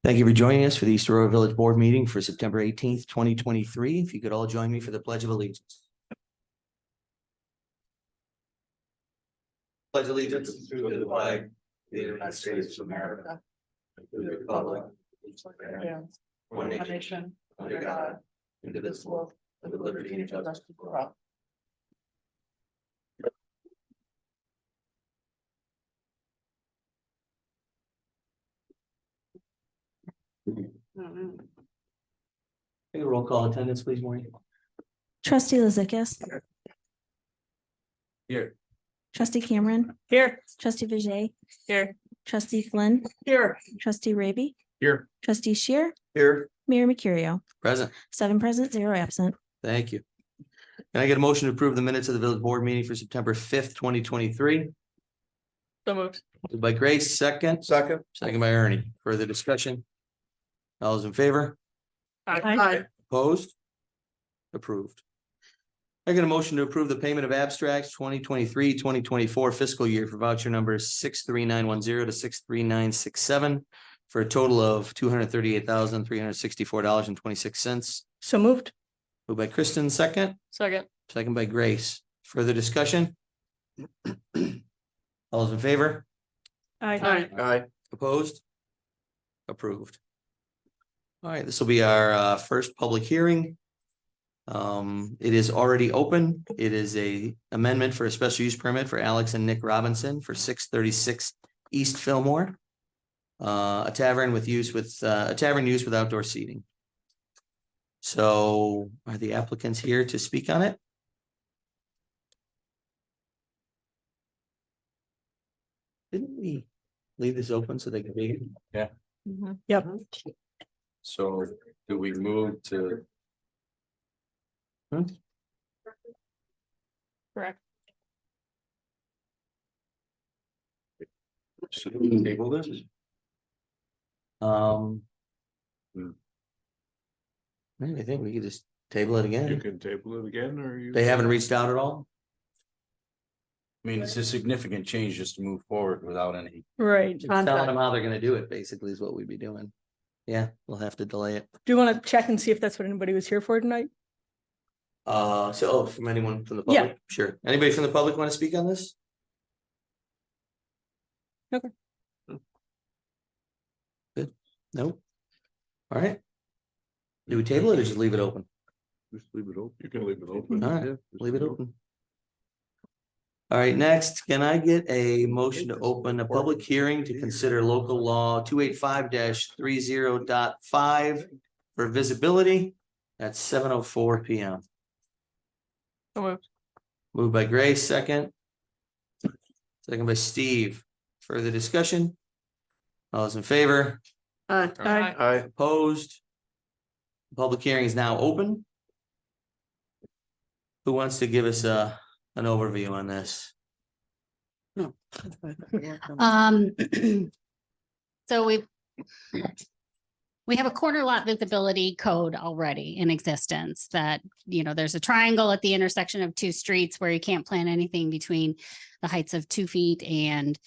Thank you for joining us for the East Aurora Village Board meeting for September 18th, 2023. If you could all join me for the Pledge of Allegiance. Pledge allegiance to the flag of the United States of America, and to the republic, one nation, under God, indivisible, with liberty and justice for all. Take a roll call attendance, please, Maureen. Trustee Lizikis. Here. Trustee Cameron. Here. Trustee Vijay. Here. Trustee Flynn. Here. Trustee Raby. Here. Trustee Shear. Here. Mayor Mercurio. Present. 7 present, 0 absent. Thank you. Can I get a motion to approve the minutes of the Village Board meeting for September 5th, 2023? So moved. Moved by Grace, second. Second by Ernie. Further discussion? All those in favor? Aye. Opposed? Approved. I get a motion to approve the payment of abstracts 2023-2024 fiscal year for voucher numbers 63910 to 63967 for a total of $238,364.26. So moved. Moved by Kristen, second. Second by Grace. Further discussion? All those in favor? Aye. Opposed? Approved. All right, this will be our first public hearing. It is already open. It is a amendment for a special use permit for Alex and Nick Robinson for 636 East Fillmore. A tavern used with outdoor seating. So are the applicants here to speak on it? Didn't we leave this open so they can be here? Yep. So do we move to? Correct. Should we table this? I think we could just table it You again. can table it again, or you? They haven't reached out at all? I mean, it's a significant change just to move forward without any. Right. Just telling them how they're gonna do it, basically, is what we'd be doing. Yeah, we'll have to delay it. Do you want to check and see if that's what anybody was here for tonight? From anyone from the public? Yeah. Sure. Anybody from the public want to speak on this? Okay. Good. No? All right. Do we table it or just leave it open? Just leave it open. You can leave it open. All right, leave it open. All right, next, can I get a motion to open a public hearing to consider local law 285-30.5 for visibility at 7:04 p.m. So moved. Moved by Grace, second. Second by Steve. Further discussion? All those in favor? Aye. Opposed? Public hearing is now open. Who wants to give us an overview on this? So we have a corner lot visibility code already in existence that, there's a triangle at the intersection of two streets where you can't plant anything between the heights of 2 feet and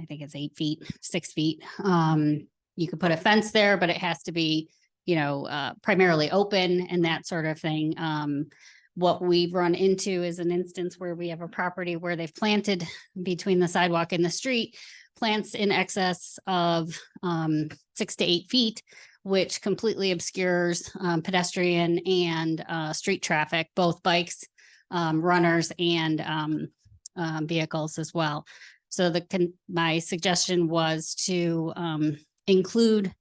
I think it's 8 feet, 6 feet. You could put a fence there, but it has to be, primarily open and that sort of thing. What we've run into is an instance where we have a property where they've planted between the sidewalk and the street, plants in excess of 6 to 8 feet, which completely obscures pedestrian and street traffic, both bikes, runners, and vehicles as well. So my suggestion was to include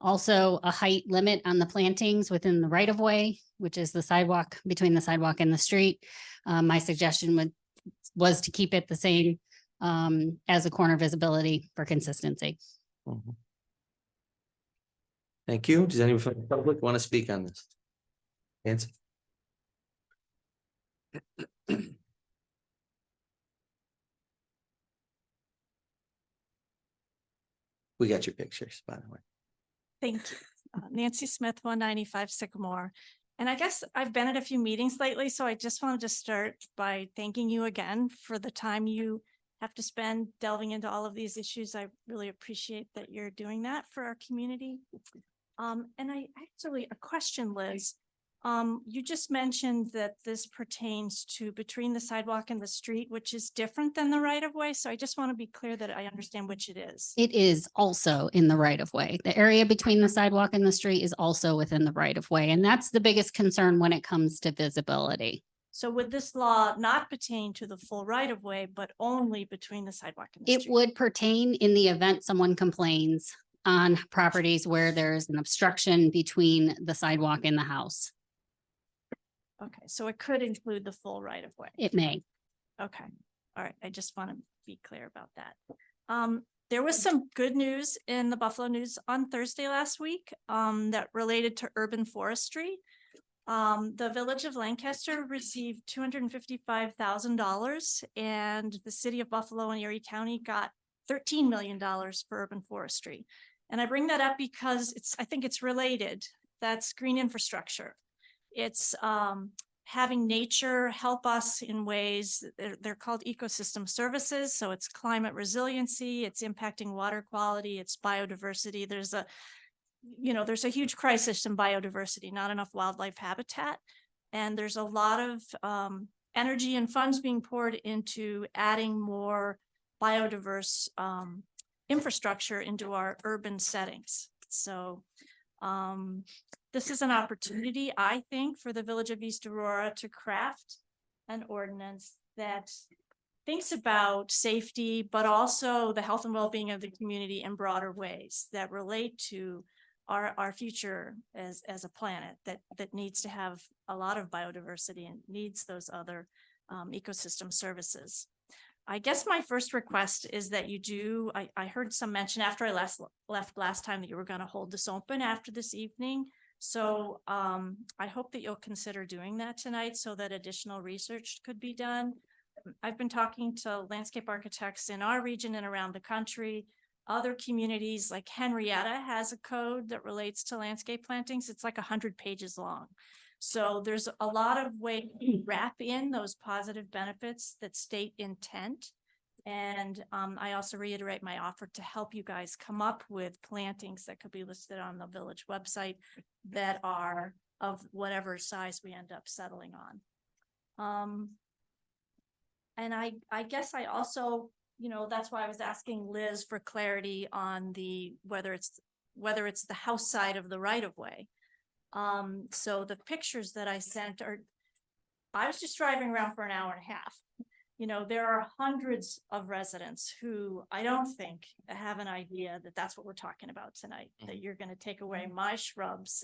also a height limit on the plantings within the right of way, which is the sidewalk, between the sidewalk and the street. My suggestion was to keep it the same as a corner visibility for consistency. Mhm. Thank you. Does anyone from the public want to speak on this? Nancy? We got your pictures, by the way. Thank you. Nancy Smith, 195 Sycamore. And I guess I've been at a few meetings lately, so I just wanted to start by thanking you again for the time you have to spend delving into all of these issues. I really appreciate that you're doing that for our community. And I actually, a question, Liz. You just mentioned that this pertains to between the sidewalk and the street, which is different than the right of way. So I just want to be clear that I understand which it is. It is also in the right of way. The area between the sidewalk and the street is also within the right of way. And that's the biggest concern when it comes to visibility. So would this law not pertain to the full right of way, but only between the sidewalk and the It street? would pertain in the event someone complains on properties where there's an obstruction between the sidewalk and the house. Okay, so it could include the full right of way. It may. Okay, all right, I just want to be clear about that. There was some good news in the Buffalo News on Thursday last week, that related to urban forestry. The Village of Lancaster received $255,000 and the city of Buffalo and Erie County got $13 million for urban forestry. And I bring that up because I think it's related. That's green infrastructure. It's having nature help us in ways, they're called ecosystem services. So it's climate resiliency, it's impacting water quality, it's biodiversity. There's a huge crisis in biodiversity, not enough wildlife habitat. And there's a lot of energy and funds being poured into adding more biodiverse infrastructure into our urban settings. So this is an opportunity, I think, for the Village of East Aurora to craft an ordinance that thinks about safety, but also the health and well-being of the community in broader ways that relate to our future as a planet that needs to have a lot of biodiversity and needs those other ecosystem services. I guess my first request is that you do, I heard some mention after I left last time that you were going to hold this open after this evening. So I hope that you'll consider doing that tonight so that additional research could be done. I've been talking to landscape architects in our region and around the country. Other communities like Henrietta has a code that relates to landscape plantings. It's like 100 pages long. So there's a lot of ways to wrap in those positive benefits that state intent. And I also reiterate my offer to help you guys come up with plantings that could be listed on the village website that are of whatever size we end up settling on. And I guess I also, that's why I was asking Liz for clarity on whether it's the house side of the right of way. So the pictures that I sent I was just driving around for an hour and a half. There are hundreds of residents who I don't think have an idea that that's what we're talking about tonight, that you're going to take away my shrubs.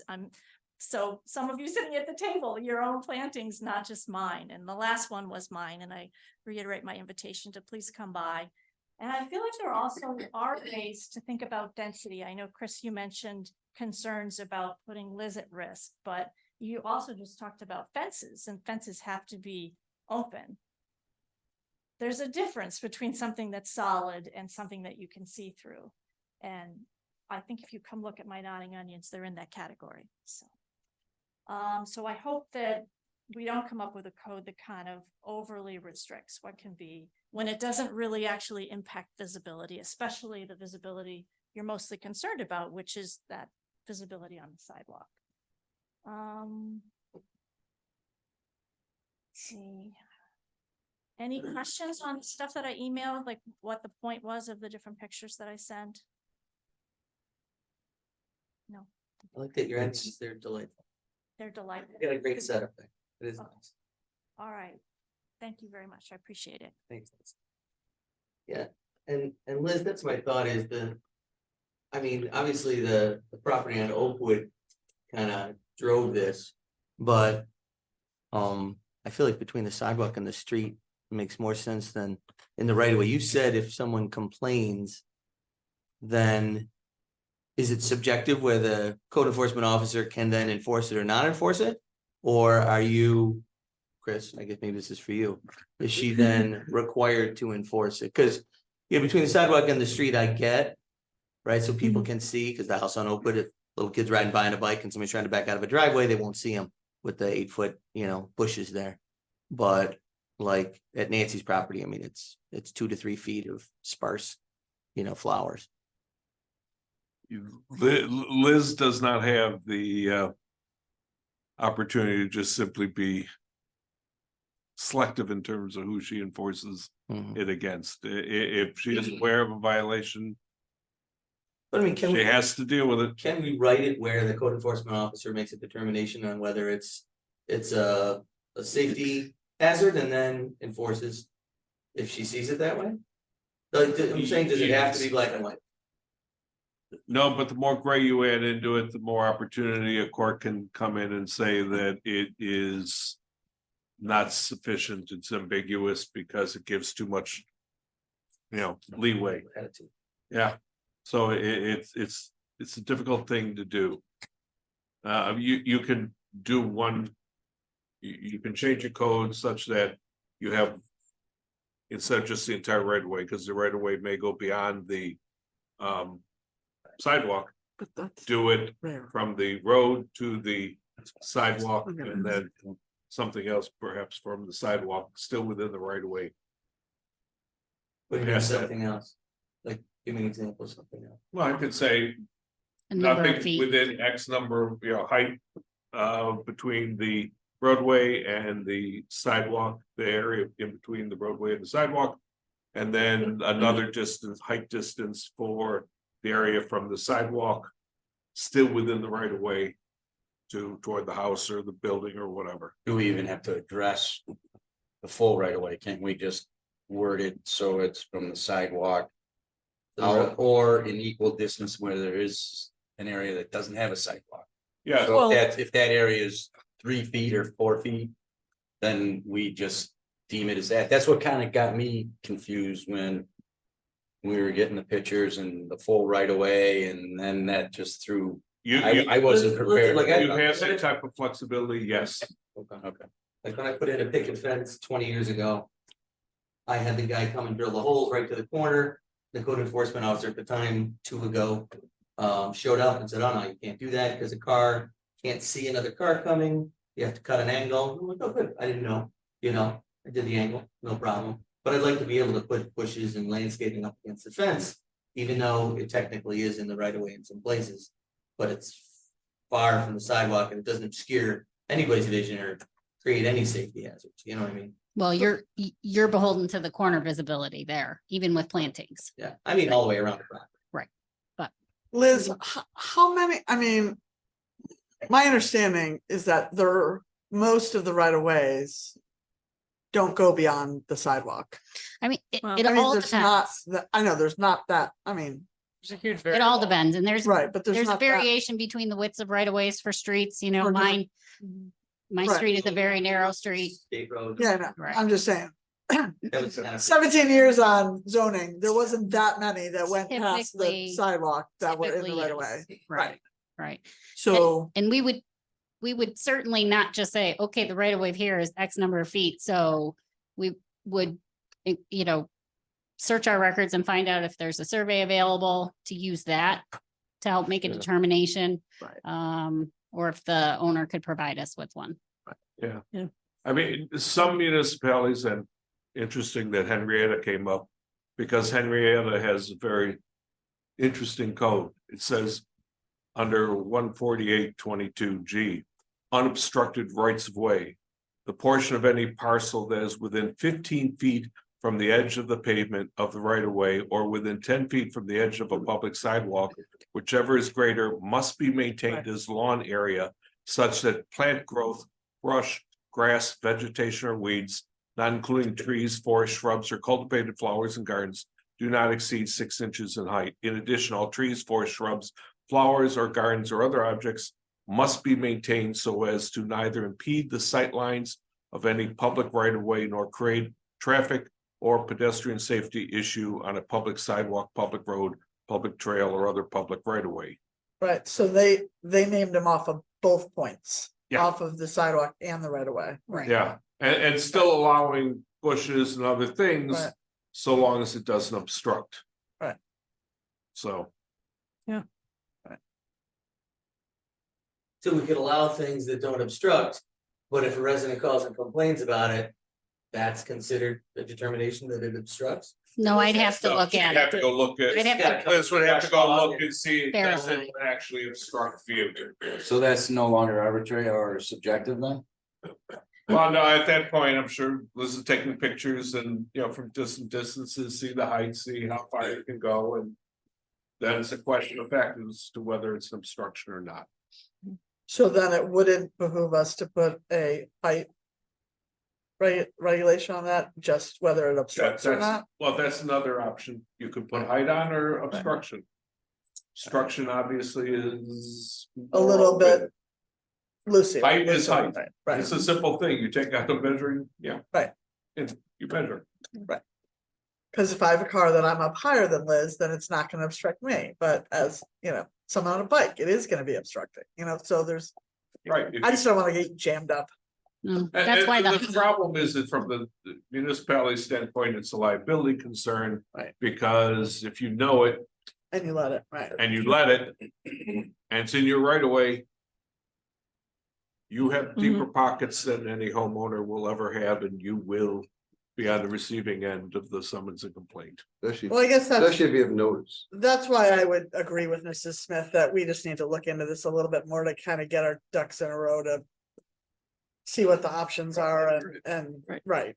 So some of you sitting at the table, your own plantings, not just mine. And the last one was mine. And I reiterate my invitation to please come by. And I feel like there also are ways to think about density. I know, Chris, you mentioned concerns about putting Liz at risk, but you also just talked about fences, and fences have to be open. There's a difference between something that's solid and something that you can see through. And I think if you come look at my nodding onions, they're in that category. So I hope that we don't come up with a code that kind of overly restricts what can be when it doesn't really actually impact visibility, especially the visibility you're mostly concerned about, which is that visibility on the sidewalk. Let's see. Any questions on stuff that I emailed, like what the point was of the different pictures that I sent? No, I like that your answers, they're delightful. they're delightful. You got a great setup there. It is Oh. nice. All right. Thank you very much. I appreciate it. Thanks. Yeah, and Liz, that's my thought is obviously the property on Oakwood kind of drove this, but I feel like between the sidewalk and the street it makes more sense than in the right of way. You said if someone complains, then is it subjective where the code enforcement officer can then enforce it or not enforce it? Or are you, Chris, I guess maybe this is for you, is she then required to enforce it? Because between the sidewalk and the street, I get, right? So people can see, because the house on Oakwood, if little kids riding by on a bike and somebody's trying to back out of a driveway, they won't see them with the 8-foot, bushes there. But like at Nancy's property, it's it's 2 to 3 feet of sparse, flowers. Liz does not have the opportunity to just simply be selective in terms of who she enforces Mhm. it against. If she is aware of a violation, But I mean, she has to deal with it. can we write it where the code enforcement officer makes a determination on whether it's a safety hazard and then enforces if she sees it that way? Like, I'm saying, does it have to be black and white? No, but the more gray you add into it, the more opportunity a court can come in and say that it is not sufficient, it's ambiguous because it gives too much, leeway. Attitude. Yeah, so it's a difficult thing to do. You can do one. You can change your code such that you have, instead of just the entire right of way, because the right of way may go beyond the sidewalk. But that's Do it rare. from the road to the sidewalk, and then something else perhaps from the sidewalk, still within the right of way. What do you mean Yes. something else? Like, give me an example of something else. Well, I could say A number of nothing feet. within X number, height between the roadway and the sidewalk, the area in between the roadway and the sidewalk. And then another distance, height distance for the area from the sidewalk, still within the right of way toward the house or the building or whatever. Do we even have to address the full right of way? Can't we just word it so it's from the sidewalk out or in equal distance where there is an area that doesn't have a sidewalk? Yeah, So Well- if that area is 3 feet or 4 feet, then we just deem it as that. That's what kind of got me confused when we were getting the pictures and the full right of way, and then that just threw. I wasn't prepared. Like, you have that type of flexibility, yes. Okay. Like when I put in a picket fence 20 years ago. I had the guy come and drill the holes right to the corner. The code enforcement officer at the time, 2 ago, showed up and said, "Oh no, you can't do that because a car can't see another car coming. You have to cut an angle." I'm like, "Oh, good. I didn't know, I did the angle, no problem. But I'd like to be able to put bushes and landscaping up against the fence, even though it technically is in the right of way in some places. But it's far from the sidewalk and it doesn't obscure anybody's vision or create any safety hazards, you know what I mean? Well, you're beholden to the corner visibility there, even with plantings. Yeah, I mean, all the way around the property. Liz, how many, I mean, my understanding is that most of the right of ways don't go beyond the sidewalk. I mean, Well, it I mean, all there's not, depends. I know there's not that, I mean, There's a huge It all depends, and right, but there's a not that. variation between the widths of right of ways for streets, For different- mine. My Right. street is a very narrow street. State road. Yeah, no, Right. I'm just saying, That was kind of- 17 years on zoning, there wasn't that many that went past the Typically- sidewalk that were in the typically, right of way. yes. Right, right. So, And we would certainly not just say, okay, the right of way here is X number of feet, so we would, search our records and find out if there's a survey available to use that to help make a determination. Right. Or if the owner could provide us with one. I mean, some municipalities, and interesting that Henrietta came up, because Henrietta has a very interesting code. It says under 148.22G, unobstructed rights of way. The portion of any parcel that is within 15 feet from the edge of the pavement of the right of way or within 10 feet from the edge of a public sidewalk, whichever is greater, must be maintained as lawn area such that plant growth, brush, grass, vegetation, or weeds, not including trees, forests, shrubs, or cultivated flowers and gardens, do not exceed 6 inches in height. In addition, all trees, forests, shrubs, flowers, or gardens, or other objects must be maintained so as to neither impede the sight lines of any public right of way nor create traffic or pedestrian safety issue on a public sidewalk, public road, public trail, or other public right of way. right, so they named them off of both points. Yeah. Off of the sidewalk and the right of way. Right. Yeah, and still allowing bushes and other things, Right. so long as it doesn't obstruct. Right. So, So we could allow things that don't obstruct, but if a resident calls and complains about it, that's considered a determination that it obstructs? No, I'd have to So look you'd at have to it. go look at. I'd have to- Liz would have to go look and see, does Verify. it actually obstruct view? So that's no longer arbitrary or subjective then? Well, no, at that point, I'm sure Liz is taking pictures and, you know, from distant distances, see the height, see how far it can go, and then it's a question of fact as to whether it's an obstruction or not. So then it wouldn't behoove us to put a height. Regulation on that, just whether it obstructs or not. Well, that's another option. You could put height on or obstruction. Obstruction obviously is. A little bit. Lucy. Height is height. Right, It's a simple thing. You take out the measuring, yeah. Right. And you measure. because if I have a car that I'm up higher than Liz, then it's not gonna obstruct me, but as, you know, someone on a bike, it is gonna be obstructing, you know, so there's. Right. I just don't wanna get jammed up. No, that's why The problem is that from the municipality standpoint, it's a liability concern. Right. Because if you know it And you let it, right? and you let it, and it's in your right of way. You have deeper pockets than any homeowner will ever have, and you will be on the receiving end of the summons and complaint. Well, I guess that's, Especially if you have notice. that's why I would agree with Mrs. Smith that we just need to look into this a little bit more to kind of get our ducks in a row to. See what the options are and, right,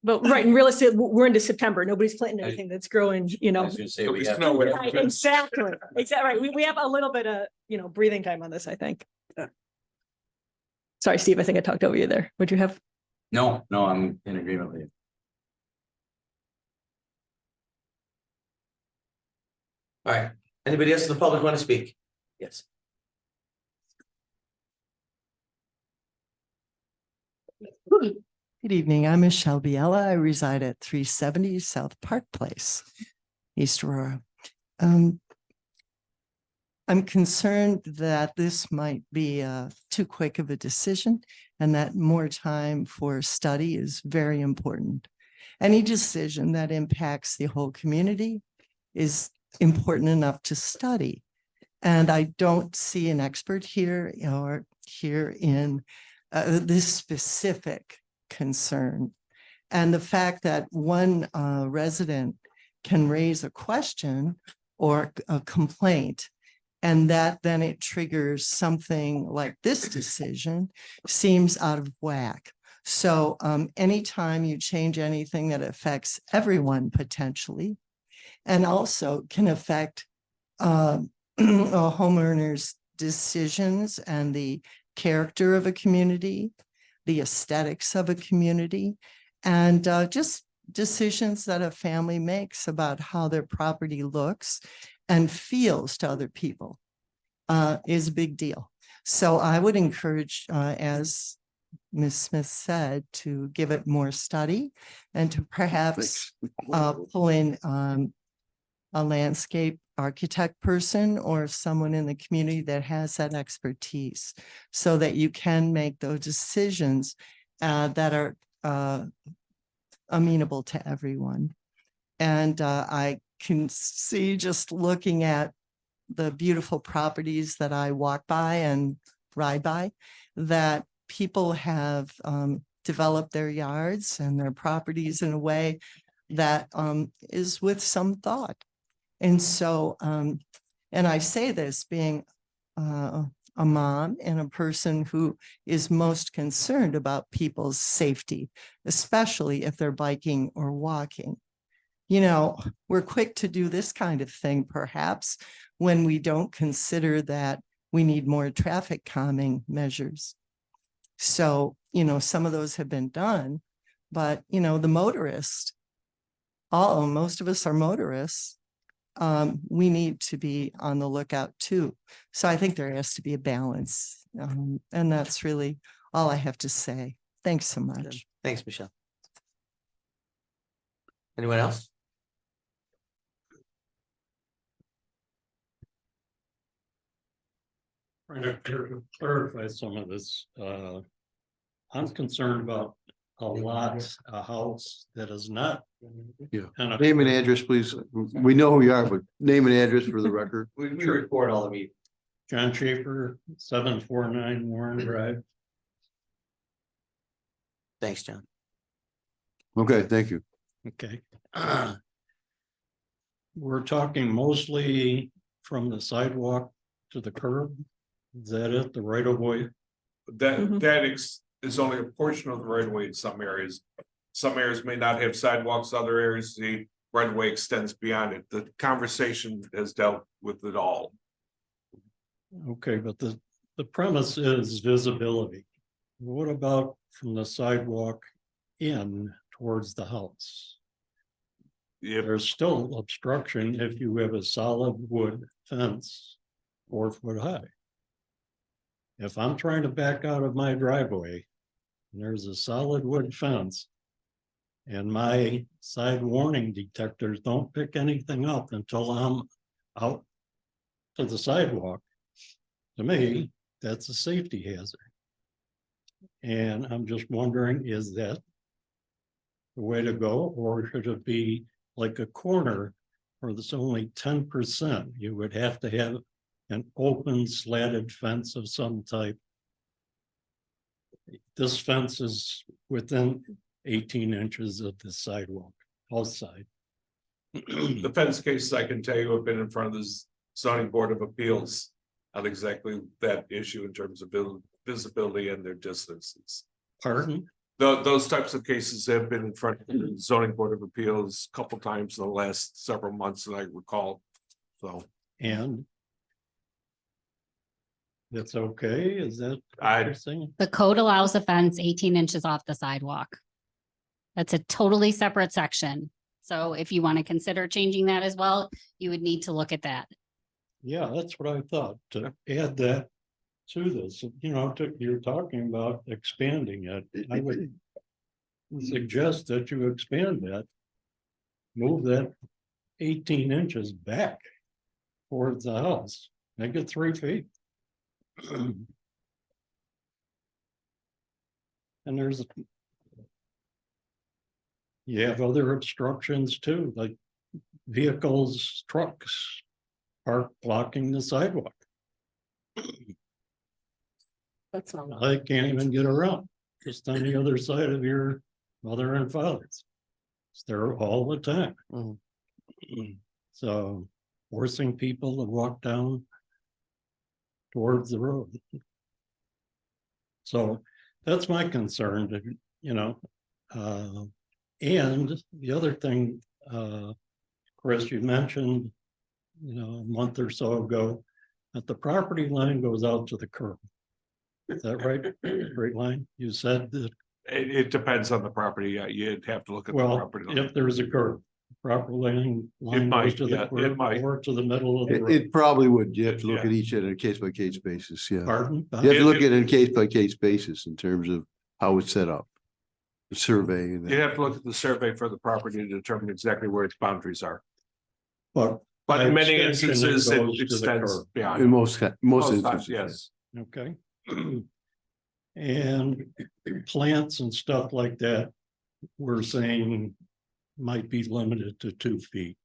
But right, in real estate, we're into September. Nobody's planting anything that's growing, you I know. was gonna say, we have. Right, exactly, right. We have a little bit of, you know, breathing time on this, I think. Sorry, Steve, I think I talked over you there. Would you have? No, I'm in agreement with you. All right, anybody else in the public want to speak? Yes. Good evening. I'm Michelle Biella. I reside at 370 South Park Place, East Aurora. I'm concerned that this might be too quick of a decision and that more time for study is very important. Any decision that impacts the whole community is important enough to study. And I don't see an expert here or here in this specific concern. And the fact that one resident can raise a question or a complaint, and that then it triggers something like this decision seems out of whack. So anytime you change anything that affects everyone potentially, and also can affect a homeowner's decisions and the character of a community, the aesthetics of a community, and just decisions that a family makes about how their property looks and feels to other people is a big deal. So I would encourage, as Ms. Smith said, to give it more study and to perhaps pull in a landscape architect person or someone in the community that has that expertise so that you can make those decisions that are amenable to everyone. And I can see, just looking at the beautiful properties that I walk by and ride by, that people have developed their yards and their properties in a way that is with some thought. And so, and I say this being a mom and a person who is most concerned about people's safety, especially if they're biking or walking. You know, we're quick to do this kind of thing, perhaps, when we don't consider that we need more traffic calming measures. So, you know, some of those have been done, but, you know, the motorist, most of us are motorists. We need to be on the lookout too. So I think there has to be a balance. And that's really all I have to say. Thanks so much. Thanks, Michelle. Anyone else? Trying to clarify some of this, I'm concerned about a house that is not. Yeah. kind of- Name and address, please. We know who you are, but name and address for the record. We record all of you. John Schaefer, 749 Warren Drive. Thanks, John. Okay, thank you. Okay. We're talking mostly from the sidewalk to the curb. Is that it, the right of way? That is only a portion of the right of way in some areas. Some areas may not have sidewalks, other areas, the right of way extends beyond it. The conversation has dealt with it all. Okay, but the premise is visibility. What about from the sidewalk in towards the house? If There's still obstruction if you have a solid wood fence 4 foot high. If I'm trying to back out of my driveway, and there's a solid wood fence, and my side warning detectors don't pick anything up until I'm out to the sidewalk, to me, that's a safety hazard. And I'm just wondering, is that the way to go, or should it be like a corner where there's only 10%? You would have to have an open slatted fence of some type. This fence is within 18 inches of the sidewalk, outside. the fence cases, I can tell you, have been in front of the zoning board of appeals on exactly that issue in terms of visibility and their distances. Pardon? Those types of cases have been in front of the zoning board of appeals a couple times in the last several months that I recall. So And that's okay, is that what I- you're saying? The code allows a fence 18 inches off the sidewalk. That's a totally separate section. So if you want to consider changing that as well, you would need to look at that. Yeah, that's what I thought, to add that to this, you know, you're talking about expanding it. I would suggest that you expand that. Move that 18 inches back towards the house, make it 3 feet. And there's you have other obstructions too, like vehicles, trucks parked blocking the sidewalk. That's not. I can't even get around, just on the other side of your mother and father's. It's there all the time. So forcing people to walk down towards the road. So that's my concern, you know. And the other thing, Chris, you mentioned, you know, a month or so ago, that the property line goes out to the curb. Is that right? Straight line? You said that, it depends on the property. You'd have to look at the well, property line. if there's a curb, proper line goes might, to yeah, the it curb might. or to the middle of the It, road. it probably would. You have to look Yeah. at each on a case by case basis, yeah. Pardon? You have to look It- at it in case by case basis in terms of how it's set up. The survey. and You'd have to look at the survey for the property to determine exactly where its boundaries are. But But in by many extension, instances, goes it to the extends curb. beyond. In most Most instances. times, yes. Okay. And plants and stuff like that, we're saying might be limited to 2 feet.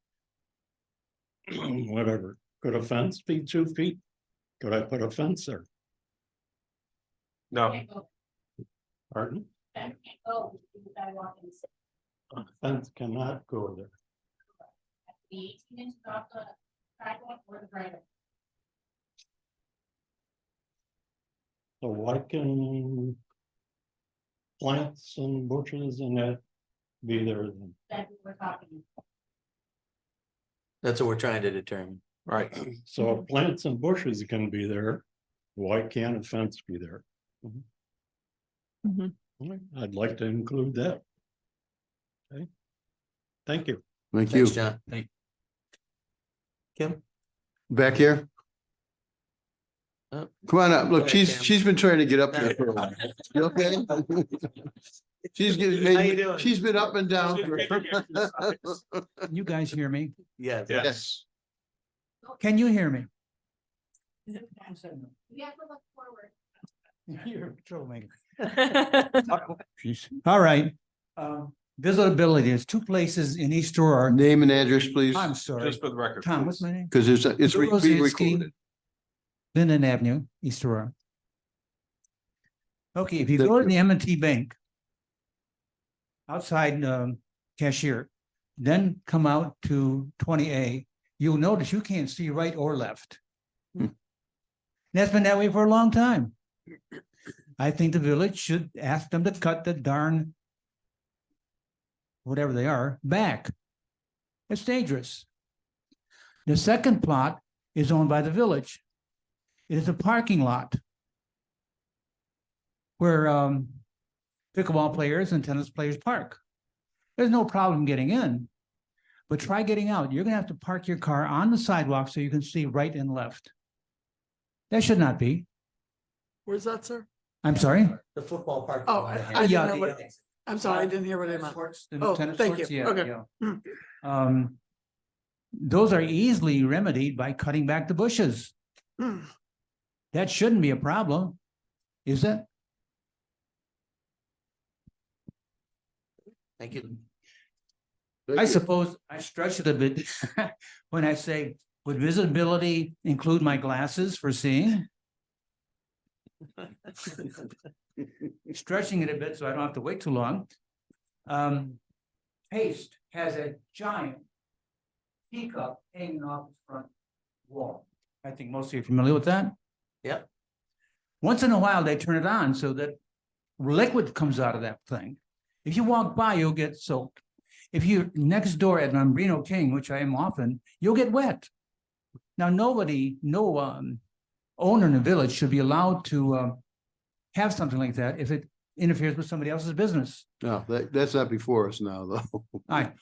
Whatever, could a fence be 2 feet? Could I put a fence there? No, Pardon? A fence cannot go there. So why can plants and bushes and that be there then? That's what we're trying to determine. right. So if plants and bushes can be there, why can't a fence be there? Mhm. I'd like to include that. Okay. Thank you. Thank you. Thanks, John. Kim? Back here? Oh. Come on up. Go Look, ahead, she's Kim. she's been trying to get up there for a while. You okay? She's How you getting, doing? she's been up and down. You guys hear me? Yes. Yes. Can you hear me? You have to look forward. You're a troublemaker. Jeez. All right. Visibility, there's 2 places in East Aurora. Name and address, please, I'm sorry. Just for the record. Tom, what's my name? because it's Bill being Rosinski, recorded. Linden Avenue, East Aurora. Okay, if you go to the M&T Bank, outside cashier, then come out to 20A, you'll notice you can't see right or left. That's been that way for a long time. I think the village should ask them to cut the darn whatever they are back. It's dangerous. The second plot is owned by the village. It is a parking lot where pickleball players and tennis players park. There's no problem getting in, but try getting out. You're gonna have to park your car on the sidewalk so you can see right and left. That should not be. Where's that, sir? I'm sorry? The football park. Oh, I Yeah, didn't know what, I'm sorry, I didn't hear what I meant. Oh, Tennis thank courts, you. yeah, Okay. yeah. Those are easily remedied by cutting back the bushes. Hmm. That shouldn't be a problem, is it? Thank you. I suppose I stretch it a bit when I say, would visibility include my glasses for seeing? Stretching it a bit so I don't have to wait too long. Paste has a giant teacup hanging off the front wall. I think most of you are familiar with that. Yep. Once in a while, they turn it on so that liquid comes out of that thing. If you walk by, you'll get soaked. If you're next door at Mambrino King, which I am often, you'll get wet. Now, no owner in the village should be allowed to have something like that if it interferes with somebody else's business. No, that's not before us now, though. All right.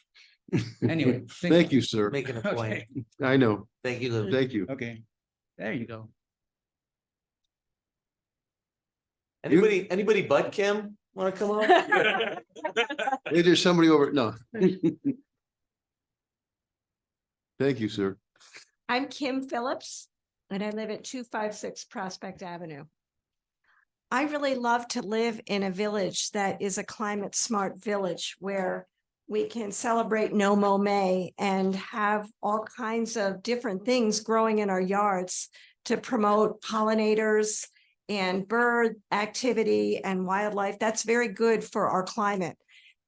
Anyway. Thank you, sir. Making a point. Okay. I know. Thank you, Lou. Thank you. Okay, there you go. Anybody but Kim want to come up? Hey, there's somebody over, no. Thank you, sir. I'm Kim Phillips, and I live at 256 Prospect Avenue. I really love to live in a village that is a climate smart village where we can celebrate No Mow May and have all kinds of different things growing in our yards to promote pollinators and bird activity and wildlife. That's very good for our climate.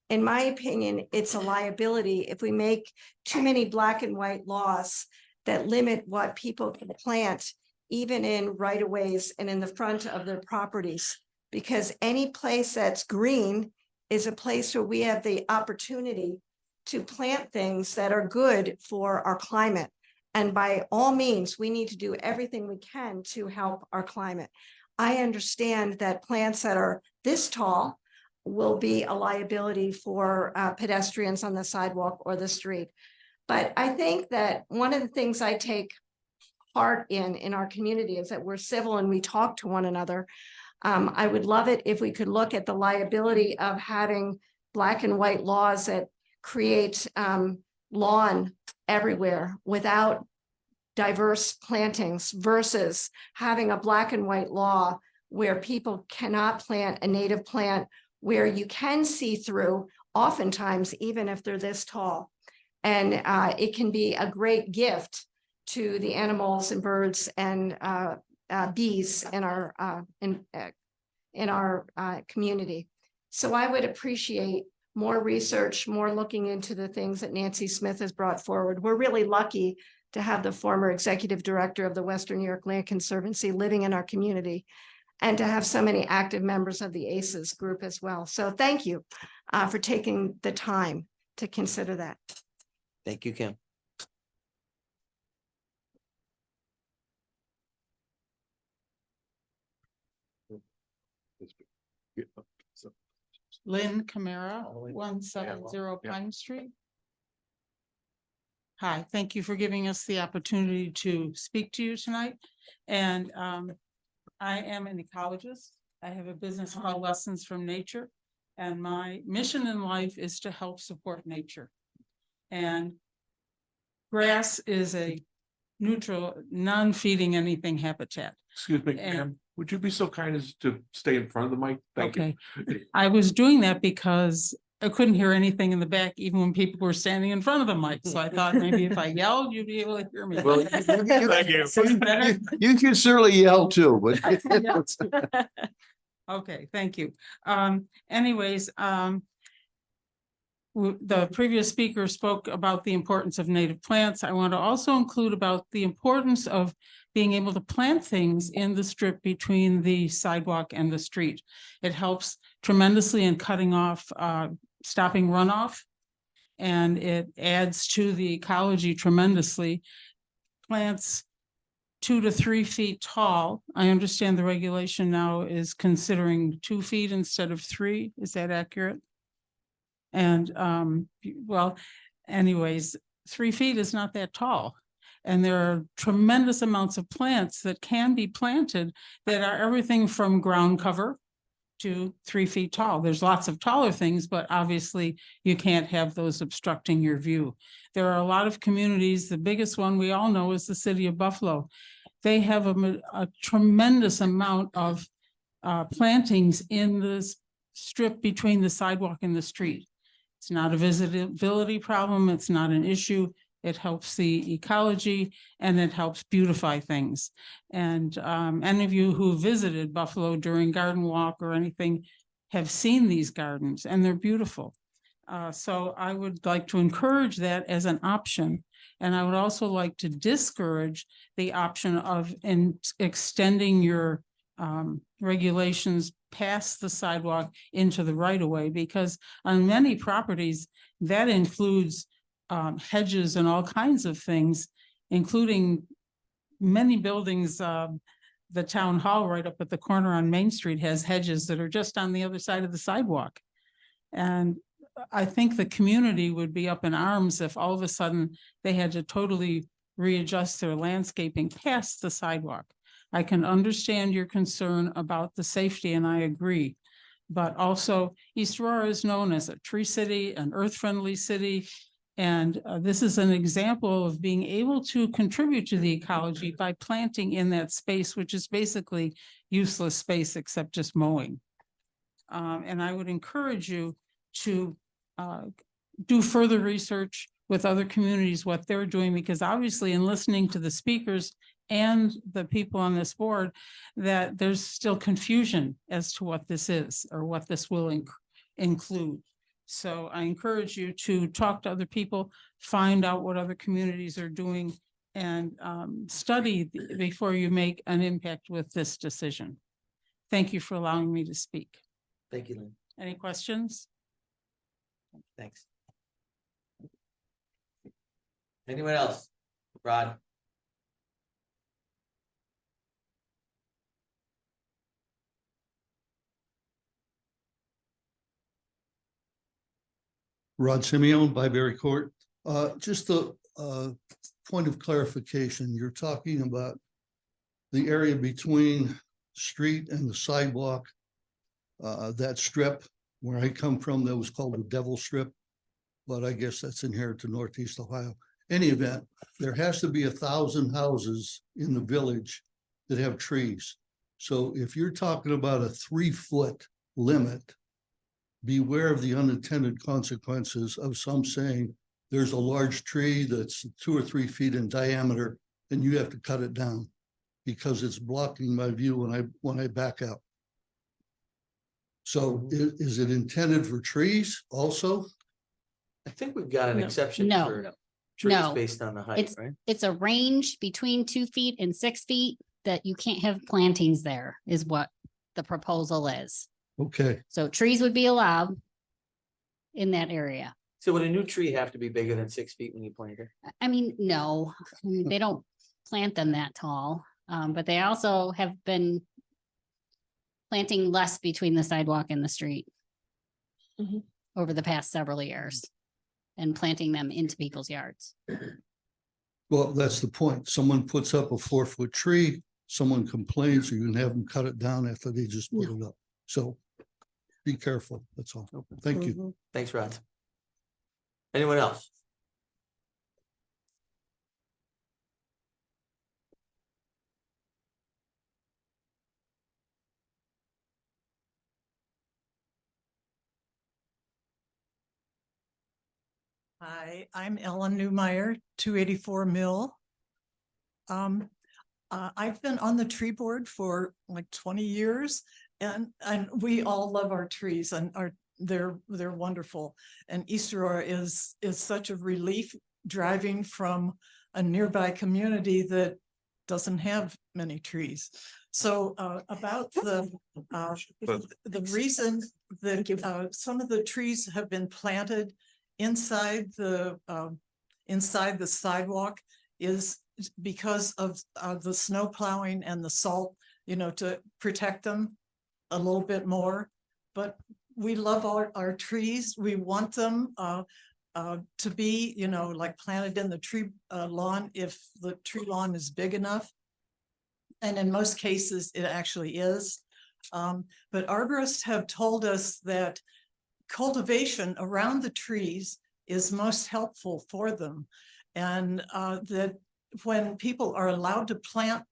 In my opinion, it's a liability if we make too many black and white laws that limit what people can plant, even in right-of-ways and in the front of their properties. Because any place that's green is a place where we have the opportunity to plant things that are good for our climate. And by all means, we need to do everything we can to help our climate. I understand that plants that are this tall will be a liability for pedestrians on the sidewalk or the street. But I think that one of the things I take part in our community is that we're civil and we talk to one another. I would love it if we could look at the liability of having black and white laws that create lawn everywhere without diverse plantings versus having a black and white law where people cannot plant a native plant where you can see through oftentimes, even if they're this tall. And it can be a great gift to the animals and birds and bees in our community. So I would appreciate more research, more looking into the things that Nancy Smith has brought forward. We're really lucky to have the former executive director of the Western New York Land Conservancy living in our community and to have so many active members of the ACES group as well. So thank you for taking the time to consider that. Thank you, Kim. Lynn Camara, 170 Pine Street. Hi, thank you for giving us the opportunity to speak to you tonight. And I am an ecologist. I have a business called Lessons from Nature. And my mission in life is to help support nature. And grass is a neutral, non-feeding anything habitat. Excuse me, And- ma'am, would you be so kind as to stay in front of the mic? Thank you. Okay, I was doing that because I couldn't hear anything in the back, even when people were standing in front of the mic. So I thought maybe if I yelled, you'd be able to hear me. Well, Thank you. Is it better? You can certainly yell too, but. Okay, thank you. Anyways, the previous speaker spoke about the importance of native plants. I want to also include about the importance of being able to plant things in the strip between the sidewalk and the street. It helps tremendously in cutting off, stopping runoff. And it adds to the ecology tremendously. Plants 2 to 3 feet tall. I understand the regulation now is considering 2 feet instead of 3. Is that accurate? And well, anyways, 3 feet is not that tall. And there are tremendous amounts of plants that can be planted that are everything from ground cover to 3 feet tall. There's lots of taller things, but obviously you can't have those obstructing your view. There are a lot of communities. The biggest one we all know is the city of Buffalo. They have a tremendous amount of plantings in this strip between the sidewalk and the street. It's not a visitability problem. It's not an issue. It helps the ecology and it helps beautify things. And any of you who visited Buffalo during Garden Walk or anything have seen these gardens and they're beautiful. So I would like to encourage that as an option. And I would also like to discourage the option of extending your regulations past the sidewalk into the right of way, because on many properties that includes hedges and all kinds of things, including many buildings. The town hall right up at the corner on Main Street has hedges that are just on the other side of the sidewalk. And I think the community would be up in arms if all of a sudden they had to totally readjust their landscaping past the sidewalk. I can understand your concern about the safety, and I agree. But also East Aurora is known as a tree city, an earth-friendly city. And this is an example of being able to contribute to the ecology by planting in that space, which is basically useless space except just mowing. And I would encourage you to do further research with other communities, what they're doing, because obviously in listening to the speakers and the people on this board, that there's still confusion as to what this is or what this will include. So I encourage you to talk to other people, find out what other communities are doing, and study before you make an impact with this decision. Thank you for allowing me to speak. Thank you, Lynn. Any questions? Thanks. Anyone else? Rod? Rod Simeon, Byberry Court. Just a point of clarification. You're talking about the area between street and the sidewalk, that strip where I come from, that was called the Devil Strip, but I guess that's inherent to Northeast Ohio. Any event, there has to be 1,000 houses in the village that have trees. So if you're talking about a 3-foot limit, beware of the unintended consequences of some saying there's a large tree that's 2 or 3 feet in diameter and you have to cut it down because it's blocking my view when I back out. So is it intended for trees also? I think we've got an No. exception No. for trees No. based on the height, right? It's a range between 2 feet and 6 feet that you can't have plantings there is what the proposal is. Okay. So trees would be allowed in that area. So would a new tree have to be bigger than 6 feet when you plant it? I mean, no, I mean, they don't plant them that tall, but they also have been planting less between the sidewalk and the street Mhm. over the past several years and planting them into people's yards. Well, that's the point. Someone puts up a 4-foot tree, someone complains, or you can have them cut it down after they just put it up. So be careful. That's all. Thank you. Thanks, Rod. Anyone else? Hi, I'm Ellen Newmeyer, 284 Mill. I've been on the tree board for like 20 years and we all love our trees, and our they're wonderful. And East Aurora is such a relief driving from a nearby community that doesn't have many trees. So about the reason that some of the trees have been planted inside the sidewalk is because of the snow plowing and the salt, to protect them a little bit more. But we love our trees. We want them to be, like planted in the tree lawn if the tree lawn is big enough. And in most cases, it actually is. But arborists have told us that cultivation around the trees is most helpful for them. And that when people are allowed to plant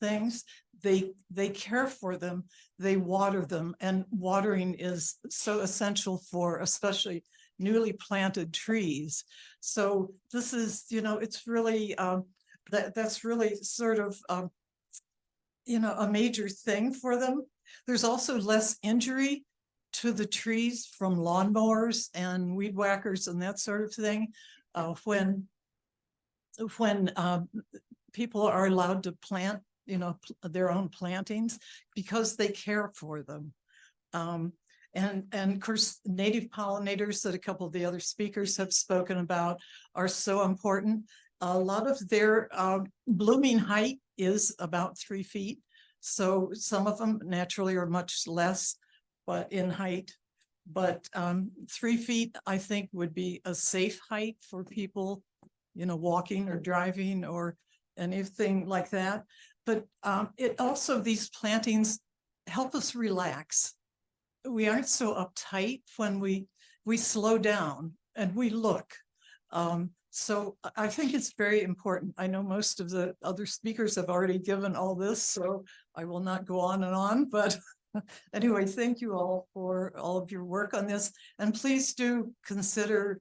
things, they care for them, they water them, and watering is so essential for especially newly planted trees. So this is, it's really that's really sort of a major thing for them. There's also less injury to the trees from lawnmowers and weed whackers and that sort of thing when people are allowed to plant their own plantings because they care for them. And of course, native pollinators that a couple of the other speakers have spoken about are so important. A lot of their blooming height is about 3 feet. So some of them naturally are much less, but in height. But 3 feet, I think, would be a safe height for people, walking or driving or anything like that. But it also, these plantings help us relax. We aren't so uptight when we slow down and we look. So I think it's very important. I know most of the other speakers have already given all this, so I will not go on and on, but anyway, thank you all for all of your work on this. And please do consider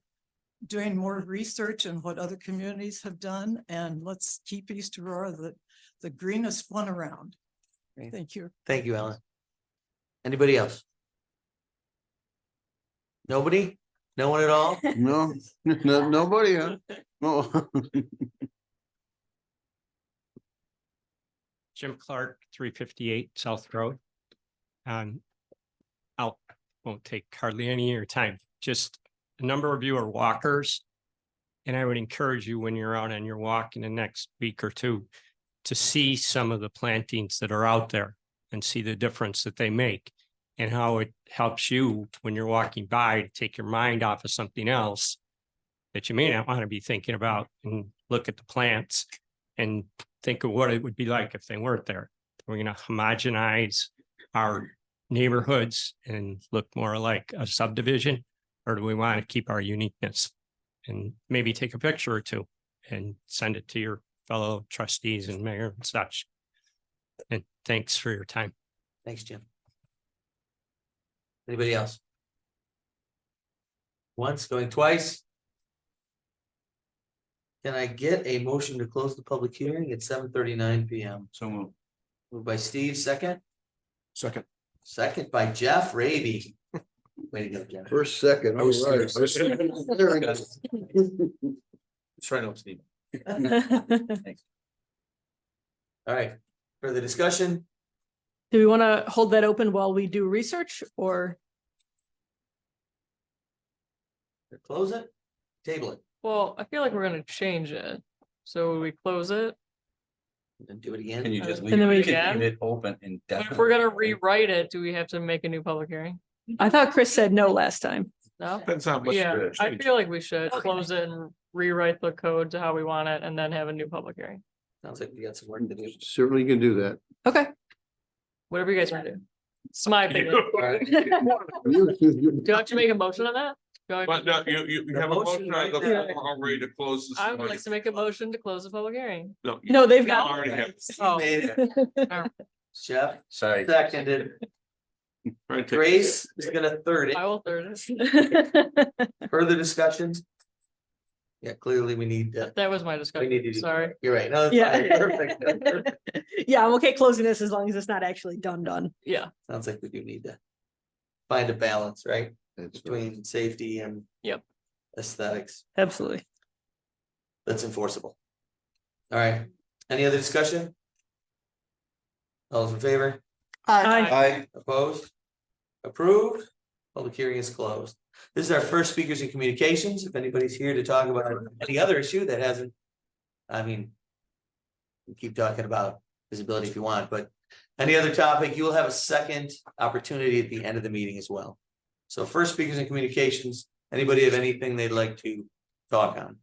doing more research on what other communities have done, and let's keep East Aurora the greenest one around. Great. Thank you. Thank you, Ellen. Anybody else? Nobody? No one at all? No, nobody, huh? No. Jim Clark, 358 South Road. I won't take hardly any of your time. Just a number of you are walkers. And I would encourage you when you're out on your walk in the next week or two to see some of the plantings that are out there and see the difference that they make and how it helps you when you're walking by to take your mind off of something else that you may not want to be thinking about, and look at the plants and think of what it would be like if they weren't there. We're going to homogenize our neighborhoods and look more like a subdivision, or do we want to keep our uniqueness? And maybe take a picture or two and send it to your fellow trustees and mayor and such. And thanks for your time. Thanks, Jim. Anybody else? Once, going twice? Can I get a motion to close the public hearing at 7:39 p.m.? So moved. Moved by Steve, second. Second. Second by Jeff Raby. Way to go, Jeff. First, second. I was all right. serious. Try to Steve. All right, further discussion? Do we want to hold that open while we do research, or? Close it? Table it? Well, I feel like we're gonna change it. So we close it. And do it again? Can you just And then leave we you can can? leave it open But indefinitely? if we're gonna rewrite it, do we have to make a new public hearing? I thought Chris said no last time. No? Depends how much. Yeah, I change. feel like we should Okay. close it and rewrite the code to how we want it and then have a new public hearing. Sounds like we got some work to do. Certainly can do that. Okay. Whatever you guys want to do. It's my opinion. All right. Do you have to make a motion on that? Do I- But no, you The have a motion motion on the right there. floor already to close this. I would like to make a motion to close the public hearing. No, No, they've you got. already have. Steve Oh. made it. Jeff Sorry. seconded. Try and take- Grace is gonna third I it. will third it. Further discussions? Yeah, clearly we need to. That was my We discussion. need to do. Sorry. You're right. No, that's Yeah. fine. Perfect. Yeah, I'm okay closing this as long as it's not actually done. Yeah. Sounds like we do need to find a balance, right? That's right. between safety and Yep. aesthetics. Absolutely. That's enforceable. All right, any other discussion? All those in favor? Aye. Aye. Opposed? Approved? Public hearing is closed. This is our first speakers in communications. If anybody's here to talk about any other issue that hasn't, I mean, we keep talking about visibility if you want, but any other topic, you will have a second opportunity at the end of the meeting as well. So first speakers in communications, anybody have anything they'd like to talk on?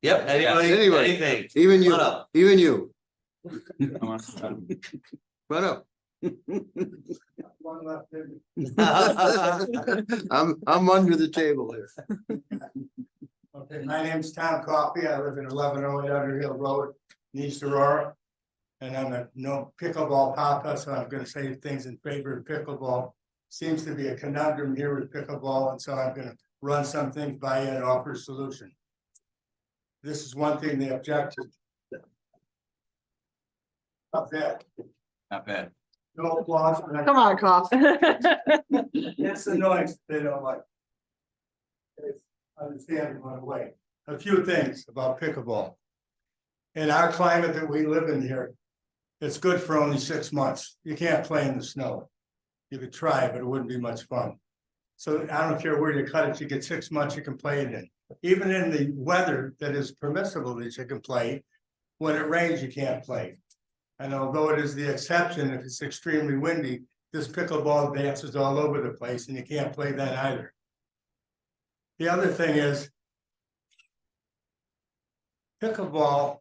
Yep, anybody, anything. Even you, Come on up. even you. Run up. I'm under the table here. Okay, my name's Tom Coffey. I live in 1108 Underhill Road, in East Aurora. And I'm a no pickleball papa, so I'm gonna say things in favor of pickleball. Seems to be a conundrum here with pickleball, and so I'm gonna run some things by you and offer a solution. This is one thing they objected. Not bad. Not bad. No applause. Come on, Cough. It's the noise they don't like. It's understandable in a way. A few things about pickleball. In our climate that we live in here, it's good for only 6 months. You can't play in the snow. You could try, but it wouldn't be much fun. So I don't care where you cut it, you get 6 months, you can play it in. Even in the weather that is permissible that you can play, when it rains, you can't play. And although it is the exception, if it's extremely windy, this pickleball dances all over the place and you can't play that either. The other thing is pickleball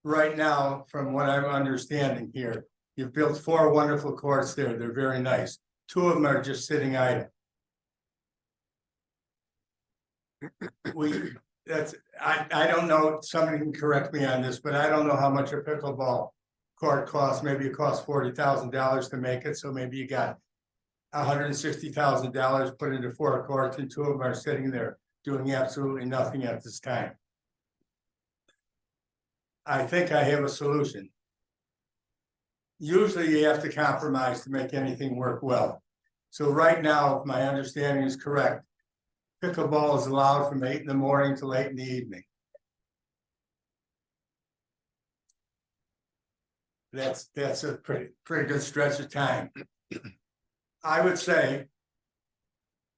right now, from what I'm understanding here, you've built 4 wonderful courts there. They're very nice. 2 of them are just sitting idle. I don't know, somebody can correct me on this, but I don't know how much a pickleball court costs. Maybe it costs $40,000 to make it, so maybe you got $160,000 put into 4 courts, and 2 of them are sitting there doing absolutely nothing at this time. I think I have a solution. Usually you have to compromise to make anything work well. So right now, if my understanding is correct, pickleball is allowed from 8 in the morning till 8 in the evening. That's a pretty good stretch of time. I would say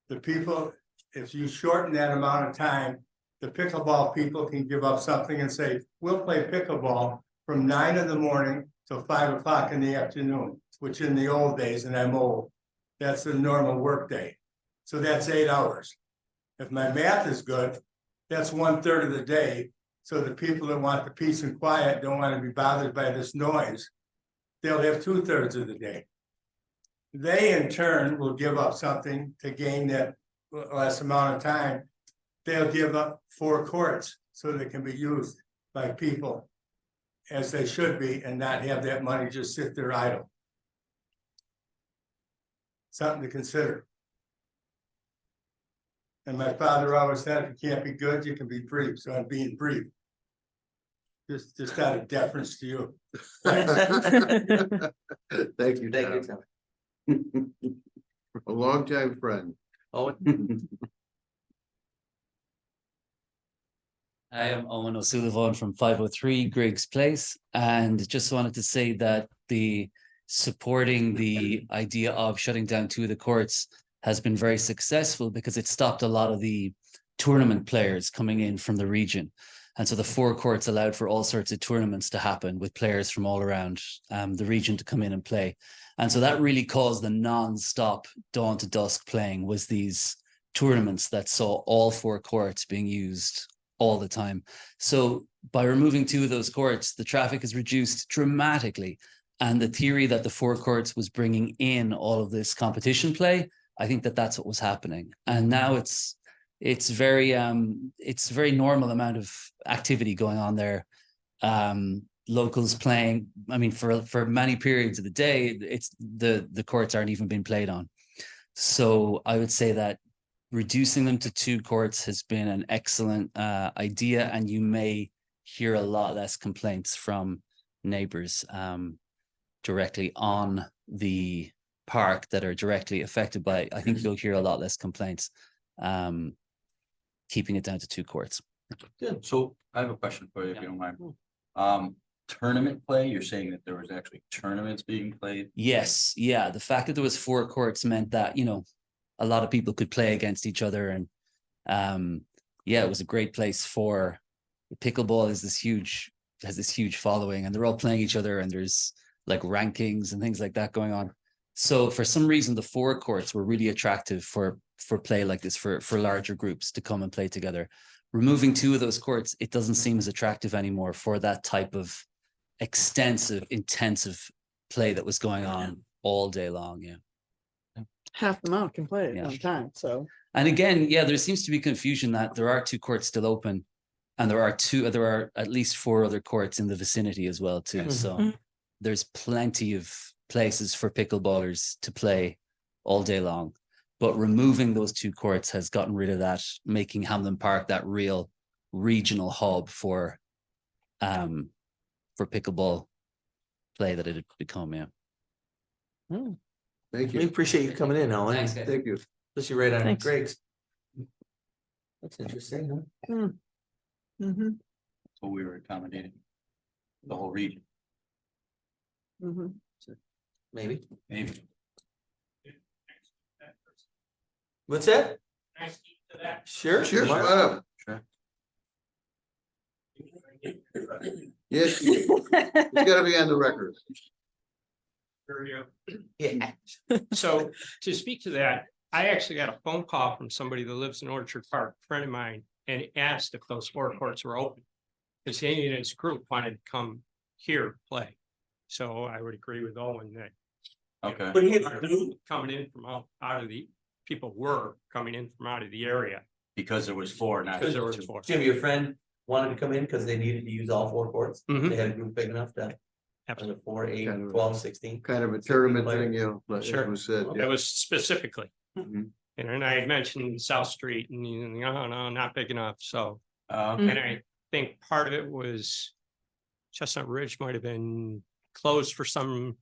the people, if you shorten that amount of time, the pickleball people can give up something and say, we'll play pickleball from 9 in the morning till 5 o'clock in the afternoon, which in the old days, and I'm old, that's the normal work day. So that's 8 hours. If my math is good, that's 1/3 of the day. So the people that want the peace and quiet, don't want to be bothered by this noise, they'll have 2/3 of the day. They in turn will give up something to gain that less amount of time. They'll give up 4 courts so they can be used by people as they should be and not have that money just sit there idle. Something to consider. And my father always said, if you can't be good, you can be brief. So I'm being brief. Just out of deference to you. Thank you, Tom. A longtime friend. Oh. I am Owen O'Sullivan from 503 Griggs Place, and just wanted to say that supporting the idea of shutting down 2 of the courts has been very successful because it stopped a lot of the tournament players coming in from the region. And so the 4 courts allowed for all sorts of tournaments to happen with players from all around the region to come in and play. And so that really caused the non-stop dawn to dusk playing, was these tournaments that saw all 4 courts being used all the time. So by removing 2 of those courts, the traffic is reduced dramatically. And the theory that the 4 courts was bringing in all of this competition play, I think that that's what was happening. And now it's very normal amount of activity going on there. Locals playing, I mean, for many periods of the day, it's the courts aren't even being played on. So I would say that reducing them to 2 courts has been an excellent idea, and you may hear a lot less complaints from neighbors directly on the park that are directly affected by, I think you'll hear a lot less complaints. Keeping it down to 2 courts. Good. So I have a question for you, if you don't mind. Tournament play, you're saying that there was actually tournaments being played? Yes, yeah. The fact that there was 4 courts meant that, you know, a lot of people could play against each other, and yeah, it was a great place for pickleball. Has this huge following, and they're all playing each other, and there's like rankings and things like that going on. So for some reason, the 4 courts were really attractive for play like this, for larger groups to come and play together. Removing 2 of those courts, it doesn't seem as attractive anymore for that type of extensive, intensive play that was going on all day long. Yeah. Half the amount can play at Yeah. one time, so. And again, yeah, there seems to be confusion that there are 2 courts still open, and there are at least 4 other courts in the vicinity as well too. So there's plenty of places for pickleballers to play all day long. But removing those 2 courts has gotten rid of that, making Hamlin Park that real regional hub for pickleball play that it had become. Yeah. Thank We you. appreciate you coming in, Alan. Thanks, guys. Thank you. Especially right on Thanks. Greg's. That's interesting, huh? Mhm, So we were accommodating the whole region, mhm. Maybe. maybe. What's that? Sure. Sure, come on. come on up. Sure. Yes, it's gotta be on the record. Yeah. So to speak to that, I actually got a phone call from somebody that lives in Orchard Park, a friend of mine, and asked if those 4 courts were open. Because he and his group wanted to come here play. So I would agree with Owen that. Okay. But he had Coming in from out of the, people were coming in from out of the area. Because there was 4, not Because there was 2. 4. Jim, your friend wanted to come in because they needed to use all 4 courts. Mhm. They had a group big enough to. Absolutely. 4, 8, Kind of- 12, 16. Kind of a tournament thing, you know, like Sure. it was said. That was specifically. Mhm. And I had mentioned South Street and no, not big enough. So, Okay. and I think part of it was Chestnut Ridge might have been closed for some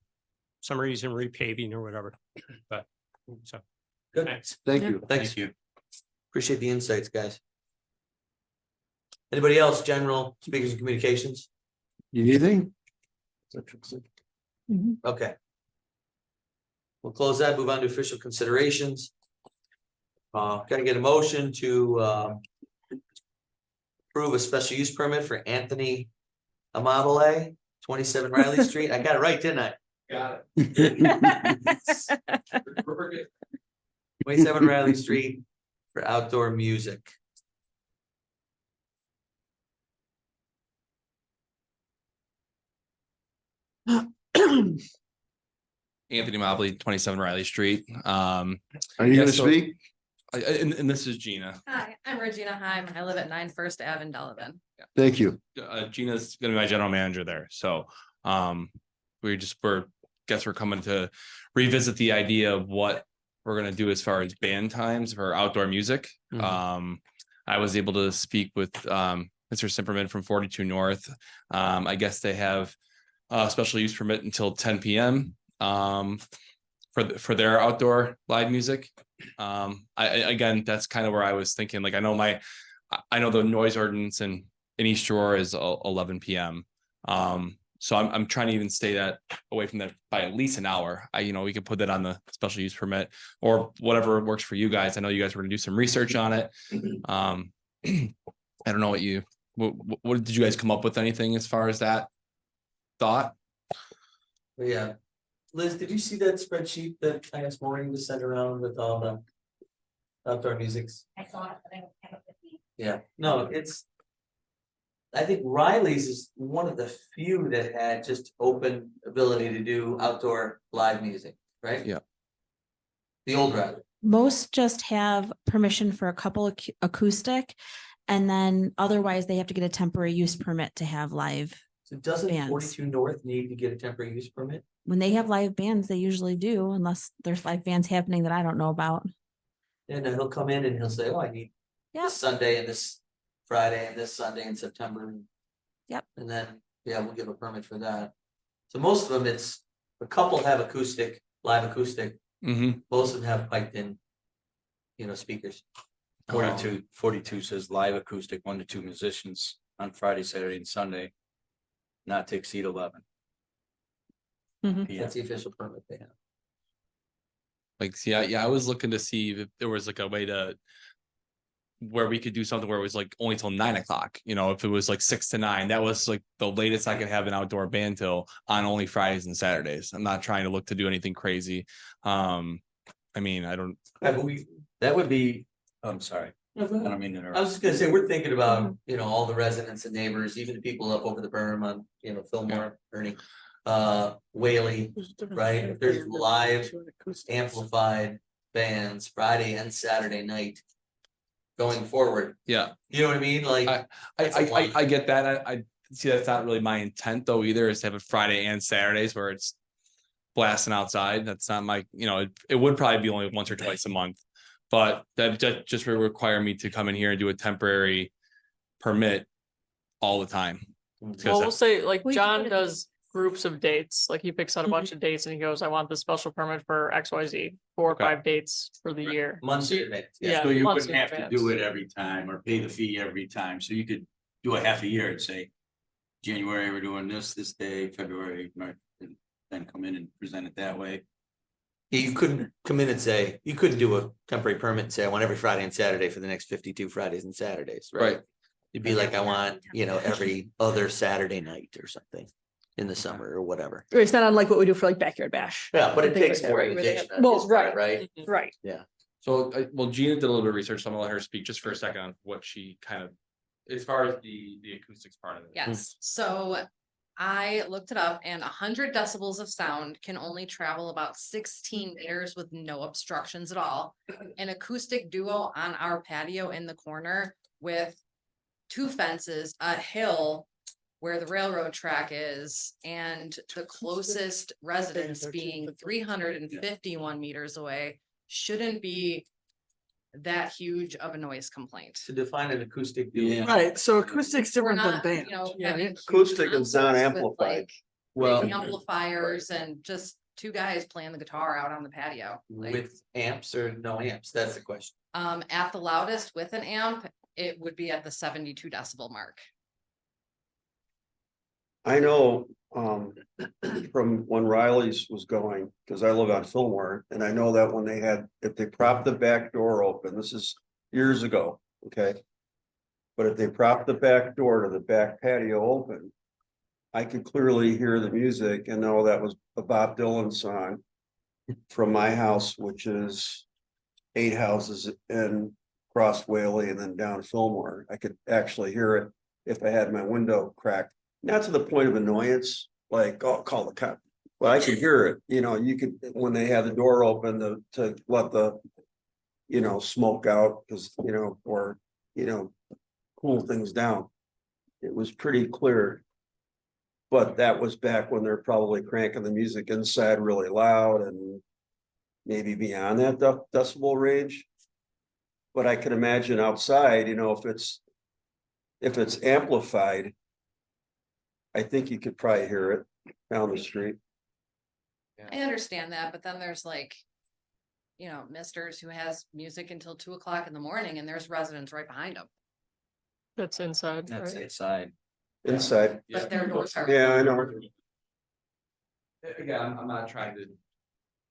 reason, repaving or whatever. But so. Good. Thanks. Thank you. Thanks. Thank you. Appreciate the insights, guys. Anybody else, general speakers and communications? Anything? Okay. We'll close that, move on to official considerations. Gotta get a motion to approve a special use permit for Anthony Amabile, 27 Riley Street. I got it right, didn't I? Got it. 27 Riley Street for outdoor music. Anthony Mobley, 27 Riley Street. Are you gonna speak? And this is Gina. Hi, I'm Regina Heim. I live at 9 First Ave in Delavan. Thank you. Gina's gonna be my general manager there. So we're coming to revisit the idea of what we're gonna do as far as band times for outdoor music. I was able to speak with Mr. Simperman from 42 North. I guess they have a special use permit until 10 p.m. For their outdoor live music. Again, that's kind of where I was thinking, like, I know the noise ordinance in East Shore is 11 p.m. So I'm trying to even stay that away from that by at least an hour. We could put that on the special use permit or whatever works for you guys. I know you guys were gonna do some research on it. I don't know what did you guys come up with anything as far as that thought? Yeah. Liz, did you see that spreadsheet that I asked Maureen to send around with all the outdoor musics? I saw it, but I don't have it with me. Yeah, no, I think Riley's is one of the few that had just open ability to do outdoor live music, right? Yeah. The old Riley. Most just have permission for a couple acoustic, and then otherwise they have to get a temporary use permit to have live. So doesn't bands. 42 North need to get a temporary use permit? When they have live bands, they usually do, unless there's live bands happening that I don't know about. And then he'll come in and he'll say, oh, I need this Sunday and this Friday and this Sunday in September. Yep. And then, yeah, we'll give a permit for that. So most of them, it's a couple have acoustic, live acoustic, Mhm. most of them have piped in. Speakers. 42 says live acoustic, 1 to 2 musicians on Friday, Saturday and Sunday. Not to exceed 11. That's the official permit they have. Like, see, I was looking to see if there was like a way to where we could do something where it was like only till 9 o'clock, if it was like 6 to 9, that was like the latest I could have an outdoor band till on only Fridays and Saturdays. I'm not trying to look to do anything crazy. I mean, I don't. That would be, I'm sorry. I don't mean to I interrupt. was just gonna say, we're thinking about, all the residents and neighbors, even the people up over the berm on, Fillmore, Ernie, Whaley, right? If there's live amplified bands Friday and Saturday night going forward. Yeah. You know what I mean? Like, I get that. I see that's not really my intent though either, is to have a Friday and Saturdays where it's blasting outside. That's not my, it would probably be only once or twice a month, but that just would require me to come in here and do a temporary permit all the time. Well, we'll say like We John could- does groups of dates, like he picks out a bunch of dates and he goes, I want the special permit for XYZ, 4 or 5 dates for the year. months in advance. Yeah. So you months wouldn't in have to do advance. it every time or pay the fee every time. So you could do a half a year and say, January, we're doing this day, February, March, and then come in and present it that way. Yeah, you couldn't come in and say, you couldn't do a temporary permit and say, I want every Friday and Saturday for the next 52 Fridays and Saturdays, right? Right. It'd be like, I want, every other Saturday night or something in the summer or whatever. It's not unlike what we do for like backyard bash. Yeah, but and it things takes like that, more right, where they have education. that. on Well, his part, right, Right? right. Yeah. So, Gina did a little bit of research, so I'm gonna let her speak just for a second on what she kind of, as far as the acoustics part of it. Yes, so I looked it up and 100 decibels of sound can only travel about 16 meters with no obstructions at all. An acoustic duo on our patio in the corner with 2 fences, a hill where the railroad track is, and the closest residence being 351 meters away shouldn't be that huge of a noise complaint. To define an acoustic duo. Right, so acoustic's We're different than not, band. having huge Acoustic is not concerts with, amplified. like, Well, big amplifiers and just 2 guys playing the guitar out on the patio. Like, with amps or no amps, that's the question. at the loudest with an amp, it would be at the 72 decibel mark. I know, from when Riley's was going, because I live on Fillmore, and I know that when they had, if they propped the back door open, this is years ago, okay? But if they propped the back door to the back patio open, I could clearly hear the music and know that was a Bob Dylan song from my house, which is 8 houses in across Whaley and then down Fillmore. I could actually hear it if I had my window cracked. Not to the point of annoyance, like, oh, call the cop. But I could hear it, you could, when they had the door open to let the, smoke out, because, or, cool things down. It was pretty clear. But that was back when they're probably cranking the music inside really loud and maybe beyond that decibel range. But I can imagine outside, if it's amplified, I think you could probably hear it down the street. I understand that, but then there's like, Misters who has music until 2 o'clock in the morning and there's residents right behind them. That's inside, That's right? inside. Inside. But their doors are. Yeah, I know. Again, I'm not trying to.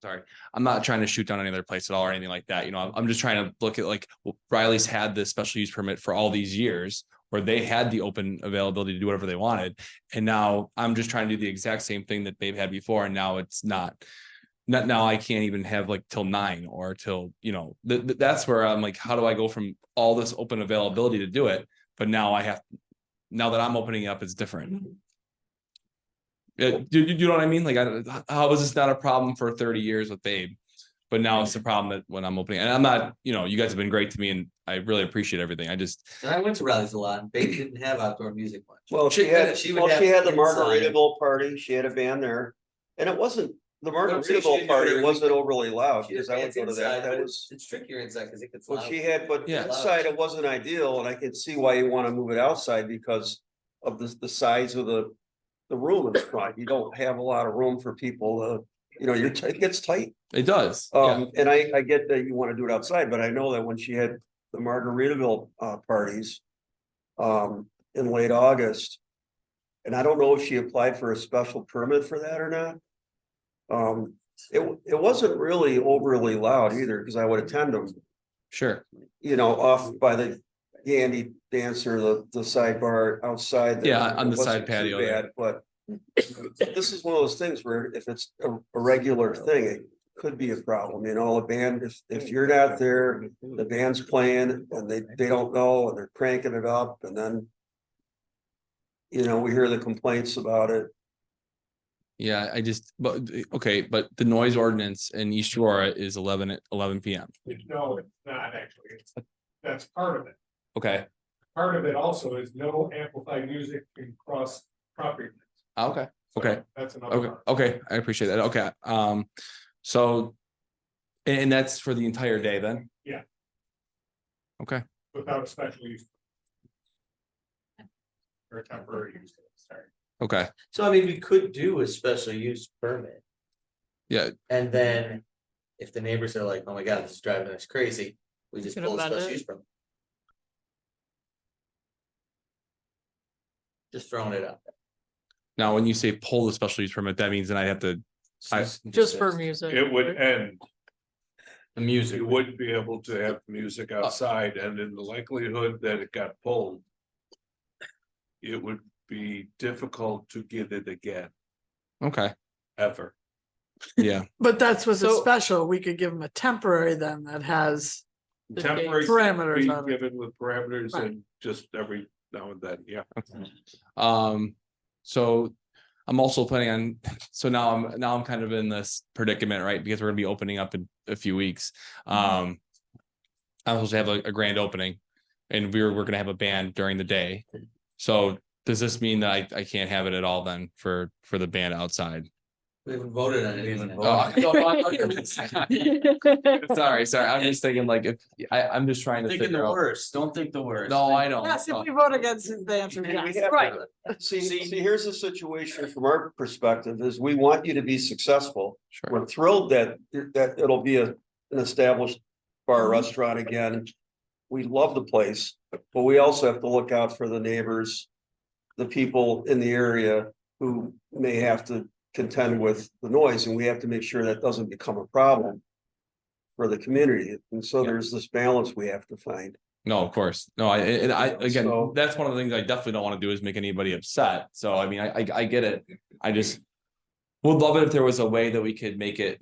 Sorry, I'm not trying to shoot down any other place at all or anything like that. I'm just trying to look at like Riley's had this special use permit for all these years where they had the open availability to do whatever they wanted. And now I'm just trying to do the exact same thing that they've had before. And now it's not now I can't even have like till 9 or till, that's where I'm like, how do I go from all this open availability to do it? But now now that I'm opening it up, it's different. Do you know what I mean? Like, how is this not a problem for 30 years with Babe? But now it's the problem that when I'm opening, and I'm not, you guys have been great to me and I really appreciate everything. And I went to rallies a lot, and Babe didn't have outdoor music much. Well, she had the inside. Margaritaville party, she had a band there, and it wasn't, the Margaritaville party wasn't overly loud, because I would go to that, It's trickier inside because it gets well, loud. she had, but Yeah. inside it wasn't ideal, and I could see why you wanna move it outside because of the size of the the room in the front. You don't have a lot of room for people to, it gets tight. It does. Yeah. And I get that you want to do it outside, but I know that when she had the Margaritaville parties in late August, and I don't know if she applied for a special permit for that or not. It wasn't really overly loud either, because I would attend them, Sure. off by the Yandy dancer, the sidebar outside. there. Yeah, on It the wasn't side too patio there. bad, but this is one of those things where if it's a regular thing, it could be a problem, a band, if you're not there, the band's playing and they don't know and they're cranking it up, and then we hear the complaints about it. Yeah, but the noise ordinance in East Aurora is 11 PM. No, it's not actually. That's part of it. Okay. Part of it also is no amplified music can cross property. Okay. Okay. That's another Okay. part. Okay. I appreciate that. Okay. So, and that's for the entire day then? Yeah. Okay. Without a special use. Or temporary use, sorry. Okay. So I mean, we could do a special use permit. Yeah. And then if the neighbors are like, oh my God, this is driving us crazy, we just Can pull a amend special it. use permit. Just throwing it out. Now, when you say pull the special use permit, that means then I have to, Just for music. It would end. The music. You wouldn't be able to have music outside, and in the likelihood that it got pulled, it would be difficult to get it again, okay. ever. Yeah. But that's what's So- special. We could give them a temporary then that has, The Temporary dates. Parameters be on it. given with parameters Right. and just every now and then, yeah. So I'm also planning on, so now I'm kind of in this predicament, right? Because we're gonna be opening up in a few weeks. I'm supposed to have a grand opening and we're gonna have a band during the day. So does this mean that I can't have it at all then for the band outside? We haven't voted on it. Sorry. I'm just thinking like if I'm just trying to Thinking figure the out. worst, don't think the worst. No, I don't. yes, if we vote against it, the answer is We yes. have Right. to- See, here's the situation from our perspective is we want you to be successful. Sure. We're thrilled that it'll be an established bar restaurant again. We love the place, but we also have to look out for the neighbors, the people in the area who may have to contend with the noise, and we have to make sure that doesn't become a problem for the community. And so there's this balance we have to find. No, of course. No, again, So- that's one of the things I definitely don't want to do is make anybody upset. So I mean, I get it. I just would love it if there was a way that we could make it,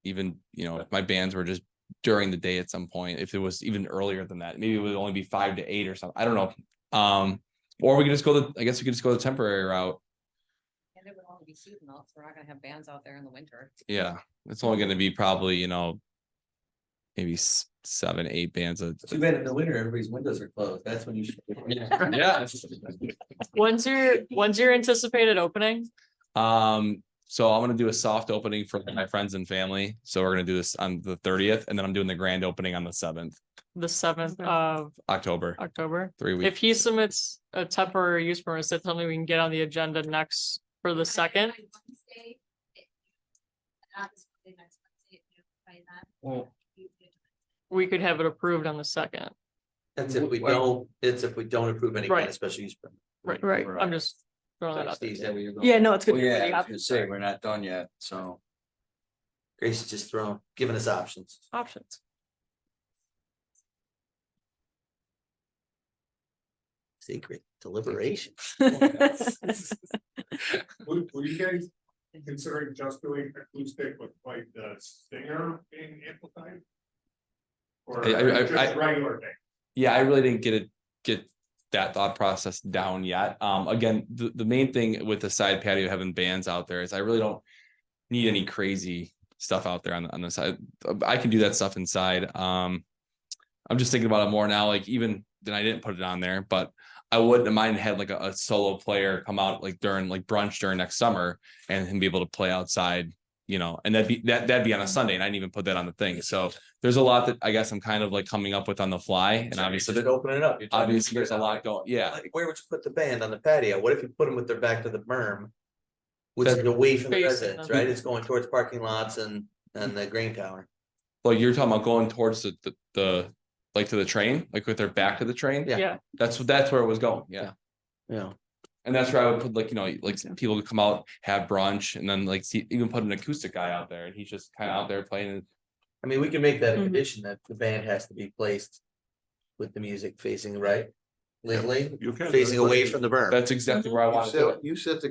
even, if my bands were just during the day at some point, if it was even earlier than that, maybe it would only be 5 to 8 or something. I don't know. Or we could just I guess we could just go the temporary route. And it would only be seasonal, so we're not gonna have bands out there in the winter. Yeah, it's only going to be probably, maybe 7, 8 bands. Too bad in the winter, everybody's windows are closed. That's when you should. Yeah. When's your anticipated opening? So I'm gonna do a soft opening for my friends and family. So we're gonna do this on the 30th, and then I'm doing the grand opening on the 7th The 7th of October. October. 3 weeks. If he submits a temporary use permit, is that something we can get on the agenda next for the 2nd? Well, We could have it approved on the 2nd. that's if we don't, it's if we don't approve any kind Right. of special use permit. Right. I'm just throwing that out Steve, is there. that where you're going? Yeah, no, it's good. Well, to yeah, bring I up. was gonna say, we're not done yet, so. Grace is just giving us options. Options. Secret deliberation. Were you guys considering just doing acoustic with like the singer being amplified? Or just regular thing? Yeah, I really didn't get that thought process down yet. Again, the main thing with the side patio having bands out there is I really don't need any crazy stuff out there on the side. I can do that stuff inside. I'm just thinking about it more now, like even then I didn't put it on there, but I wouldn't mind had like a solo player come out like during like brunch during next summer and be able to play outside you know, and that'd be on a Sunday, and I didn't even put that on the thing. So there's a lot that I guess I'm kind of like coming up with on the fly, and obviously Just open it up. You're trying to obviously figure there's it a out. lot going, yeah. Like, where would you put the band on the patio? What if you put them with their back to the berm? Which That- is away from the Facing residents, them. right? It's going towards parking lots and the grain tower. Like you're talking about going towards the like to the train, like with their back to the train. Yeah. That's where it was going. Yeah. Yeah. And that's where I would put like, you know, like people could come out, have brunch, and then like even put an acoustic guy out there, and he's just kind of out there playing. I mean, we can make that a Mhm. condition that the band has to be placed with the music facing right, legally, You can. facing away from the berm. That's exactly where I want to do it. You set the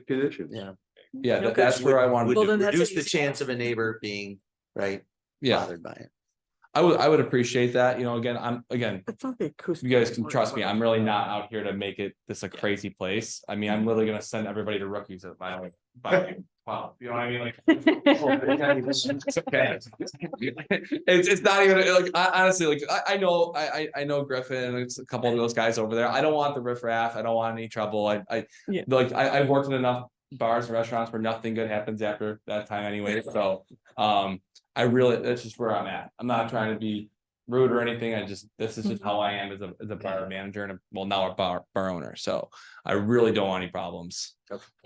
conditions. Yeah. Yeah, that's where I want Would to. Well, then that's reduce an the easy chance of a neighbor being, right, Yeah, bothered by it. I would appreciate that. You know, again, I thought the acoustic. you guys can trust me. I'm really not out here to make it this a crazy place. I mean, I'm literally gonna send everybody to rookies at my own. Wow, you know what I mean? Like, it's okay. It's not even like honestly, like I know Griffin and it's a couple of those guys over there. I don't want the riffraff. I don't want any trouble. Yeah. I've worked in enough bars and restaurants where nothing good happens after that time anyway. So that's just where I'm at. I'm not trying to be rude or anything. This is just how I am as a bar manager and now a bar owner. So I really don't want any problems.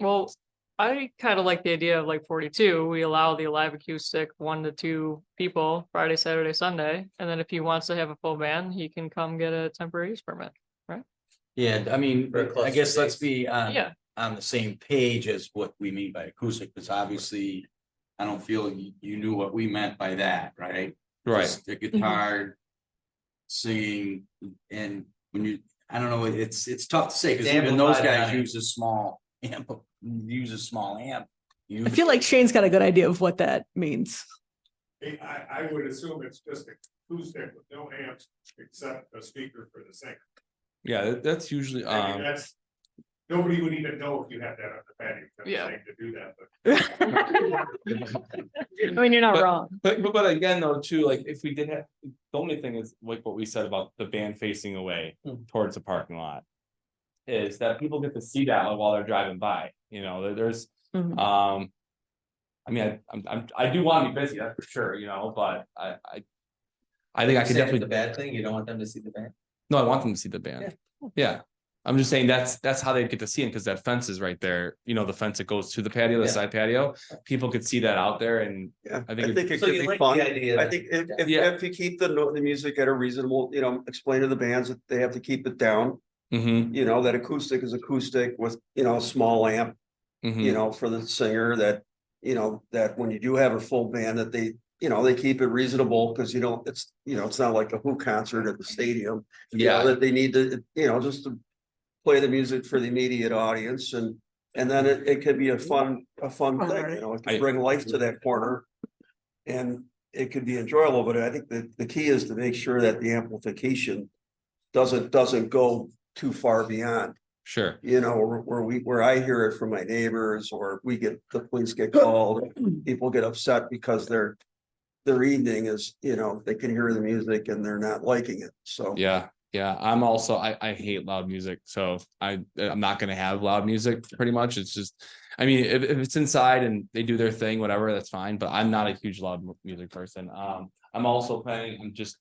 Well, I kind of like the idea of like 42. We allow the live acoustic 1 to 2 people Friday, Saturday, Sunday. And then if he wants to have a full band, he can come get a temporary use permit, right? Yeah, I mean, Very close I guess to let's be Yeah. on the same page as what we mean by acoustic, because obviously. I don't feel you knew what we meant by that, right? Right. Just the guitar, singing, and when you, I don't know, it's tough to say, because even those guys use a small amp, I feel like Shane's got a good idea of what that means. I would assume it's just acoustic with no amps except a speaker for the singer. Yeah, that's usually I mean, that's, nobody would even know if you had that on the patio. I'm Yeah. saying to do that, I mean, you're not wrong. But again, though, too, like if we did have, the only thing is like what we said about the band facing away towards the parking lot. Is that people get to see that while they're driving by, you know, there's, Mhm. I mean, I do want to be busy, that's for sure, you know, but I think I could definitely. The bad thing, you don't want them to see the band. No, I want them to see the band. Yeah. I'm just saying that's how they get to see it, because that fence is right there, you know, the fence that goes to the patio, the Yeah. side patio. People could see that out there, and Yeah, I think it So could you be like fun. the idea I that- think Yeah. if you keep the music at a reasonable, you know, explain to the bands that they have to keep it down. Mhm, You know, that acoustic is acoustic with, you know, a small amp, mhm. you know, for the singer, that, you know, that when you do have a full band, that they, you know, they keep it reasonable, because it's, you know, it's not like a Who concert at the stadium. You know, Yeah. that they need to, you know, just to play the music for the immediate audience, and then it could be a fun thing, you know, it could bring life to that corner. And it could be enjoyable, but I think the key is to make sure that the amplification doesn't go too far beyond. Sure. You know, where I hear it from my neighbors, or the police get called, people get upset because their evening is, you know, they can hear the music and they're not liking it, so. Yeah. I'm also, I hate loud music, so I'm not gonna have loud music pretty much. It's just, I mean, if it's inside and they do their thing, whatever, that's fine, but I'm not a huge loud music person. I'm also planning, I'm just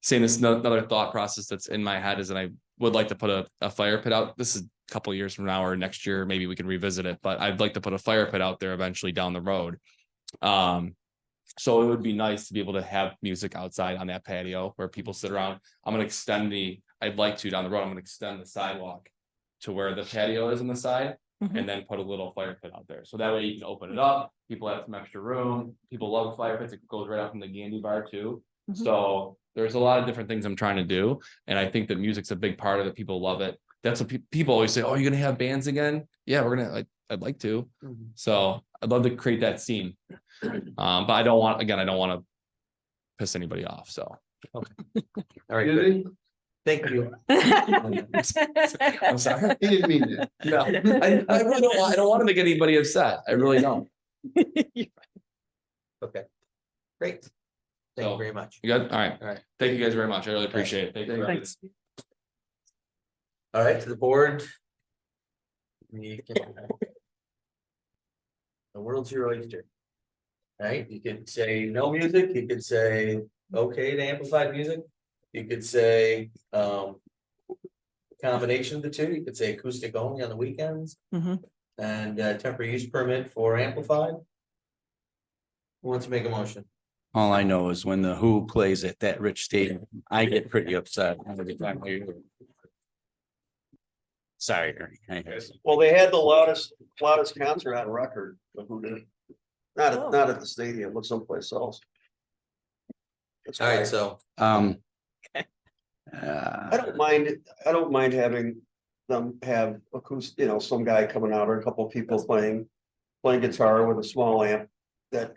saying this, another thought process that's in my head is that I would like to put a fire pit out. This is a couple of years from now or next year, maybe we can revisit it, but I'd like to put a fire pit out there eventually down the road. So it would be nice to be able to have music outside on that patio where people sit around. I'd like to down the road, I'm gonna extend the sidewalk to where the patio is on the side, and then put a little fire pit out there. So that way you can open it up, people have some extra room, people love fire pits, it goes right up from the Gandy bar too. So there's a lot of different things I'm trying to do, and I think that music's a big part of it, people love it. That's what people always say, oh, you're gonna have bands again? Yeah, I'd like to. So I'd love to create that scene. But I don't want to piss anybody off, so. Okay. All right, good. Thank you. I'm sorry. He didn't mean that. No, I really don't want, I don't want to make anybody upset. I really don't. Okay, great. Thank you very much. You got, all right. All right. Thank you guys very much. I really appreciate it. Thank you. Thanks. All right, to the board. The world's your oyster. Right, you could say no music, you could say okay to amplified music, you could say, combination of the two, you could say acoustic only on the weekends. Mhm. And temporary use permit for amplified. Who wants to make a motion? All I know is when the Who plays at that rich stadium, I get pretty upset every time I hear it. Sorry, Ernie. Well, they had the loudest concert on record. The Who did. Not at the stadium, but someplace else. That's All right, why. so, I don't mind having them have acoustic, some guy coming out or a couple of people playing guitar with a small amp that,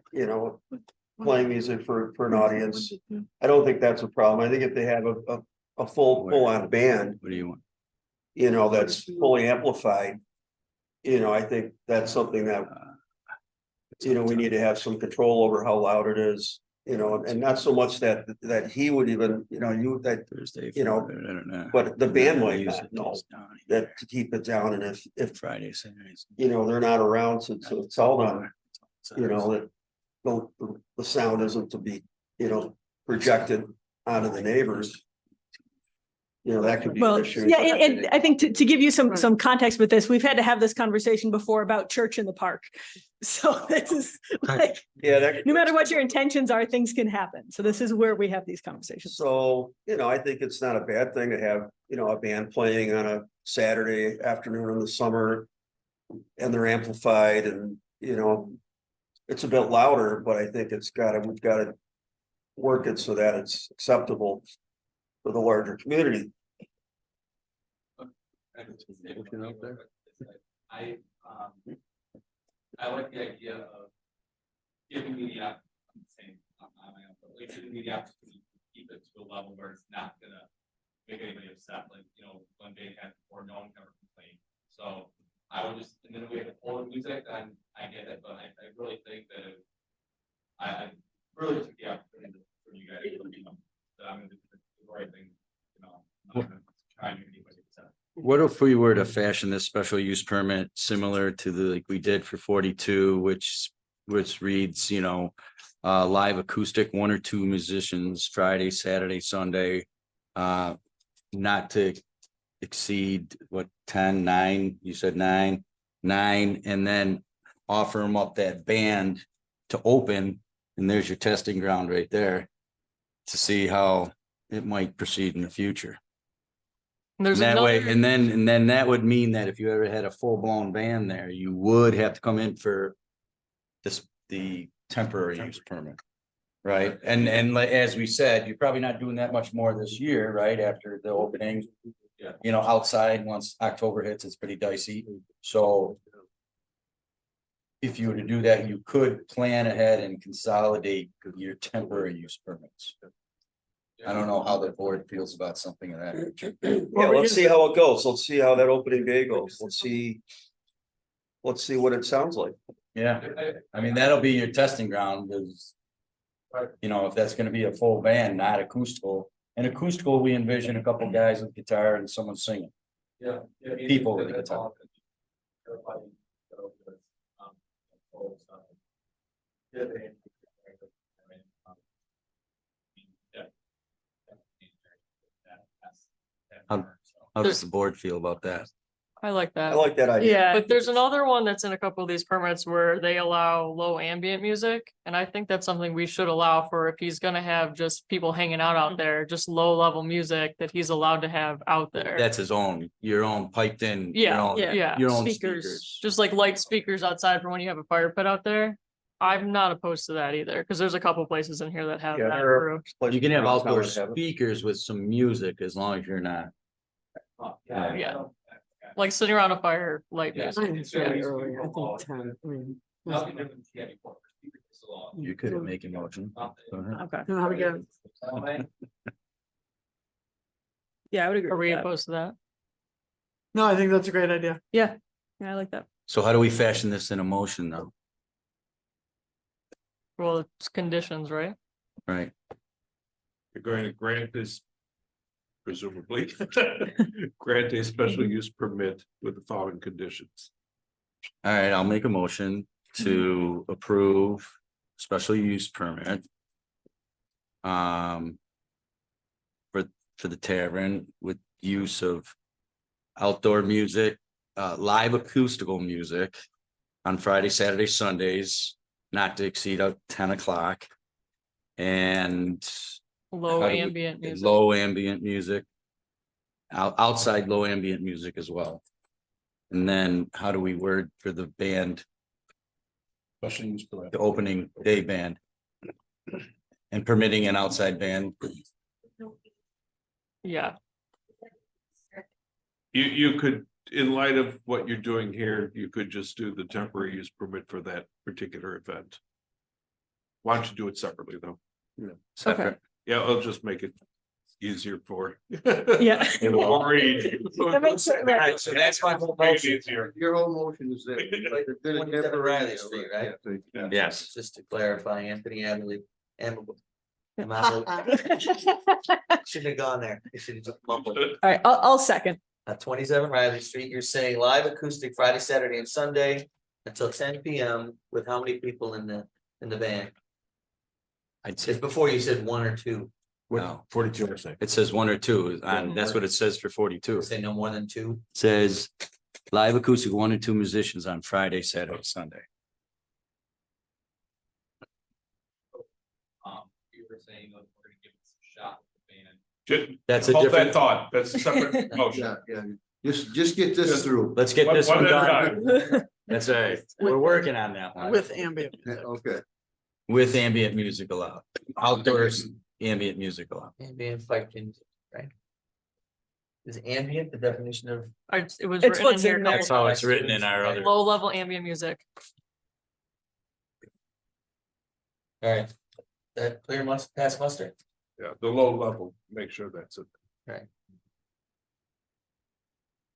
playing music for an audience. I don't think that's a problem. I think if they have a full on band, What do you want? That's fully amplified, I think that's something that, we need to have some control over how loud it is, and not so much that he would even, Thursday, but the band might not know that to keep it down, and if Friday, Saturdays. they're not around to tell them, that the sound isn't to be, projected onto the neighbors. That could be Well, an issue. yeah, and I think to give you some context with this, we've had to have this conversation before about church in the park. So this is like, no matter what your intentions are, things can happen. So this is where we have these conversations. So, I think it's not a bad thing to have, a band playing on a Saturday afternoon in the summer. And they're amplified and, it's a bit louder, but I think we've got to work it so that it's acceptable for the larger community. I like the idea of giving me the giving me the opportunity to keep it to a level where it's not gonna make anybody upset, like, one day had or no one ever complained. So I would just, and then we have to pull the music, and I get it, but I really think that I really took the opportunity for you guys, that I'm gonna do the right thing, I'm not gonna try and make anybody upset. What if we were to fashion this special use permit similar to like we did for 42, which reads, live acoustic, 1 or 2 musicians, Friday, Saturday, Sunday, not to exceed 10, 9, you said 9, and then offer them up that band to open, and there's your testing ground right there to see how it might proceed in the future. There's that way, another- and then that would mean that if you ever had a full-blown band there, you would have to come in for the temporary use permit. Right, and like, as we said, you're probably not doing that much more this year, right, after the opening. Outside, once October hits, it's pretty dicey, so if you were to do that, you could plan ahead and consolidate your temporary use permits. I don't know how the board feels about something of that nature. Yeah, let's see how it goes. Let's see how that opening day goes. Let's see what it sounds like. Yeah, I mean, that'll be your testing ground, because if that's gonna be a full band, not acoustical. And acoustical, we envision a couple guys with guitar and someone singing. Yeah. People with the guitar. How does the board feel about that? I like that. I like that idea. Yeah. But there's another one that's in a couple of these permits where they allow low ambient music. And I think that's something we should allow for if he's gonna have just people hanging out there, just low level music that he's allowed to have out there. That's your own piped in. Yeah, your yeah. own Speakers, just like light speakers outside for when you have a fire pit out there. I'm not opposed to that either, because there's a couple places in here that have that approved. You can have Around town outdoor that have it. speakers with some music as long as you're not. Yeah. Like sitting around a fire, light music. It's really early, I think 10, You could make a motion. Go ahead. Okay. How we go? Yeah, I would agree. Are we with that. opposed to that? No, I think that's a great idea. Yeah, I like that. So how do we fashion this in a motion though? Well, it's conditions, right? Right, You're going to grant this. Presumably, grant a special use permit with the following conditions. all right, I'll make a motion to approve special use permit. For the tavern with use of outdoor music, live acoustical music on Friday, Saturday, Sundays, not to exceed 10 o'clock. And Low how do we- ambient music. Low ambient music. Outside low ambient music as well. And then how do we word for the band? Special use permit. The opening day band. And permitting an outside band. Yeah, You could, in light of what you're doing here, you could just do the temporary use permit for that particular event. Why don't you do it separately though? Yeah. Separate. Yeah, I'll just make it easier for. Yeah. We'll read. That makes sense. Alright, so that's my whole Make it motion. easier. Your whole motion is that. 27 Riley Street, right? Yes. Just to clarify, Anthony Amelie. Shouldn't have gone there. It should have just mumbled. All right, I'll second. 27 Riley Street, you're saying live acoustic Friday, Saturday and Sunday until 10 PM with how many people in the band? I'd say Before you said one or two. no, 42%. it says 1 or 2, and that's what it says for 42. Say no more than two. Says live acoustic 1 or 2 musicians on Friday, Saturday, Sunday. You were saying, we're gonna give it a shot with the band. That's a Hold different that thought, that's a separate motion. Yeah, just get this through. Let's get this One one at a done. time. That's right. We're working on that one. With ambient. Okay. With ambient music allowed, outdoors ambient music allowed. Ambient fight music, right? Is ambient the definition of? it was It's written in what's here. in there. That's how it's written in our other. Low level ambient music. All right. That clear pass muster? Yeah, the low level, make sure that's it. Right.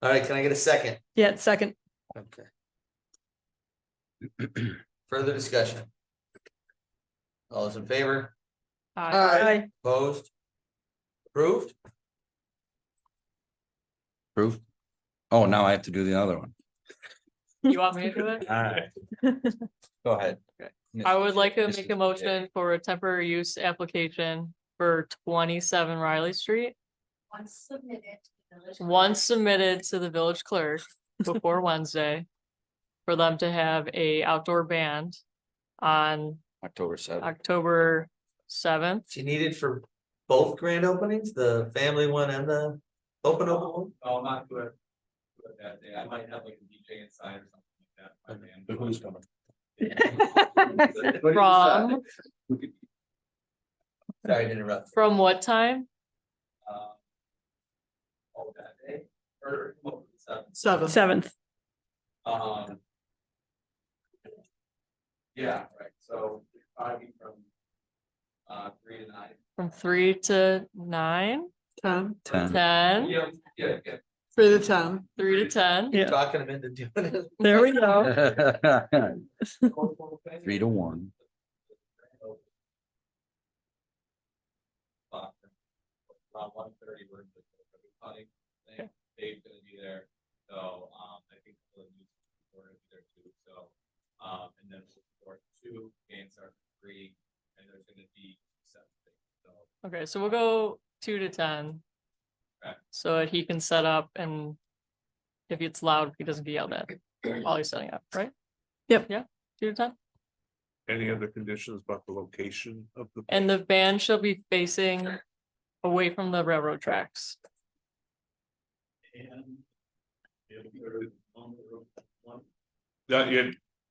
All right, can I get a second? Yeah, second. Okay. Further discussion? All those in favor? Aye. Opposed? Approved? Approved. Oh, now I have to do the other one. You want me to do it? All right. Go ahead. I would like to make a motion for a temporary use application for 27 Riley Street. Once submitted to the village clerk before Wednesday. For them to have a outdoor band on October 7th. October 7th. She needed for both grand openings, the family one and the open one? Oh, not good. That day, I might have like a DJ inside or something like that. But who's coming? Sorry to interrupt. From what time? Oh, that day, or, oh, 7th. 7th. Yeah, right, so probably from 3 to 9. From 3 to 9? 10. 10. 10? Yeah. 3 to 10. 3 to 10? Yeah. Talking them into doing it. There we go. 3 to 1. Around 1:30, we're hunting thing. Dave's gonna be there, so I think we're gonna be there too. So and then for 2 games are free, and there's gonna be 7 things. So Okay, so we'll go 2 to 10. Okay. So that he can set up and if it's loud, he doesn't get yelled at while he's setting up, right? Yep. Yeah, 2 to 10. Any other conditions about the location of the? And the band shall be facing away from the railroad tracks.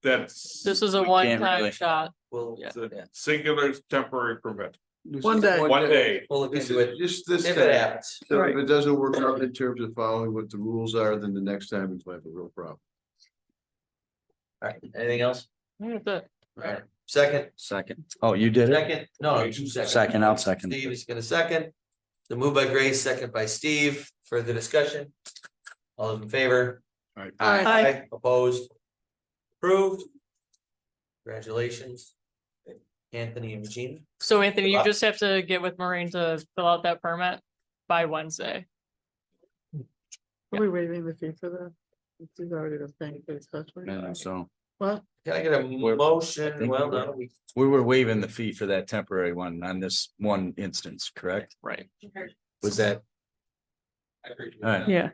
That's. This is a can't one-time really- shot. Well, It's a singular temporary permit. One day. One day. We'll look This into is it just this if time. it happens. So if it doesn't work out in terms of following what the rules are, then the next time we might have a real problem. All right, anything else? I think that's it. All right, second, Second. Oh, you did it? second, no, 2 seconds. Second, I'll second. Steve is gonna second. The move by Grace, second by Steve, further discussion. All those in favor? Aye. Opposed? Approved? Congratulations. Anthony and Regina. So Anthony, you Wow. just have to get with Maureen to fill out that permit by Wednesday. Are we waiving the fee for that? It's already the thing for the special. Yeah, so Well, Can I get a motion? Well, no, We were waiving the fee for that temporary one on this one instance, correct? right. Was that? All right. Yeah.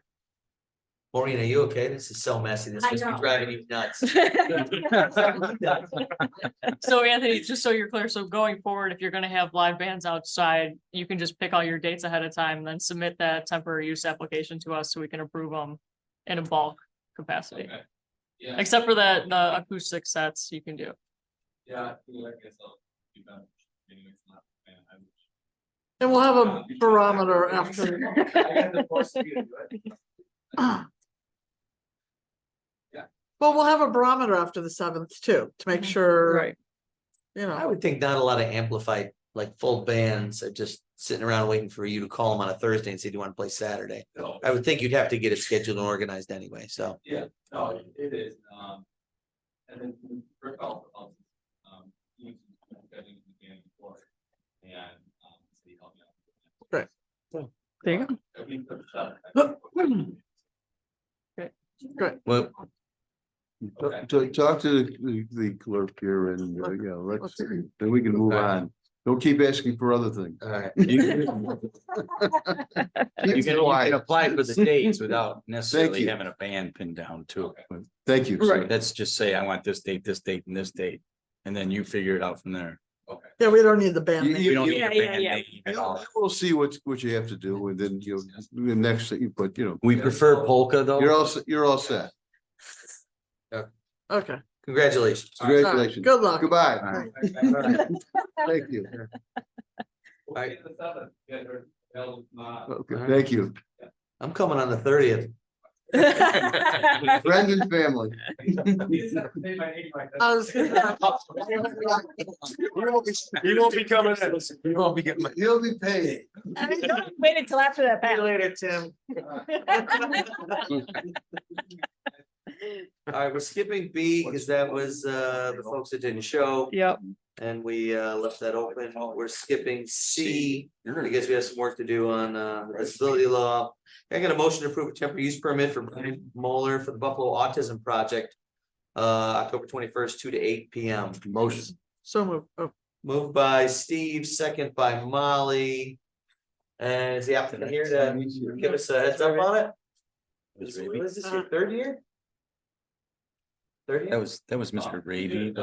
Maureen, are you okay? This is so messy. This I must be know. driving you nuts. So Anthony, just so you're clear, so going forward, if you're gonna have live bands outside, you can just pick all your dates ahead of time, then submit that temporary use application to us so we can approve them in a bulk capacity. Except for the acoustic sets you can do. and we'll have a barometer after. Well, we'll have a barometer after the 7th too, to make sure. Right. You I know, would think not a lot of amplified, like full bands are just sitting around waiting for you to call them on a Thursday and say, do you want to play Saturday? I would think you'd have to get it scheduled and organized anyway, so. Yeah, no, it is, and then Rick also, he before, and, so he helped me out. There you go. Great. Well, Talk to the clerk here and, you know, let's, then we can move on. Don't keep asking for other things. All right. you can apply for the dates without necessarily you. having a band pinned down too. Thank you. Right. Let's just say, I want this date, and this date, and then you figure it out from there. Yeah, we don't need the band. You- We don't need a Yeah, band yeah. name at all. We'll see what you have to do and then, you know, the next thing, but you know. We prefer polka though. You're all set. Okay. Congratulations. Congratulations. Good luck. Goodbye. All right. Thank you. All right. Okay, thank you. I'm coming on the 30th. Friends and family. I was gonna- You won't be coming in. You won't be getting. You'll be paid. Wait until after that. Pat. Later, Tim. All right, we're skipping B because that was the folks that didn't show. Yep. And we left that open. We're skipping C. I guess we have some work to do on disability law. I got a motion to approve a temporary use permit for Brian Moeller for the Buffalo Autism Project. October 21st, 2 to 8 p.m. Motion. So move. Oh, Moved by Steve, second by Molly. And is the applicant here to give us a heads up on it? What is this, your third year? Third year? That was Mr. Ravy.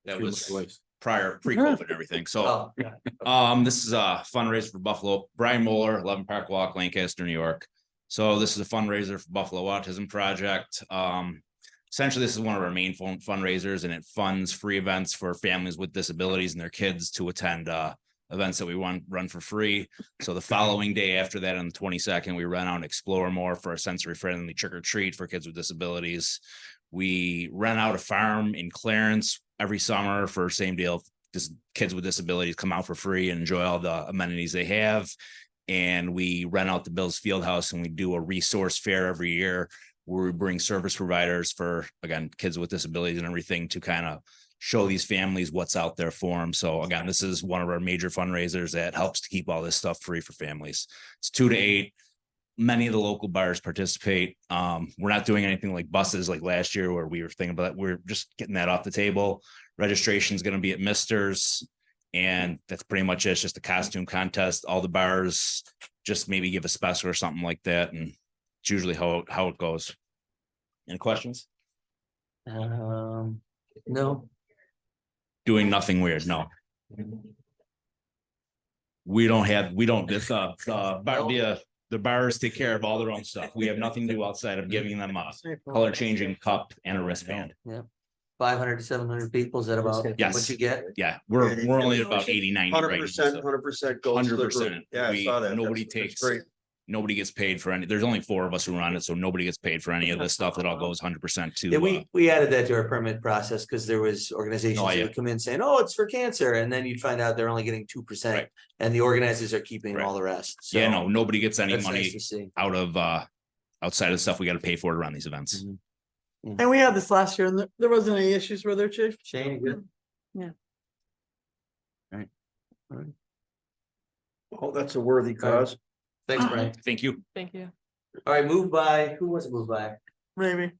That was prior, pre-COVID and everything, so. Oh, yeah. This is a fundraiser for Buffalo, Brian Moeller, 11 Park Walk, Lancaster, New York. So this is a fundraiser for Buffalo Autism Project. Essentially, this is one of our main fundraisers, and it funds free events for families with disabilities and their kids to attend events that we run for free. So the following day after that, on the 22nd, we run out and explore more for a sensory friendly trick or treat for kids with disabilities. We rent out a farm in Clarence every summer for same deal. Just kids with disabilities come out for free and enjoy all the amenities they have. And we rent out the Bills Fieldhouse, and we do a resource fair every year where we bring service providers for, again, kids with disabilities and everything to kind of show these families what's out there for them. So again, this is one of our major fundraisers that helps to keep all this stuff free for families. It's 2 to 8. Many of the local bars participate. We're not doing anything like buses like last year where we were thinking about, we're just getting that off the table. Registration is going to be at Mister's, and that's pretty much it. It's just a costume contest. All the bars just maybe give a special or something like that, and it's usually how it goes. Any questions? No. Doing nothing weird. No. We don't, the bars take care of all their own stuff. We have nothing to do outside of giving them a color changing cup and a wristband. Yeah. 500 to 700 people, is that about Yes. what you get? Yeah, we're only about 80, 90 right now. 100% goes to the group. 100%. Yeah, I saw that. Nobody That's takes, great. nobody gets paid for any, there's only 4 of us who run it, so nobody gets paid for any of this stuff. It all goes 100% to. Yeah, we added that to our permit process because there was organizations Oh, that yeah. would come in saying, oh, it's for cancer, and then you'd find out they're only getting 2%. Right. And the organizers are keeping Right. all the rest. So Yeah, no, nobody gets any that's money nice to see. out of outside of the stuff we got to pay for to run these events. and we had this last year and there wasn't any issues, were there, Chief? Shane, you good? Yeah. Oh, that's a worthy cause. Thanks, Brian. Thank you. Thank you. All right, moved by, who was it moved by? Maybe.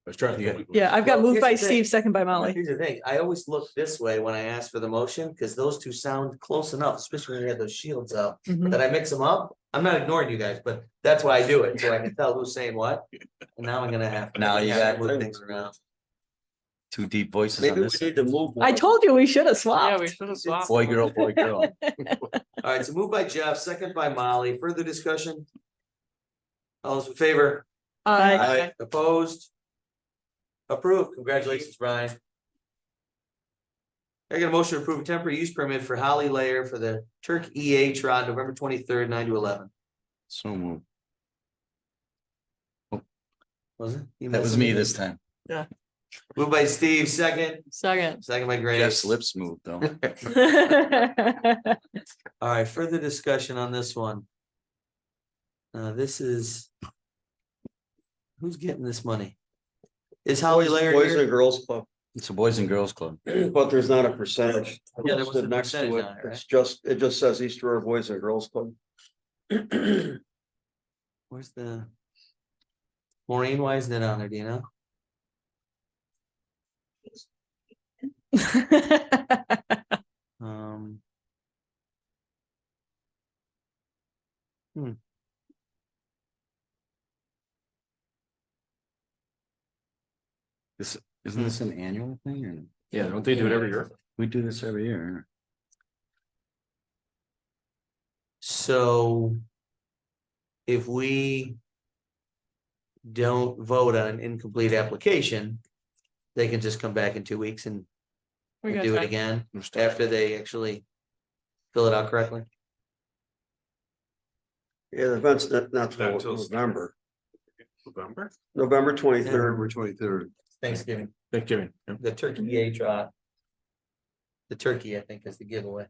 was trying to get. Yeah, I've got Well, moved by here's the thing. Steve, second by Molly. Here's the thing, I always look this way when I ask for the motion, because those two sound close enough, especially when you have those shields up, Mhm. that I mix them up. I'm not ignoring you guys, but that's why I do it, so I can tell who's saying what. And now I'm gonna have. Now you have to got- move things around. Two deep voices Maybe on we this. need to move. I told you we should have Yeah, swapped. we should have swapped. Boy, girl, boy, girl. All right, so moved by Jeff, second by Molly, further discussion? All those in favor? Aye. Opposed? Approved, congratulations, Brian. I got a motion to approve a temporary use permit for Holly Layer for the Turk Trot, November 23rd, 9 to 11. So moved. Was it? You That was missed me it? this time. Yeah. Moved by Steve, second Second. by Grace. Jeff's lips moved though. All right, further discussion on this one. This is. Who's getting this money? Is Holly Layer Boys here? and Girls Club, It's a Boys and Girls Club. but there's not a percentage. Yeah, there was listed a next to percentage it. on it, right? It's just, it just says East Aurora Boys and Girls Club. Where's the? Maureen, why isn't it on there, do you know? Um. This, isn't this an annual thing or? Yeah, don't they do it every year? We do this every year. So. If we. Don't vote on an incomplete application. They can just come back in 2 weeks and We got do it time. again after they actually. Fill it out correctly. Yeah, the event's not Not till till- November, November? November 23rd. 23rd. Thanksgiving, Thanksgiving. the turkey trot. The turkey, I think, is the giveaway.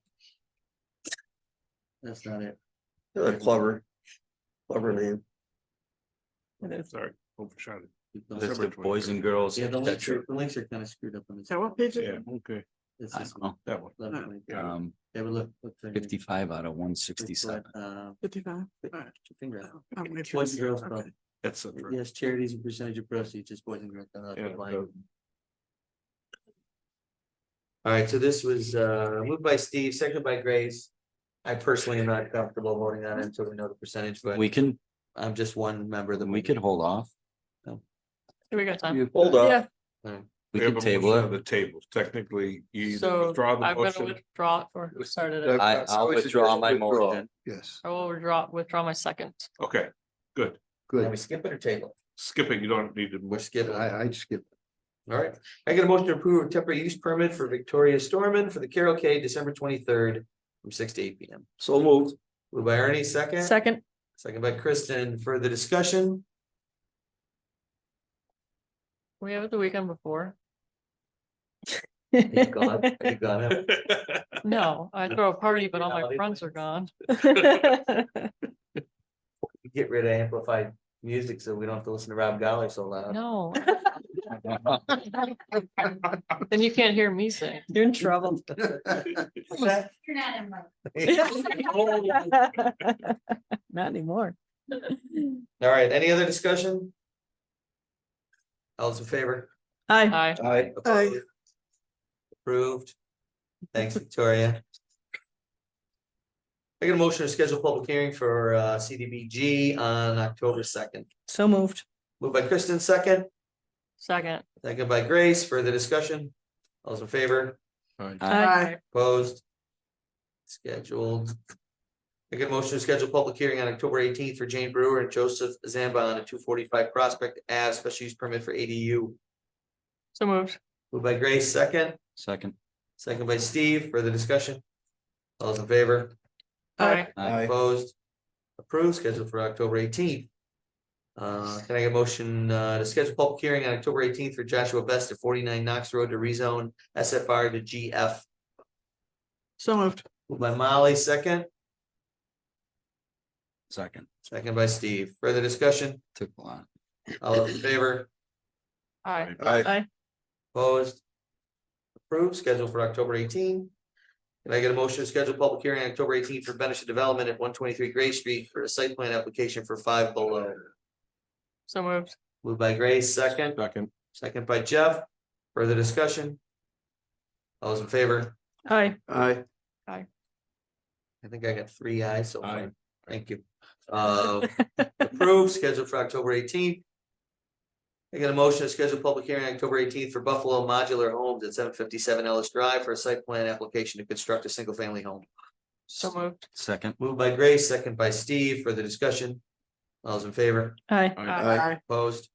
That's not it. Clever name. Sorry, overshot it. That's the Boys and Girls. Yeah, the links are kind of screwed up on this. So what page is Yeah, it? okay. This I is don't know. That one. 11:20. Yeah, but look. 55 out of 167. 55. Put your finger out. I'm waiting for Boys and this. Girls Okay. Club. That's it. Yes, charities and percentage of proceeds, just Boys and Girls. Yeah, All right, so this was moved by Steve, seconded by Grace. I personally am not comfortable voting on it until we know the percentage, but I'm just one member of the. We could hold off. We got time. You hold up. Yeah. We have can a table motion it. on the table. Technically, you either So withdraw the I'm gonna motion. withdraw, or who started it? I'll withdraw my motion. Yes, I will withdraw my second. Okay, good. Can good. we skip it or table? Skipping, you don't need to. We're skipping. I'd skip. All right, I get a motion to approve a temporary use permit for Victoria Storman for the Carol K, December 23rd from 6 to 8 p.m. So moved. Moved by Ernie, second. Second. Second by Kristen. Further discussion? We have it the weekend before. Thank God. Thank God. No, I throw a party, but all my friends are gone. Get rid of amplified music so we don't have to listen to Rob Golly so loud. No. Then you can't hear me sing. You're in trouble. You're not in Not anymore. All right, any other discussion? All those in favor? Aye. Hi. Aye. Opposed? Approved. Thanks, Victoria. I get a motion to schedule a public hearing for CDBG on October 2nd. So moved. Moved by Kristen, second. Second. Second by Grace. Further discussion? All those in favor? Aye. Opposed? Scheduled. I get a motion to schedule a public hearing on October 18th for Jane Brewer and Joseph Zambon at 245 Prospect Ave, special use permit for ADU. So moved. Moved by Grace, second. Second. Second by Steve. Further discussion? All those in favor? Aye. Aye. Opposed? Approved, scheduled for October 18th. Can I get a motion to schedule a public hearing on October 18th for Joshua Best at 49 Knox Road to rezone SFR to GF? So moved. Moved by Molly, second. Second. Second by Steve. Further discussion? Took a lot. All those in favor? Aye. Aye. Opposed? Approved, scheduled for October 18th. Can I get a motion to schedule a public hearing on October 18th for Benefit Development at 123 Gray Street for a site plan application for 5 Below? So moved. Moved by Grace, second. Second. second by Jeff. Further discussion? All those in favor? Aye. Aye. Aye. I think I got 3 ayes so Aye. far. Thank you. Approved, scheduled for October 18th. I got a motion to schedule public hearing October 18th for Buffalo Modular Homes at 757 Ellis Drive for a site plan application to construct a single family home. So moved. Second. Moved by Grace, second by Steve. Further discussion? All those in favor? Aye. Aye. Opposed?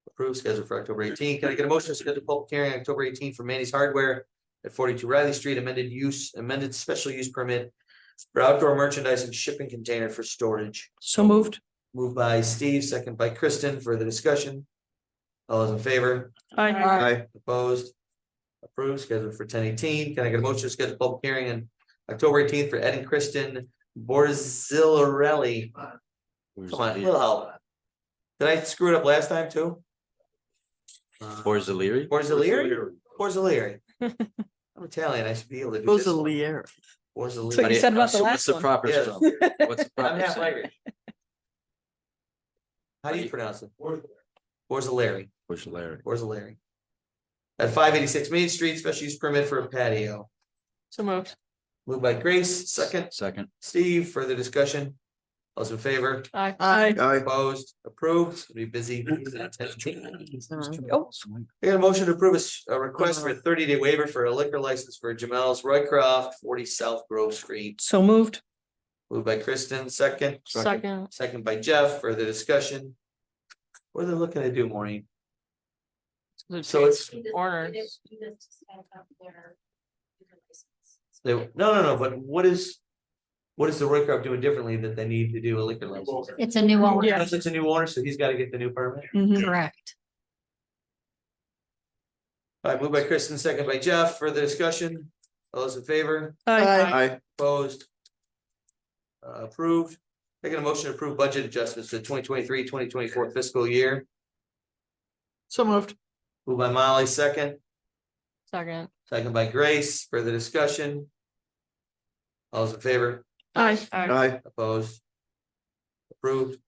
Approved, scheduled for October 18th. Can I get a motion to schedule public hearing October 18th for Manny's Hardware at 42 Riley Street, amended special use permit for outdoor merchandise and shipping container for storage. So moved. Moved by Steve, second by Kristen. Further discussion? All those in favor? Aye. Aye. Opposed? Approved, scheduled for 10/18. Can I get a motion to schedule public hearing on October 18th for Ed and Kristen Borzillarelli? Come on, a little help. Did I screw it up last time too? Borzillieri? Borzillieri. I'm Italian, I should be able to do this. Borzillieri. Borzillieri. So you said about the So last what's the one. proper Yeah. spell? What's the I'm proper half spell? Irish. How do you pronounce it? Borzillieri. Borzillieri. Borzillieri. At 586 Main Street, special use permit for a patio. So moved. Moved by Grace, second. Second. Steve, further discussion? All those in favor? Aye. Aye. Aye. Opposed, approved, it's gonna be busy. Oh. I got a motion to approve a request for a 30-day waiver for a liquor license for Jamel's Roycroft, 40 South Grove Street. So moved. Moved by Kristen, second. Second. Second by Jeff, further discussion. What are they looking to do, Maureen? So it's, Owners. no, but what is the Roycroft doing differently that they need to do a liquor license? It's a new owner. Because it's a new owner, so he's gotta get the new permit. Correct. All right, moved by Kristen, second by Jeff, further discussion, all those in favor, Aye. opposed? Approved, taking a motion to approve budget adjustments for the 2023-2024 fiscal year, So moved. moved by Molly, second, Second. second by Grace, further discussion. All those in favor, Aye. Aye. opposed? Approved.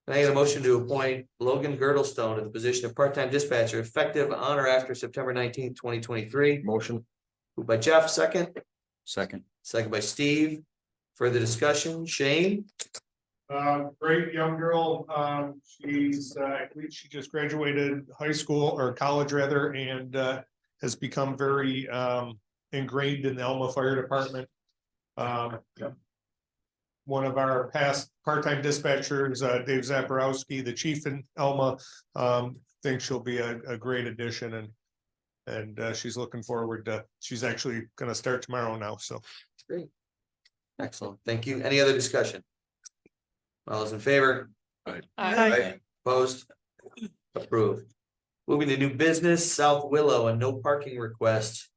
Can I get a motion to appoint Logan Girdlestone to the position of part-time dispatcher effective on or after September 19th, 2023. Motion. Moved by Jeff, second, Second. second by Steve. Further discussion, Shane? Great young girl. She's, I believe she just graduated high school or college rather, and has become very ingrained in the Elma Fire Department. One of our past part-time dispatchers, Dave Zaporowski, the chief in Elma, thinks she'll be a great addition, and she's looking forward to, she's actually gonna start tomorrow now, so. Great. Excellent, thank you. Any other discussion? All those in favor? Aye. Opposed? Approved. Moving to new business, South Willow, a no parking request.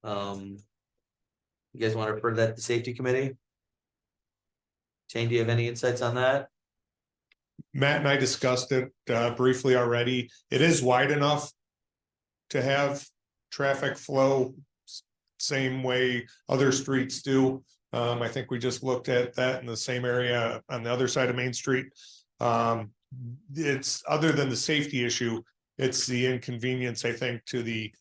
You guys want to refer that to the safety committee? Shane, do you have any insights on that? Matt and I discussed it briefly already. It is wide enough to have traffic flow same way other streets do. I think we just looked at that in the same area on the other side of Main Street. It's other than the safety issue, it's the inconvenience, I think, to the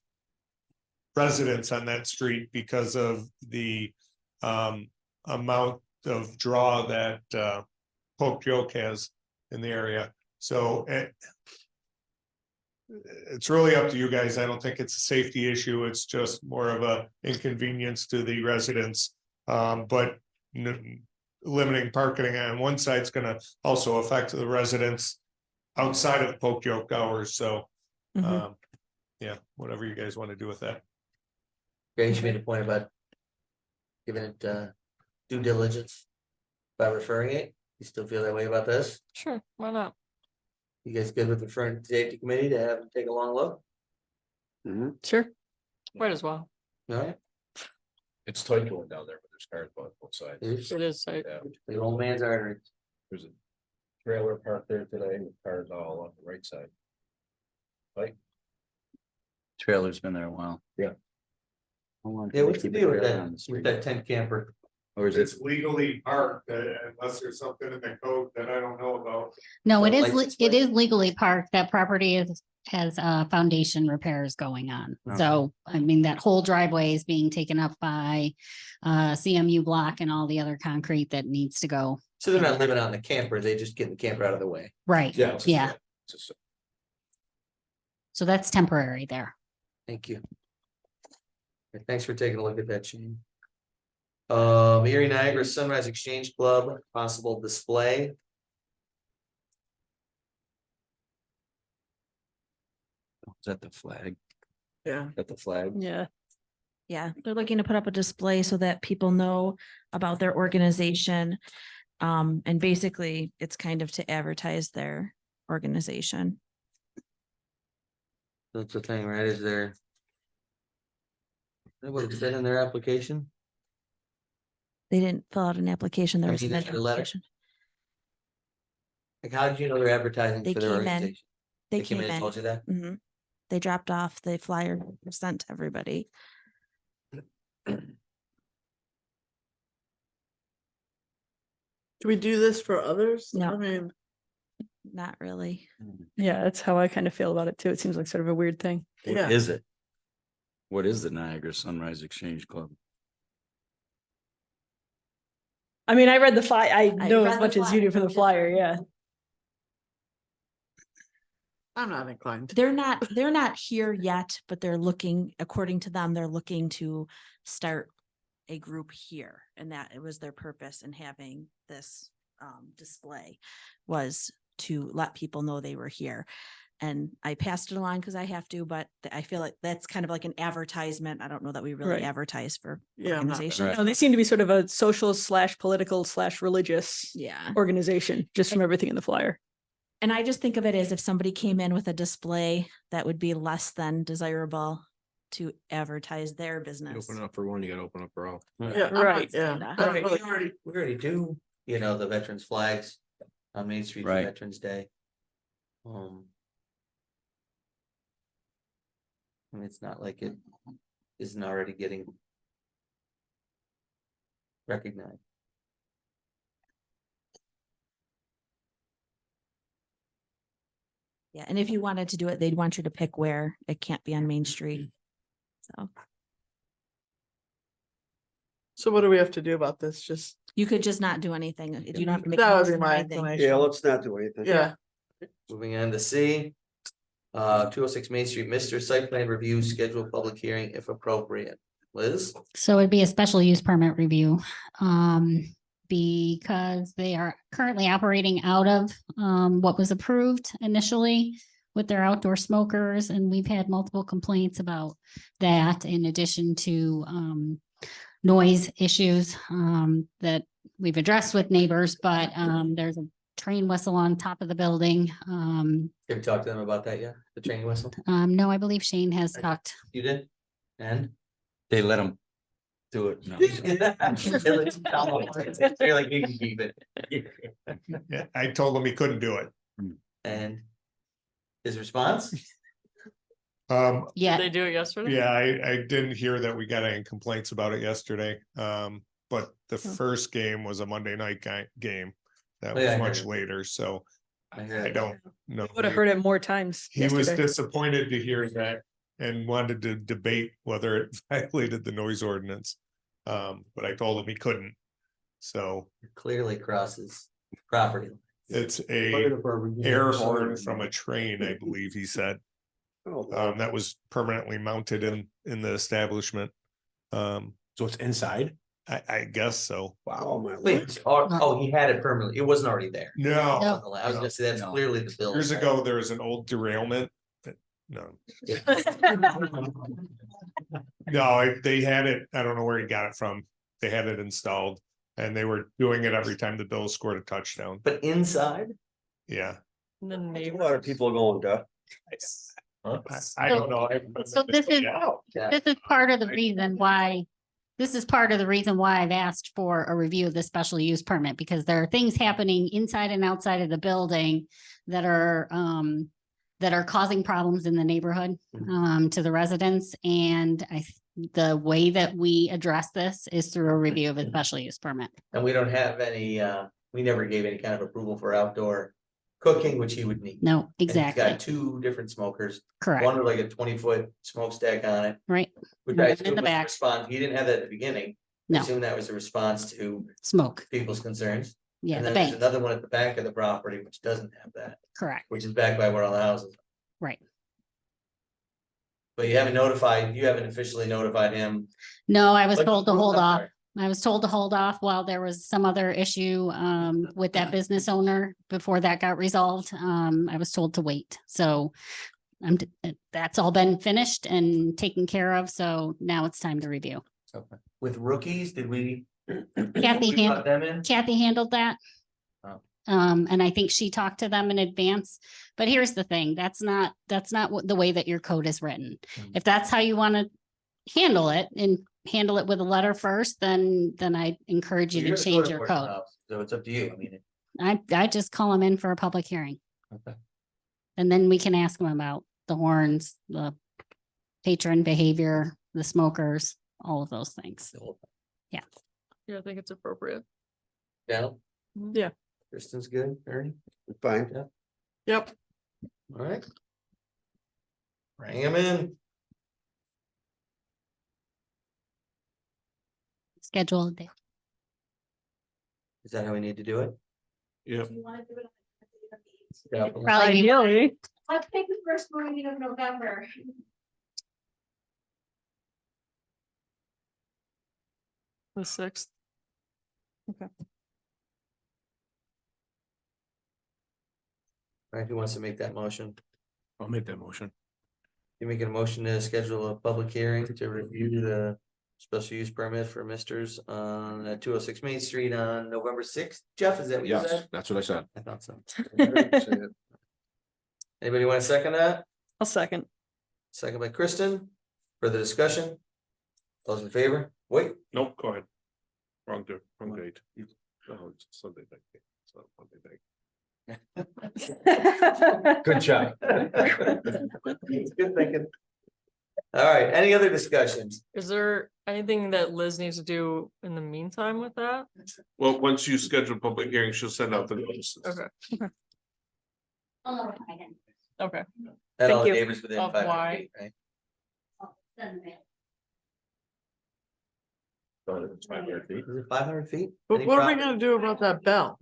residents on that street because of the amount of draw that Pope Joke has in the area. So it's really up to you guys. I don't think it's a safety issue. It's just more of a inconvenience to the residents. But limiting parking on one side is gonna also affect the residents outside of Pope Joke hours. So yeah, whatever you guys want to do with that. Grace made a point about giving it due diligence by referring it. You still feel that way about this? Sure, why not? You guys good with referring to the safety committee to have them take a long look? Sure. Might as well. All right. It's tight going down there, but there's cars on both sides. It is. Yeah. The old man's artery. There's a trailer parked there today with cars all on the right side. Like. Trailer's been there a while. Yeah. Yeah, what's the deal with that tent camper? Or is It's legally parked unless there's something in the code that I don't know about. No, it The is, license it is legally parked. That property is has foundation repairs going on. Okay. So, I mean, that whole driveway is being taken up by CMU block and all the other concrete that needs to go. So they're not living out in the camper, they just get the camper out of the way. Right, Yeah. yeah. So that's temporary there. Thank you. Thanks for taking a look at that, Shane. Erie Niagara Sunrise Exchange Club, possible display. Is that the flag? Yeah. Got the flag? Yeah. Yeah, they're looking to put up a display so that people know about their organization. And basically it's kind of to advertise their organization. That's the thing, right? Is there? Would it fit in their application? They didn't fill out an application. There I was mean, an is there a letter? application. Like, how did you know they're advertising They for their came in. organization? They came came in and in. told you that? Mhm. They dropped off the flyer sent to everybody. Do we do this for others? No. I mean, Not really. Yeah, that's how I kind of feel about it too. It seems like sort of a weird thing. What Yeah. is it? What is the Niagara Sunrise Exchange Club? I mean, I read the flyer. I I know read as the much as you flyer. do from the flyer. Yeah. I'm not inclined. They're not here yet, but they're looking, according to them, they're looking to start a group here. And that it was their purpose in having this display was to let people know they were here. And I passed it along because I have to, but I feel like that's kind of like an advertisement. I don't know that we really Right. advertise for Yeah, I'm not- organizations. No, they seem to be sort of a social / political / religious Yeah. organization, just from everything in the flyer. And I just think of it as if somebody came in with a display that would be less than desirable to advertise their business. Open up for one, you gotta open up for all. Yeah, I'm not right, saying yeah. that. We already do, you know, the veterans flags on Main Street for Right. Veterans Day. I mean, it's not like it isn't already getting recognized. Yeah, and if you wanted to do it, they'd want you to pick where. It can't be on Main Street. So So what do we have to do about this? Just, you could just not do anything. You don't have to make. that a would be motion or my anything. explanation. Yeah, let's not do anything. Yeah. Moving on to C. 206 Main Street, Mr. Site Plan Review, schedule public hearing if appropriate. Liz? So it'd be a special use permit review. Because they are currently operating out of what was approved initially with their outdoor smokers, and we've had multiple complaints about that in addition to noise issues that we've addressed with neighbors, but there's a train whistle on top of the building. Have you talked to them about that yet? The train whistle? No, I believe Shane has talked. You did? And? They let them do it. No. You're like, you can keep it. Yeah, I told him he couldn't do it. And his response? Did Yeah, they do it yesterday? Yeah, I didn't hear that we got any complaints about it yesterday. But the first game was a Monday night game. That Oh, yeah, I was heard much it. later, so I I don't know. Would have heard it more times. He was yesterday. disappointed to hear that and wanted to debate whether it violated the noise ordinance. But I told him he couldn't. So Clearly crosses property. it's a air horn from a train, I believe he said. That was permanently mounted in the establishment. So it's inside? I guess so. Wow, my Wait, he had it permanently. It wasn't already there. No. I was gonna say that's clearly the bill. Years ago, there was an old derailment. No. No, they had it. I don't know where he got it from. They had it installed and they were doing it every time the Bills scored a touchdown. But inside? Yeah. And the A neighbor. lot of people going deaf. I don't know. so this is part of the reason why. This is part of the reason why I've asked for a review of the special use permit, because there are things happening inside and outside of the building that are causing problems in the neighborhood to the residents. And the way that we address this is through a review of a special use permit. And we don't have any, we never gave any kind of approval for outdoor cooking, which he would need. No, And he's exactly. got two different smokers. Correct. One with like a 20-foot smokestack on it. Right. Which One I in assume the was the back. response, he didn't have that at the beginning. I No. assume that was a response to Smoke. people's concerns. Yeah, And the then there's bank. another one at the back of the property, which doesn't have that, Correct. which is back by where all the houses. Right. But you haven't officially notified him. No, I was Like, told to I'm hold off. sorry. I was told to hold off while there was some other issue with that business owner before that got resolved. I was told to wait. So that's all been finished and taken care of. So now it's time to review. Okay. With rookies, did we? Kathy we brought them in? Kathy handled that. Oh. And I think she talked to them in advance. But here's the thing, that's not what the way that your code is written. If that's how you want to handle it and handle it with a letter first, then I encourage you Well, you're to the change your enforcement code. officer, so it's up to you. I mean, I just call them in for a public hearing. okay. And then we can ask them about the horns, the patron behavior, the smokers, all of those things. Yeah. Yeah, I think it's appropriate. Yeah. Yeah. Kristen's good, Ernie? Fine. Yeah. Yep. All right. Bring him in. Schedule a day. Is that how we need to do it? Yep. Definitely. Probably be- Ideally. Let's take the first morning of November. The 6th. Okay. All right, who wants to make that motion? I'll make that motion. You making a motion to schedule a public hearing to review the special use permit for Misters on 206 Main Street on November 6th? Jeff, is that what you Yes, said? that's what I said. I thought so. Anybody want to second that? I'll second. Second by Kristen. Further discussion? Those in favor? Wait, Nope, go ahead. Wrong date. Oh, it's Sunday night. It's not Monday night. good job. Good thinking. All right, any other discussions? Is there anything that Liz needs to do in the meantime with that? Well, once you schedule a public hearing, she'll send out the notices. Okay. Okay. And all the Thank you. neighbors within Of 500 why? feet, right? It's 500 feet. Is it 500 feet? But Any what are we problem? gonna do about that bell?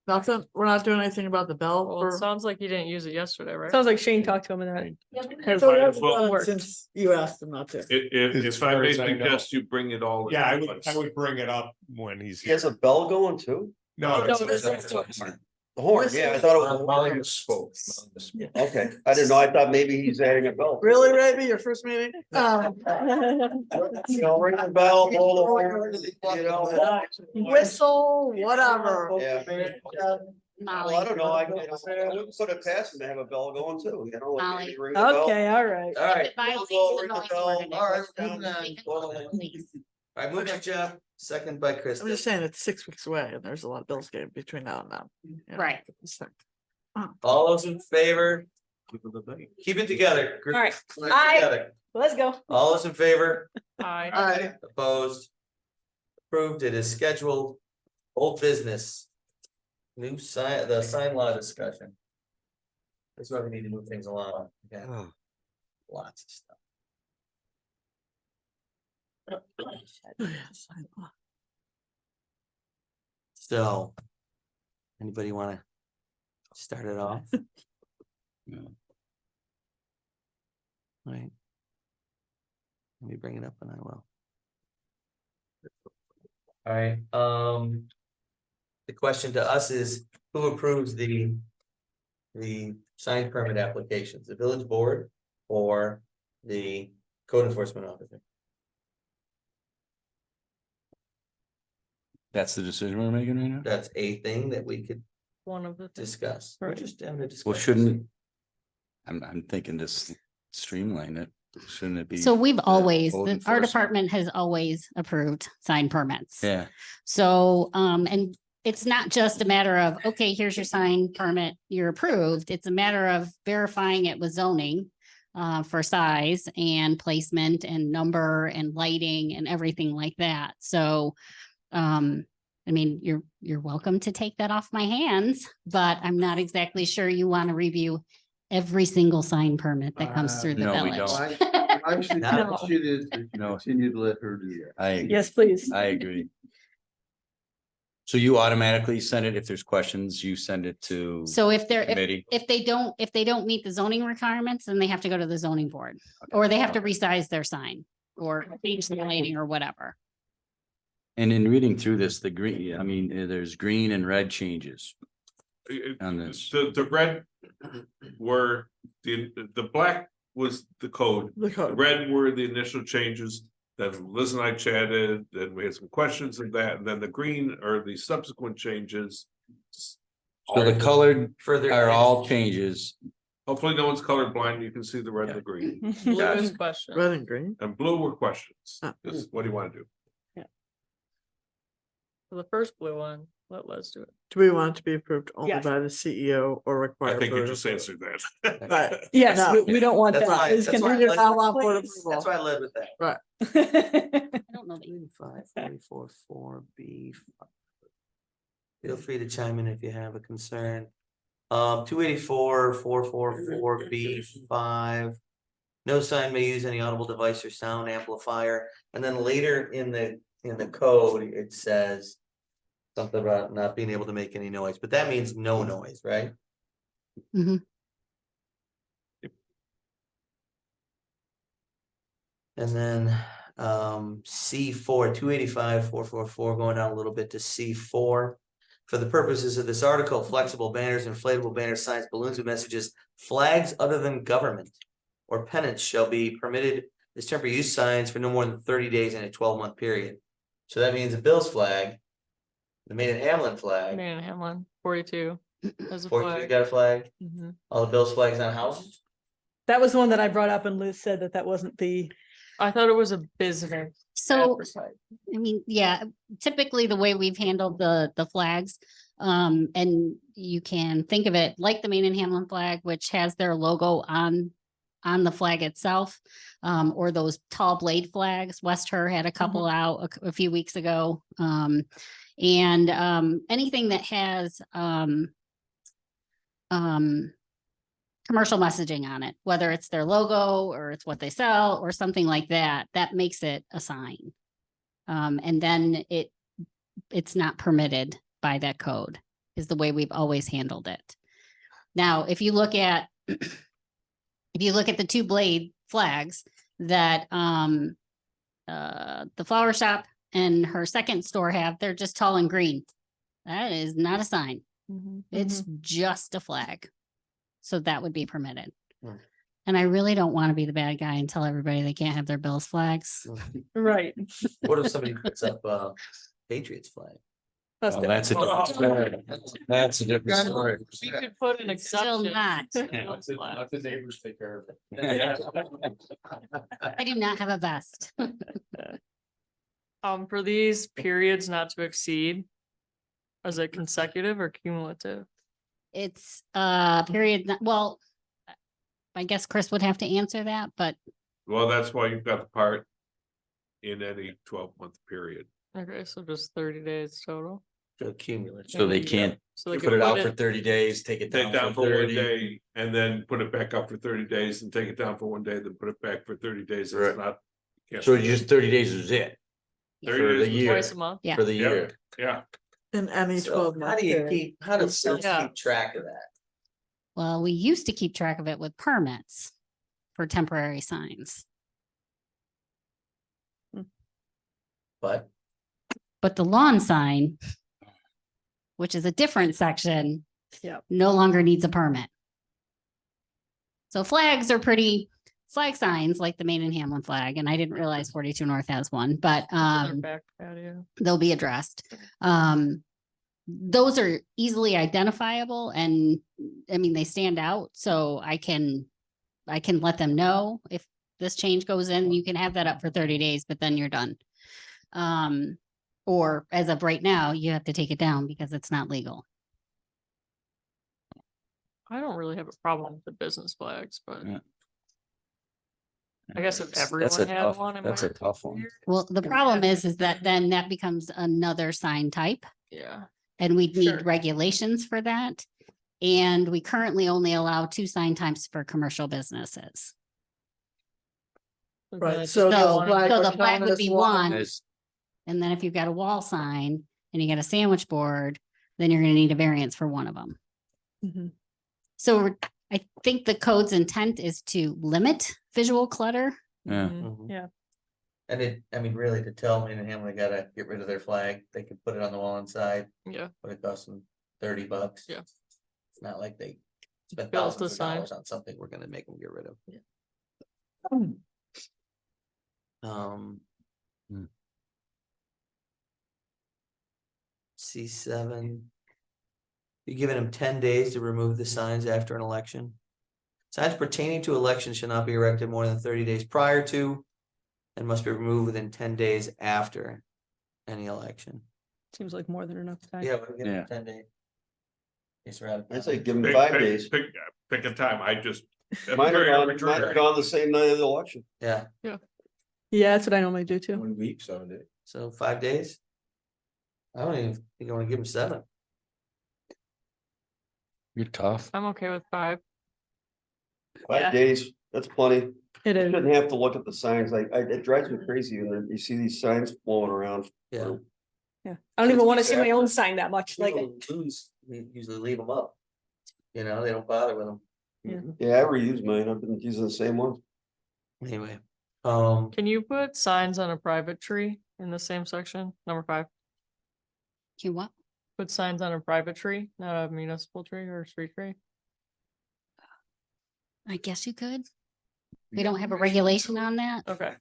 Nothing, we're not doing anything about the bell Well, it for. sounds like you didn't use it yesterday, right? Sounds like Shane talked to him and that. has So he hasn't well, done it worked. since you asked him not to. If I may suggest you bring it all. Yeah, at once. I would bring it up when he's. He has a bell going too? No, No, it's- this is- The horn, yeah, I thought it was. Volume spoke. Okay, I didn't know, I thought maybe he's adding a bell. Really, Raby, your first meeting? You know, ring the bell, blow the horn, you know. Whistle, whatever. Yeah. Molly. Well, I don't know, I wouldn't put it past him to have a bell going too, you know. like Molly. maybe ring the bell. Okay, all right. All right, It violates We'll the ring the noise bell. ordinance. All right, We moving on. can call the police. all right, moving Jeff, second by I'm Kristen. just saying, it's 6 weeks away and there's a lot of bills getting between now and then. You know, Right. it's like- All those in favor? Keep it together. All right. Keep it Aye. together. Let's go. All those in favor? Aye. Aye. Opposed? Approved, it is scheduled. Old business. New sign, the sign law discussion. That's why we need to move things along. Okay. Lots of stuff. So. Anybody wanna start it off? Right. Let me bring it up and I will. All right, the question to us is, who approves the sign permit applications, the village board or the code enforcement officer? That's the decision we're making right now? That's a thing that we could One of the things. discuss. We're Right. just having a discussion. Well, shouldn't, I'm thinking just streamline it, shouldn't it be? So we've the always, code our enforcement? department has always approved sign permits. Yeah, So, and it's not just a matter of, okay, here's your sign permit, you're approved. It's a matter of verifying it with zoning for size and placement and number and lighting and everything like that. So, I mean, you're welcome to take that off my hands, but I'm not exactly sure you want to review every single sign permit that comes through the no, we village. don't. Actually, No. she did, no, she need to let her do that. I agree. Yes, please. I agree. So you automatically send it, if there's questions, you send it to. So if they're, Committee. if they don't meet the zoning requirements, then they have to go to the zoning board. Or they have to resize their sign or change the lighting or whatever. And in reading through this, the green, I mean, there's green and red changes on this. The red were, the black was the code. The The code. red were the initial changes. Then Liz and I chatted, then we had some questions of that, and then the green are the subsequent changes. So the colored Further are all changes. Hopefully no one's colorblind. You can see the red and the green. Blue Gotcha. is question. Red and green. And blue were questions. Ah. Just what do you want to do? For the first blue one, let's do it. Do we want it to be approved only Yes. by the CEO or require? I think you board just approval? answered that. Right. Yes, No. we don't want That's that. why- It's that's gonna why We I do not want board That's approval. why I led with that. Right. I don't know that you. 544B. Feel free to chime in if you have a concern. 284-444B5. No sign may use any audible device or sound amplifier. And then later in the code, it says something about not being able to make any noise, but that means no noise, right? Mhm. And then C4, 285-444, going down a little bit to C4. For the purposes of this article, flexible banners, inflatable banners, signs, balloons with messages, flags other than government or pennants shall be permitted as temporary use signs for no more than 30 days in a 12-month period. So that means the Bills flag, the Main and Hamlin flag, Man, Hamlin, 42 as a 42 flag. got a flag, Mhm. all the Bills flags on houses. That was the one that I brought up and Liz said that wasn't the. I thought it was a business. So, advertising. I mean, yeah, typically the way we've handled the flags, and you can think of it like the Main and Hamlin flag, which has their logo on the flag itself, or those tall blade flags. West Her had a couple out a few weeks ago. And anything that has commercial messaging on it, whether it's their logo or it's what they sell or something like that, that makes it a sign. And then it's not permitted by that code is the way we've always handled it. Now, if you look at the two blade flags that the flower shop and her second store have, they're just tall and green. That is not a sign. It's just a flag. So that would be permitted. Hmm. And I really don't want to be the bad guy and tell everybody they can't have their Bills flags. Right. What if somebody puts up Patriots flag? That's Oh, different. that's a different story. We could put an Still exception. not. Let the neighbors take care of it. I do not have a vest. For these periods not to exceed, is it consecutive or cumulative? It's period. Well, I guess Chris would have to answer that, but Well, that's why you've got the part in any 12-month period. Okay, so just 30 days total. Cumulative. So they can't So they put could it out put for 30 days, take it Take down down for for one 30. day and then put it back up for 30 days and take it down for one day, then put it back for 30 days. Right. It's not. can't So do just 30 days is it 30 for days the was year. Twice a month. Yeah. For the Yeah. year. Yeah. In any So 12 how month do you period. how does sales Yeah. keep track of that? well, we used to keep track of it with permits for temporary signs. But But the lawn sign, which is a different section, Yep. no longer needs a permit. So flags are flag signs like the Main and Hamlin flag, and I didn't realize 42 North has one, but Their back patio. they'll be addressed. Those are easily identifiable and I mean, they stand out, so I can let them know if this change goes in, you can have that up for 30 days, but then you're done. Or as of right now, you have to take it down because it's not legal. I don't really have a problem with the business flags, but Yeah. I guess if That's everyone a had tough, one, it that's a might. tough one. Well, the problem is that then that becomes another sign type Yeah. and we'd Sure. need regulations for that. And we currently only allow 2 sign types for commercial businesses. Right, So so the flag so would the flag count would as be one. one. And then if you've got a wall sign and you got a sandwich board, then you're gonna need a variance for one of them. Mhm. So I think the code's intent is to limit visual clutter. Yeah. Mhm. Yeah. And it, I mean, really, to tell me and him, they gotta get rid of their flag, they could put it on the wall inside, Yeah. but it costs them $30. Yeah. It's not like they spent Built thousands the of sign. dollars on something we're gonna make them get rid of. Um. Hmm. C7. You're giving them 10 days to remove the signs after an election. Signs pertaining to elections should not be erected more than 30 days prior to and must be removed within 10 days after any election. Seems like more than enough time. Yeah, we're giving Yeah. 10 days. Yes, we're out of I say give them Pick- 5 pick- days. Pick a time. I just. Mine are very gone, arbitrary. mine are gone the same night of the election. Yeah, Yeah, that's what I normally do too. 1 week, 7 days. so 5 days. I don't even think I want to give them 7. You're tough. I'm okay with 5. 5 days, that's plenty. It You is. shouldn't have to look at the signs. It drives me crazy when you see these signs blowing around. Yeah. Yeah. I don't even want to see my own sign that much. Like, People who lose, we usually leave them up. You know, they don't bother with them. Yeah, I reuse mine. I've been using the same one. Anyway, Can you put signs on a private tree in the same section? Number 5. Can what? Put signs on a private tree, not a municipal tree or a street tree. I guess you could. They don't have a regulation on that. Okay.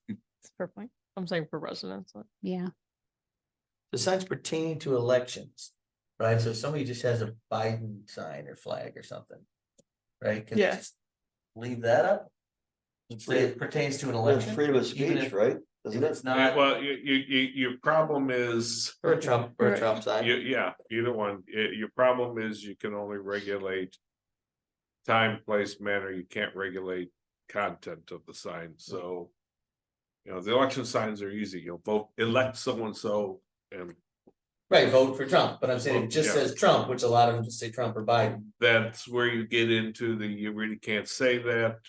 Fair point. I'm saying for residents. Yeah. the signs pertaining to elections, right? So if somebody just has a Biden sign or flag or something, right? Can they Yeah. just leave that up? Say it pertains to an election. Freedom of even speech, if- right? If Isn't it's it? not, Well, your problem is. or a Trump sign. Yeah, either one. Your problem is you can only regulate. Time, place, manner. You can't regulate content of the sign, so. You know, the election signs are easy. You'll vote, elect someone so and. Right, vote for Trump, but I'm saying if it just Yeah. says Trump, which a lot of them just say Trump or Biden. That's where you get into you really can't say that.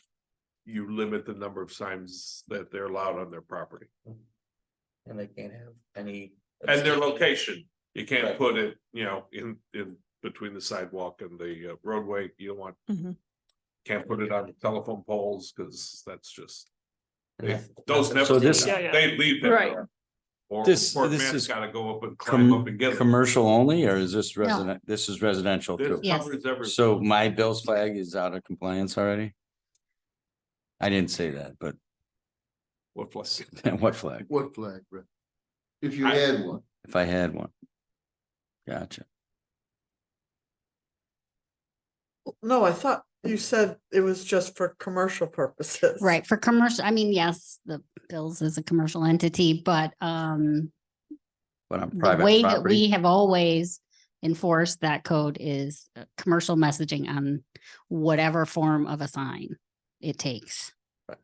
You limit the number of signs that they're allowed on their property. And they can't have any. And their location, you can't Right. put it, in between the sidewalk and the roadway, you don't want. Mhm. Can't put it on the telephone poles, cause that's just. And Those never, So this- they leave them Right. there. Or This man's is gotta go up and climb up and get it. commercial only, or is this resident? This is residential This too. Yes. covers everything. So my Bill's flag is out of compliance already? I didn't say that, but What flag? what flag? What flag, Brett? If you I- had one. If I had one. Gotcha. No, I thought you said it was just for commercial purposes. Right. For commercial, I mean, yes, the Bills is a commercial entity, but But on the private way that property. we have always enforced that code is commercial messaging on whatever form of a sign it takes. So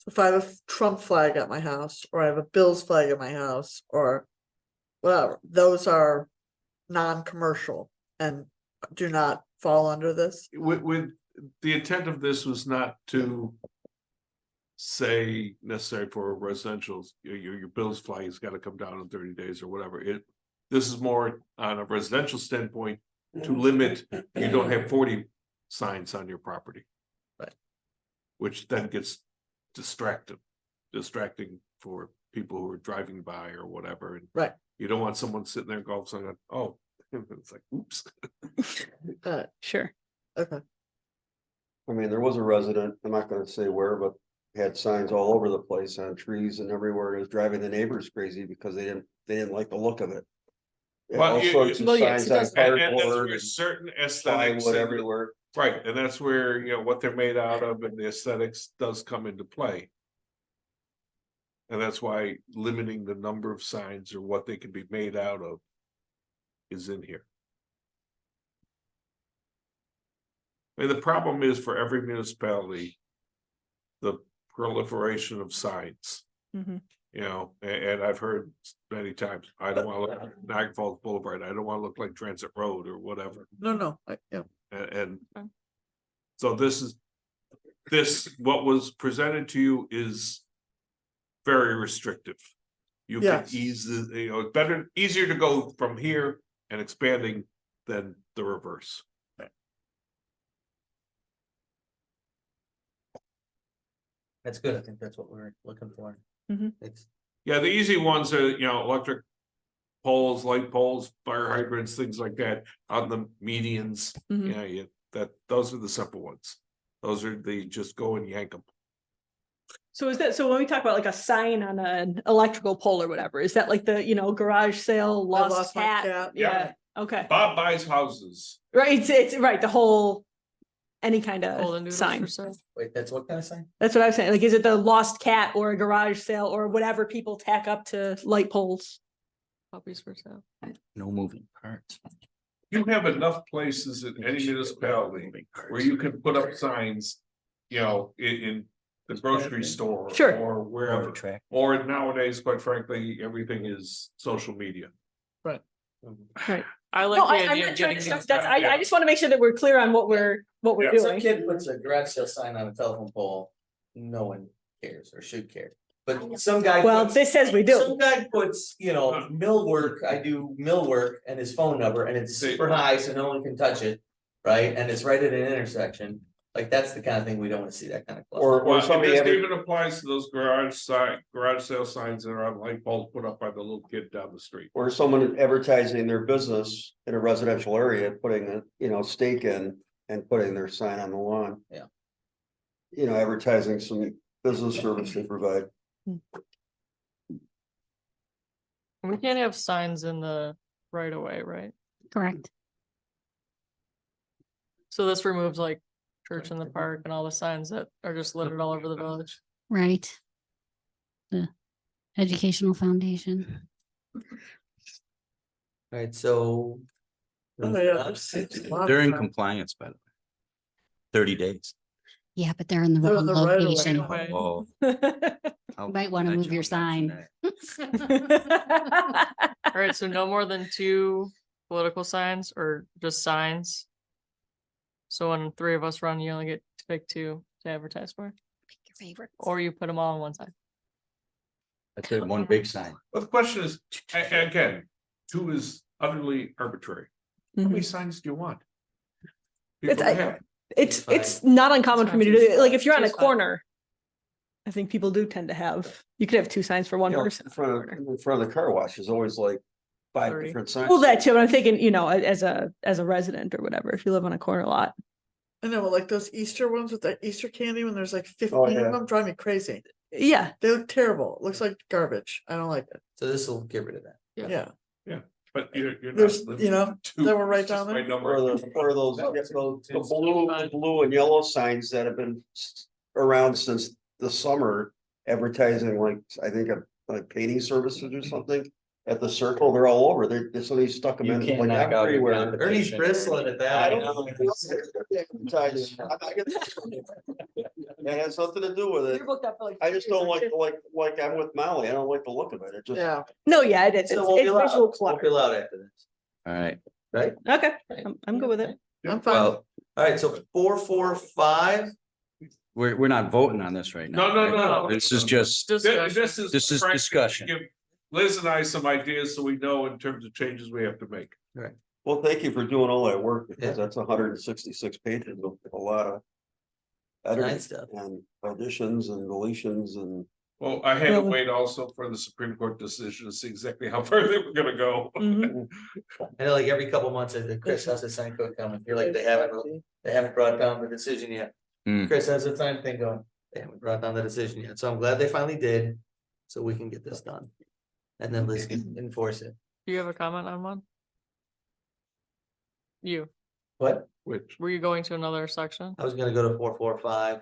if I have a Trump flag at my house, or I have a Bills flag at my house, or whatever, those are non-commercial and do not fall under this. With the intent of this was not to. Say necessary for residential, your Bill's flag has got to come down in 30 days or whatever. This is more on a residential standpoint to limit, you don't have 40 signs on your property. Right. Which then gets distracting for people who are driving by or whatever. And Right. you don't want someone sitting there and all of a sudden, oh, it's like, oops. Sure. Okay. I mean, there was a resident, I'm not gonna say where, but had signs all over the place on trees and everywhere. It was driving the neighbors crazy because they didn't like the look of it. Well, All you- sorts of well, yes, signs it on does. And that's cardboard where and certain aesthetics. plywood and- everywhere. Right, and that's where, what they're made out of and the aesthetics does come into play. And that's why limiting the number of signs or what they can be made out of is in here. I mean, the problem is for every municipality, the proliferation of signs. Mhm. You know, and I've heard many times, I don't want to look like Niagara Falls Boulevard, I don't want to look like Transit Road or whatever. No, yeah. And so what was presented to you is very restrictive. You can Yes. it's better, easier to go from here and expanding than the reverse. That's good. I think that's what we're looking for. Mhm. It's Yeah, the easy ones are, electric poles, light poles, fire hydrants, things like that on the medians. Mhm. Those are the simple ones. Those are just go and yank them. So so when we talk about like a sign on an electrical pole or whatever, is that like the, garage sale, lost my cat? cat. Yeah, okay. Bob buys houses. Right, it's right, the whole, any kind Golden of noodles sign. for sale. wait, that's what kind of sign? That's what I was saying. Like, is it the lost cat or a garage sale or whatever people tack up to light poles? Puppies for sale. No moving parts. You have enough places in any municipality where you can put up signs, in the grocery store. Sure. Or wherever. Or nowadays, quite frankly, everything is social media. Right. I like No, the I'm idea not of trying getting to these. start, I just want to make sure that we're clear on what we're Some doing. kid puts a garage sale sign on a telephone pole, no one cares or should care. But some guy. Well, puts- this says we do. Some guy puts, millwork, I do millwork and his phone number and it's super high, so no one can touch it. Right, and it's right at an intersection, like that's the kind of thing we don't want to see, that kind of. Or Well, somebody this ever, even applies to those garage sale signs that are on light poles put up by the little kid down the street. or someone advertising their business in a residential area, putting a stake in and putting their sign on the lawn. Yeah. Advertising some business service they provide. We can't have signs in the right of way, right? Correct. So this removes like church in the park and all the signs that are just littered all over the village. Right. The educational foundation. Right, so. Oh, yeah, They're in compliance, by the way. 30 days. Yeah, but they're in the They're wrong in the right of way. location. Right. Oh. You might want to move your sign. All right, so no more than 2 political signs or just signs. So when 3 of us run, you only get to pick 2 to advertise for, Pick your favorite. or you put them all on one side. That's it, one big sign. But the question is, again, 2 is utterly arbitrary. How many signs do you want? People It's- have. It's not uncommon for me to do it. Like if you're on a Two's fine. corner, I think people do tend to have, you could have 2 signs for one person. In front of the car wash is always like 5 30. different signs. Well, that too, but I'm thinking, as a resident or whatever, if you live on a corner lot. I know, like those Easter ones with the Easter candy when there's like 15 Oh, yeah. of them drive me crazy. Yeah. They look terrible. It looks like garbage. I don't like it. So this will get rid of that. Yeah. But you're There's, not. that were right down there. Or those the blue and yellow signs that have been around since the summer, advertising like, I think, like painting services or something. At the circle, they're all over. Somebody stuck them You in can't like knock out your everywhere. Ernie's bristling at that. I don't know. It has nothing to do with it. You're booked up for like I just 3 don't years, like, aren't you? I'm with Molly. I don't like the look of it. It just. Yeah. No, yeah, it is. So It's we'll be it's allowed, visual we'll clutter. be allowed after this, All right. right? Okay, I'm good with it. I'm fine. Well, All right, so 445, we're not voting on this right now. No. right? This is just, This Discussion. This is frankly, discussion. give Liz and I some ideas so we know in terms of changes we have to make. Well, thank you for doing all that work because that's 166 pages of a lot of. Editing Nice stuff. and additions and deletions and. Well, I had to Well, wait also for the Supreme Court decision to see exactly how far they were gonna go. Mhm. I know like every couple months, Chris has a sign code coming, you're like, they haven't brought down the decision yet. Hmm. Chris has a sign thing going, they haven't brought down the decision yet, so I'm glad they finally did, so we can get this done. And then Liz can enforce it. Do you have a comment on one? You, What? Which, were you going to another section? I was gonna go to 445.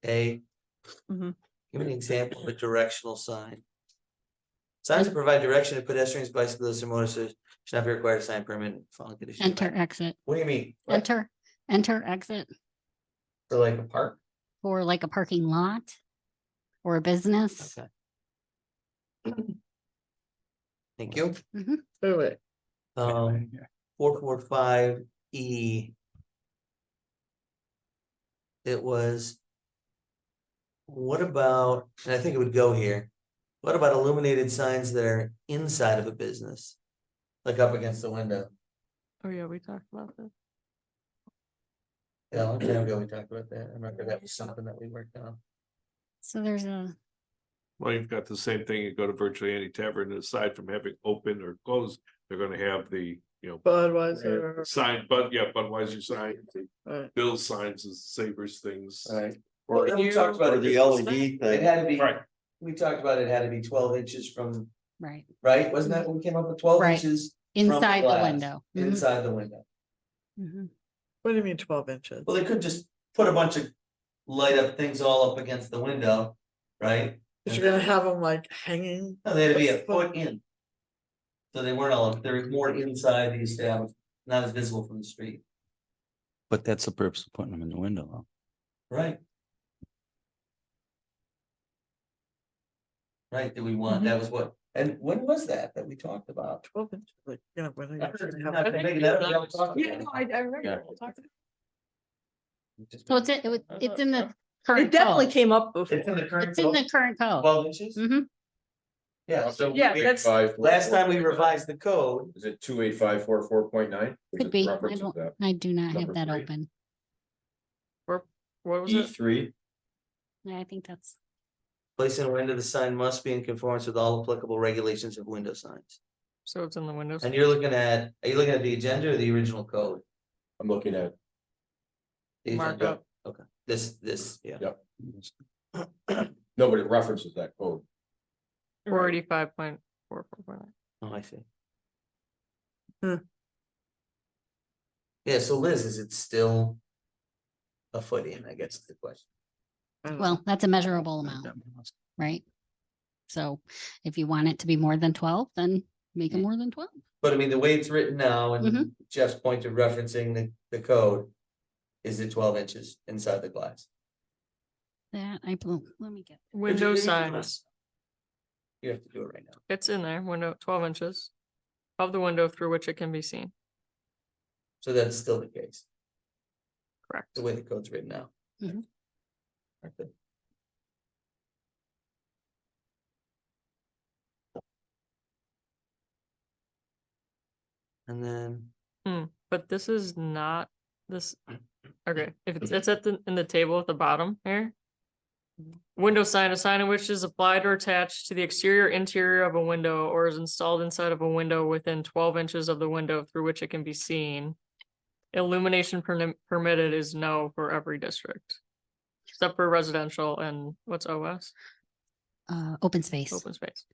A. Mhm. Give me an example of a directional sign. Signs that provide direction to pedestrians, bicyclists, or motorists should not be required to sign permit. Following conditions. Enter, exit, What do you mean? What? enter, exit. For like a park? for like a parking lot or a business. Okay. Thank you. Mhm. Wait. 445E. It was. What about, and I think it would go here. What about illuminated signs that are inside of a business? Like up against the window? Oh, yeah, we talked about that. Yeah, a long time ago we talked about that. I remember that was something that we worked on. So there's a, Well, you've got the same thing. You go to virtually any tavern, aside from having open or closed, they're gonna have the, Budweiser. sign, but yeah, Budweiser sign, Right. Bill signs, and Savers things. Right. Well, then we talked about Or the LED It thing. had to be, Right. we talked about it had to be 12 inches from, right, right? Wasn't that what we came up with? 12 Right. inches? from inside the glass, window. Mhm. Inside the window. Mhm. What do you mean 12 inches? Well, they could just put a bunch of light up things all up against the window, right? But you're gonna have them like hanging. No, they had to be a foot in. So they weren't all, they're more inside the establishment, not as visible from the street. But that's the purpose of putting them in the window, though. Right. Right, that we want, that was what, and when was that we talked about? 12 inches, like, yeah, when they Not actually not have. big enough, we all talked Yeah, about no, it. I remember. Yeah. we talked about So it's in the current It definitely code. came up before. It's in the current. It's in the code, current code. 12 inches? Mhm. Yeah, so Yeah, that's- last time we revised the code, Is it 28544.9? Could be. I do not have that open. What was it? E3, Yeah, I think that's, placing a window, the sign must be in conformance with all applicable regulations of window signs. So it's in the windows. And you're looking at, are you looking at the agenda or the original code? I'm looking at, The agenda. Markup. Okay, this, yeah. yep. Nobody references that code. 485.44.9. Oh, I see. Hmm. Yeah, so Liz, is it still a foot in, I guess is the question. well, that's a measurable amount, right? So if you want it to be more than 12, then make it more than 12. But I mean, the way it's written now, and Mhm. Jeff's point of referencing the code. Is it 12 inches inside the glass? That let me get. Window Could you- signs. You have to do it right now. It's in there, window 12 inches of the window through which it can be seen. So that's still the case, Correct. the way the code's written now. Mhm. Okay. And then, But this is not this. Okay, if it's at in the table at the bottom here. Window sign, a sign in which is applied or attached to the exterior interior of a window or is installed inside of a window within 12 inches of the window through which it can be seen. Illumination permitted is no for every district. Except for residential and what's OS? Open space. Open space.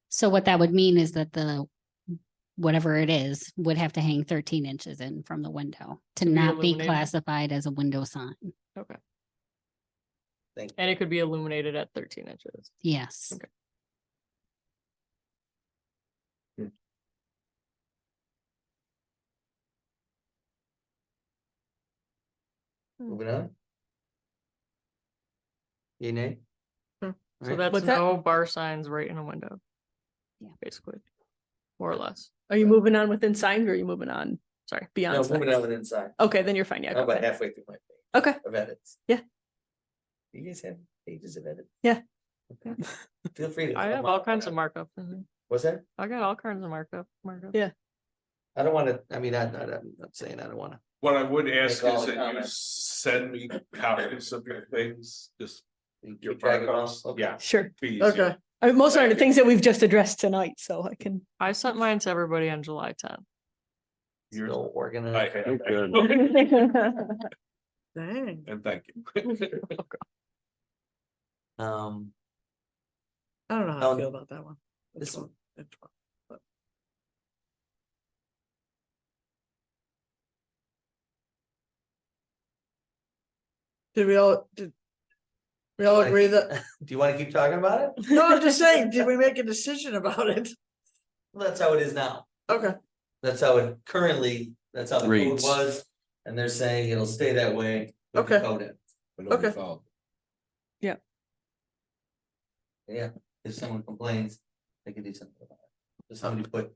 So what that would mean is that whatever it is, would have to hang 13 inches in from the window to To be not be illuminated. classified as a window sign. Okay. thank you. And it could be illuminated at 13 inches. Yes. Okay. Moving on. You nay? So Right. that's What's that? no bar signs right in a window. Yeah. Basically. More or less. Are you moving on within signs or are you moving on Sorry. beyond No, signs? moving on with inside. Okay, then you're fine. Yeah. I'm go about ahead. halfway through my page Okay. of edits. Yeah. You guys have pages of edits? Yeah. Okay. Feel free to. I have all kinds of markup. What's that? I got all kinds of markup. Yeah. I don't wanna, I mean, I'm not saying I don't wanna. What I would ask Make all is the that you comments. send me copies of your things, just your Keep track of all? markups. Okay. Yeah. Sure. be easier. Okay, I mean, most are the things that we've just addressed tonight, so I can. I sent mine to everybody on July 10th. You're still working on I it. have, dang. and thank you. I don't know how I Um, feel about that one. this one. But- Did we all agree that, Do you wanna keep talking about it? no, I'm just saying, did we make a decision about it? Well, that's how it is now. Okay, That's how it currently, that's how the code Reads. was, and they're saying it'll stay that way. with the Okay. code in. but nobody Okay. followed. Yeah, if someone complains, they can do something about it. If somebody put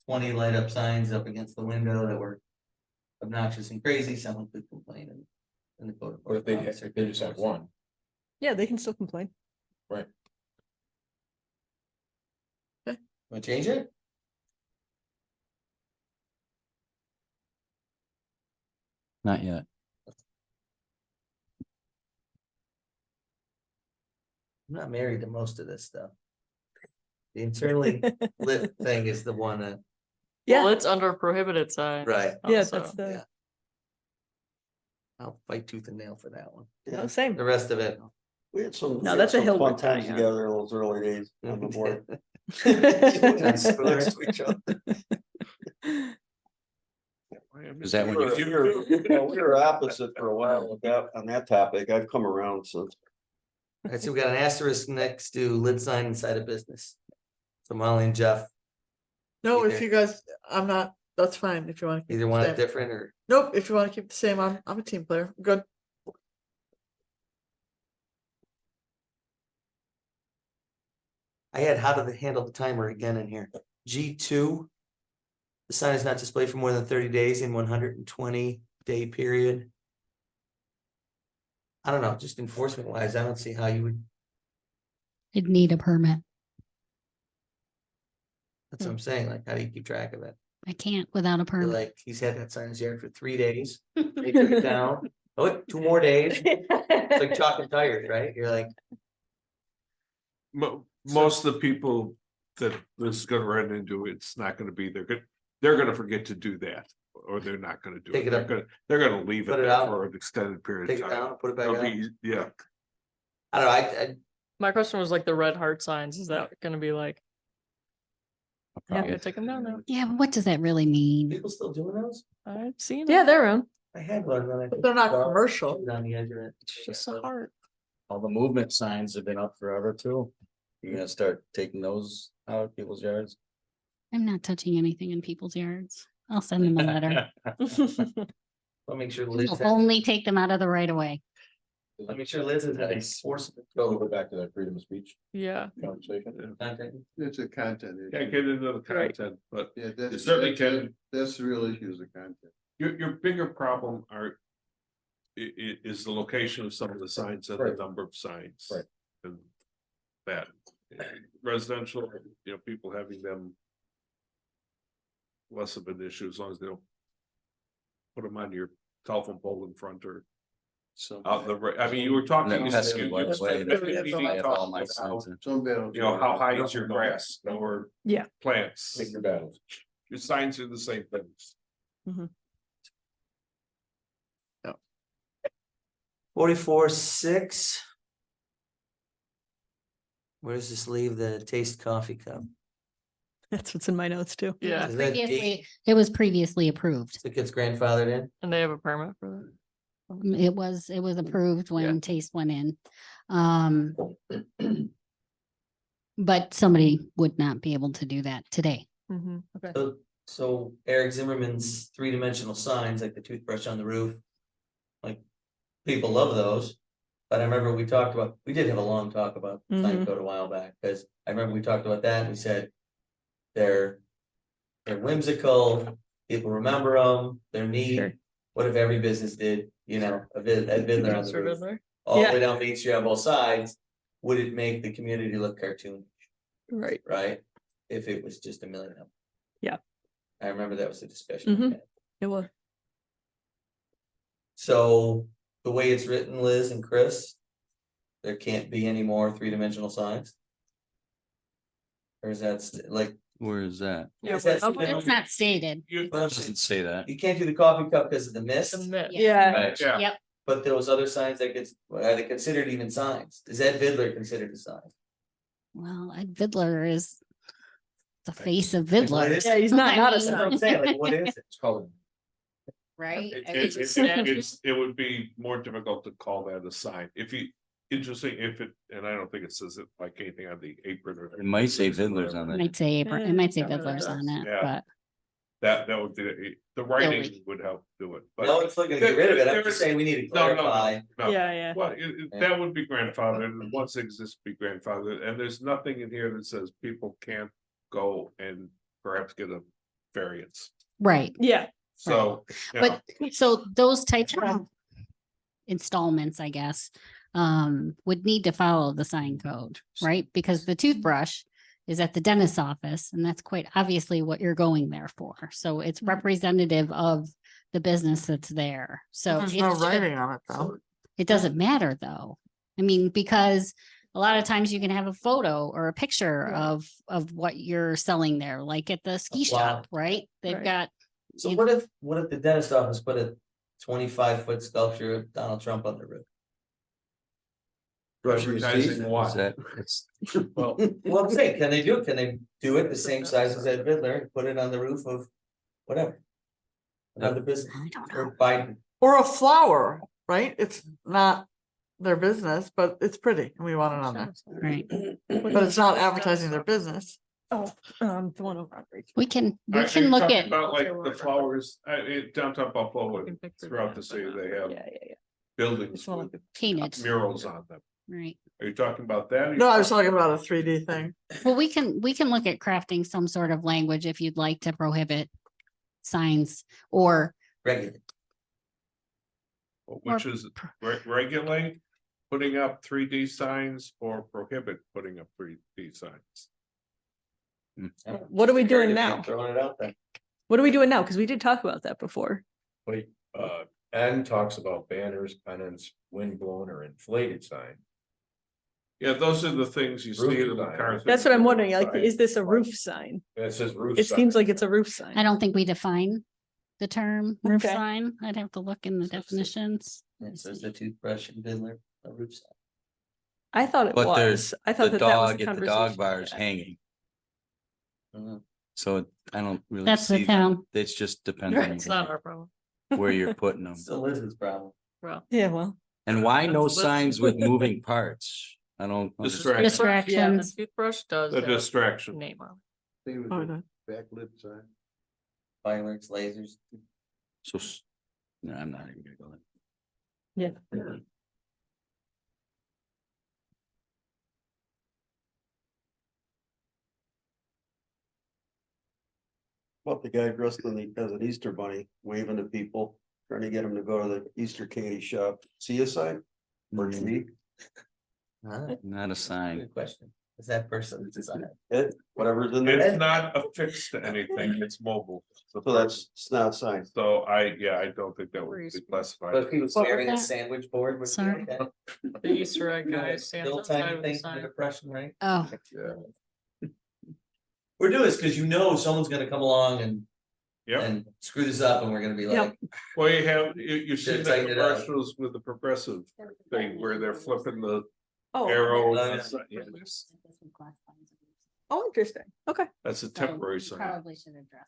20 light up signs up against the window that were obnoxious and crazy, someone could complain and the code. Or if they just have one. Yeah, they can still complain. Right. Want to change it? Not yet. I'm not married to most of this stuff. The internally lit thing is the one that, Well, it's under prohibited sign. right, Yeah, also. that's the, yeah. I'll fight tooth and nail for that one. oh, same. The rest of it. We had some. No, we that's had a some hill fun we're dying times on. together in those early days on the board. Next to each other. Is that when you? We were opposite for a while with that, on that topic. I've come around since. All right, so we got an asterisk next to lit sign inside a business. So Molly and Jeff, No, if Either- you guys, I'm not, that's fine if you want to. either want it different or Nope, if you want to keep the same, I'm a team player. Good. I had how to handle the timer again in here. G2. The sign is not displayed for more than 30 days in 120-day period. I don't know, just enforcement wise, I don't see how you would, It'd need a permit. that's what I'm saying, like, how do you keep track of it? I can't without a You're permit. like, he's had that sign in his yard for 3 days, they took it down, oh, 2 more days, it's like chalk and tires, right? You're like, Most of the people that this is gonna run into, it's not gonna be, they're gonna forget to do that. Or they're not gonna do Take it. it up. They're gonna leave it Put it there out. for an extended period take of it time. down, put it back It'll up. be- Yeah, I don't know, I My question was like the red heart signs. Is that gonna be like? You gotta take them down now. Yeah, but what does that really mean? people still doing those? I've seen Yeah, it. they're around. I had one, then I. But they're not commercial. On the edge of it. It's just a heart. All the movement signs have been up forever too. You're gonna start taking those out of people's yards. I'm not touching anything in people's yards. I'll send them a letter. I'll make sure Liz, I'll only take them out of the right of way. I'll make sure Liz is nice, force Go back to that freedom of speech Yeah. conversation. contact. It's a content issue. can't get into the content, but Yeah, you certainly can. That's the real issue is the content. Your bigger problem is the location of some of the signs and the Right. number of signs. Right. And that residential, people having them. Less of an issue as long as they don't. Put them on your telephone pole in front or So. out the, I mean, you were talking. That pesky you- white you- way, you- that- you- you I have all my talked signs about, in. Some battles. how high is your grass or Yeah. plants? Pick your battles. Your signs are the same things. 44-6. Where does this leave the taste coffee cup? That's what's in my notes too. Yeah. Is that Previously, it was previously approved. So it gets grandfathered in? And they have a permit for that. It was approved Yeah. when Taste went in. But somebody would not be able to do that today. Okay. So Eric Zimmerman's 3-dimensional signs, like the toothbrush on the roof. Like, people love those. But I remember we did have a long talk about sign code a while back, because I remember we talked about that and we said. They're whimsical, people remember them, they're neat. Sure. What if every business did, a Vidler on the Sure, roof? Vidler. All the way down Main Street on both sides, would it make the community look cartoonish? Right. Right? If it was just a million of them. Yeah. I remember that was a discussion. we Mhm. had. It was. So the way it's written, Liz and Chris, there can't be any more 3-dimensional signs? Or is that like? Where is that? Yeah, is that but- something- It's not stated. But I'm It saying, doesn't say that. you can't do the coffee cup because of the mist, The myth. Yeah. right? Yeah. Yep. But those other signs that are they considered even signs? Is Ed Vidler considered a sign? Well, Ed Vidler is the face of Like, Vidler. what is- Yeah, he's not I not a mean- That's what I'm saying, like, what is it? It's called. Right? It would be more difficult to call that a sign. If you, interesting, and I don't think it says it like anything on the apron or. It might say Vidler's on It it. might say Vidler's on it, Yeah. but That would be, the writing would help do it. but No, it's looking to get rid of it. I'm there just is- saying we need to No, no, no, clarify. no. Yeah. Well, that would be grandfathered, and once it exists, be grandfathered, and there's nothing in here that says people can't go and perhaps get a variance. Right. Yeah. So, you know, But so those types of installments, I guess, would need to follow the sign code, right? Because the toothbrush is at the dentist's office, and that's quite obviously what you're going there for. So it's representative of the business that's there. So There's it no should- writing on it though. it doesn't matter though. I mean, because a lot of times you can have a photo or a picture of what you're selling there, like at the ski shop, right? They've Right. got. So you- what if the dentist office put a 25-foot sculpture of Donald Trump on the roof? advertising what? Well, I'm saying, can they do it? Can they do it the same size as Ed Vidler and put it on the roof of whatever? Another business or Biden. Or a flower, right? It's not their business, but it's pretty and we want it on there. Right. But it's not advertising their business. Oh, the one over. We can Are you look talking at. about like the flowers, downtown Buffalo, throughout the city, they have buildings with Painted. murals on them. Right. Are you talking about that? No, I was talking about a 3D thing. Well, we can look at crafting some sort of language if you'd like to prohibit signs or. Regular. Which is regulate putting up 3D signs or prohibit putting up 3D signs? What are we doing now? Throwing it out there. What are we doing now? Because we did talk about that before. Wait, N talks about banners, pennants, windblown or inflated sign. Yeah, those are the things you see in the Roof cars. That's what I'm wondering, like, is this a roof sign? It says roof. It sign. seems like it's a roof sign. I don't think we define the term roof Okay. sign. I'd have to look in the definitions. It says the toothbrush and Vidler, a roof sign. I thought it But was. there's I thought the that was dog the at the dog conversation. bar is hanging. So I don't really That's the see, town. it's just depends It's on not our problem. where you're putting them. Still is his problem. Well, Yeah, well. And why no That's- signs with moving parts? I don't. understand. Distraction. yeah, the Distractions. toothbrush does. The have distraction. Name on Oh, no. Backlit sign. Fireworks, lasers. So, no, I'm not even gonna go there. Yeah. About the guy dressed as an Easter bunny, waving to people, trying to get them to go to the Easter candy shop. See a sign? Or tree? Not a sign. Good question. Is that person design? It, whatever's in It's there. not affixed to anything, it's mobile. So that's, it's not a sign. So I don't think that would be classified. But if he was What was wearing a that? sandwich board, would be Sorry. okay. The Easter egg guy stands Little outside tiny with a things from the sign. depression, right? Oh, Yeah. We're doing this because you know someone's gonna come along and Yep, screw this up and we're gonna be like, well, you see Should've the tightened it up. commercials with the progressive thing where they're flipping the Oh, arrow. Oh, yeah. oh, interesting. Okay. That's a temporary sign. Probably should address.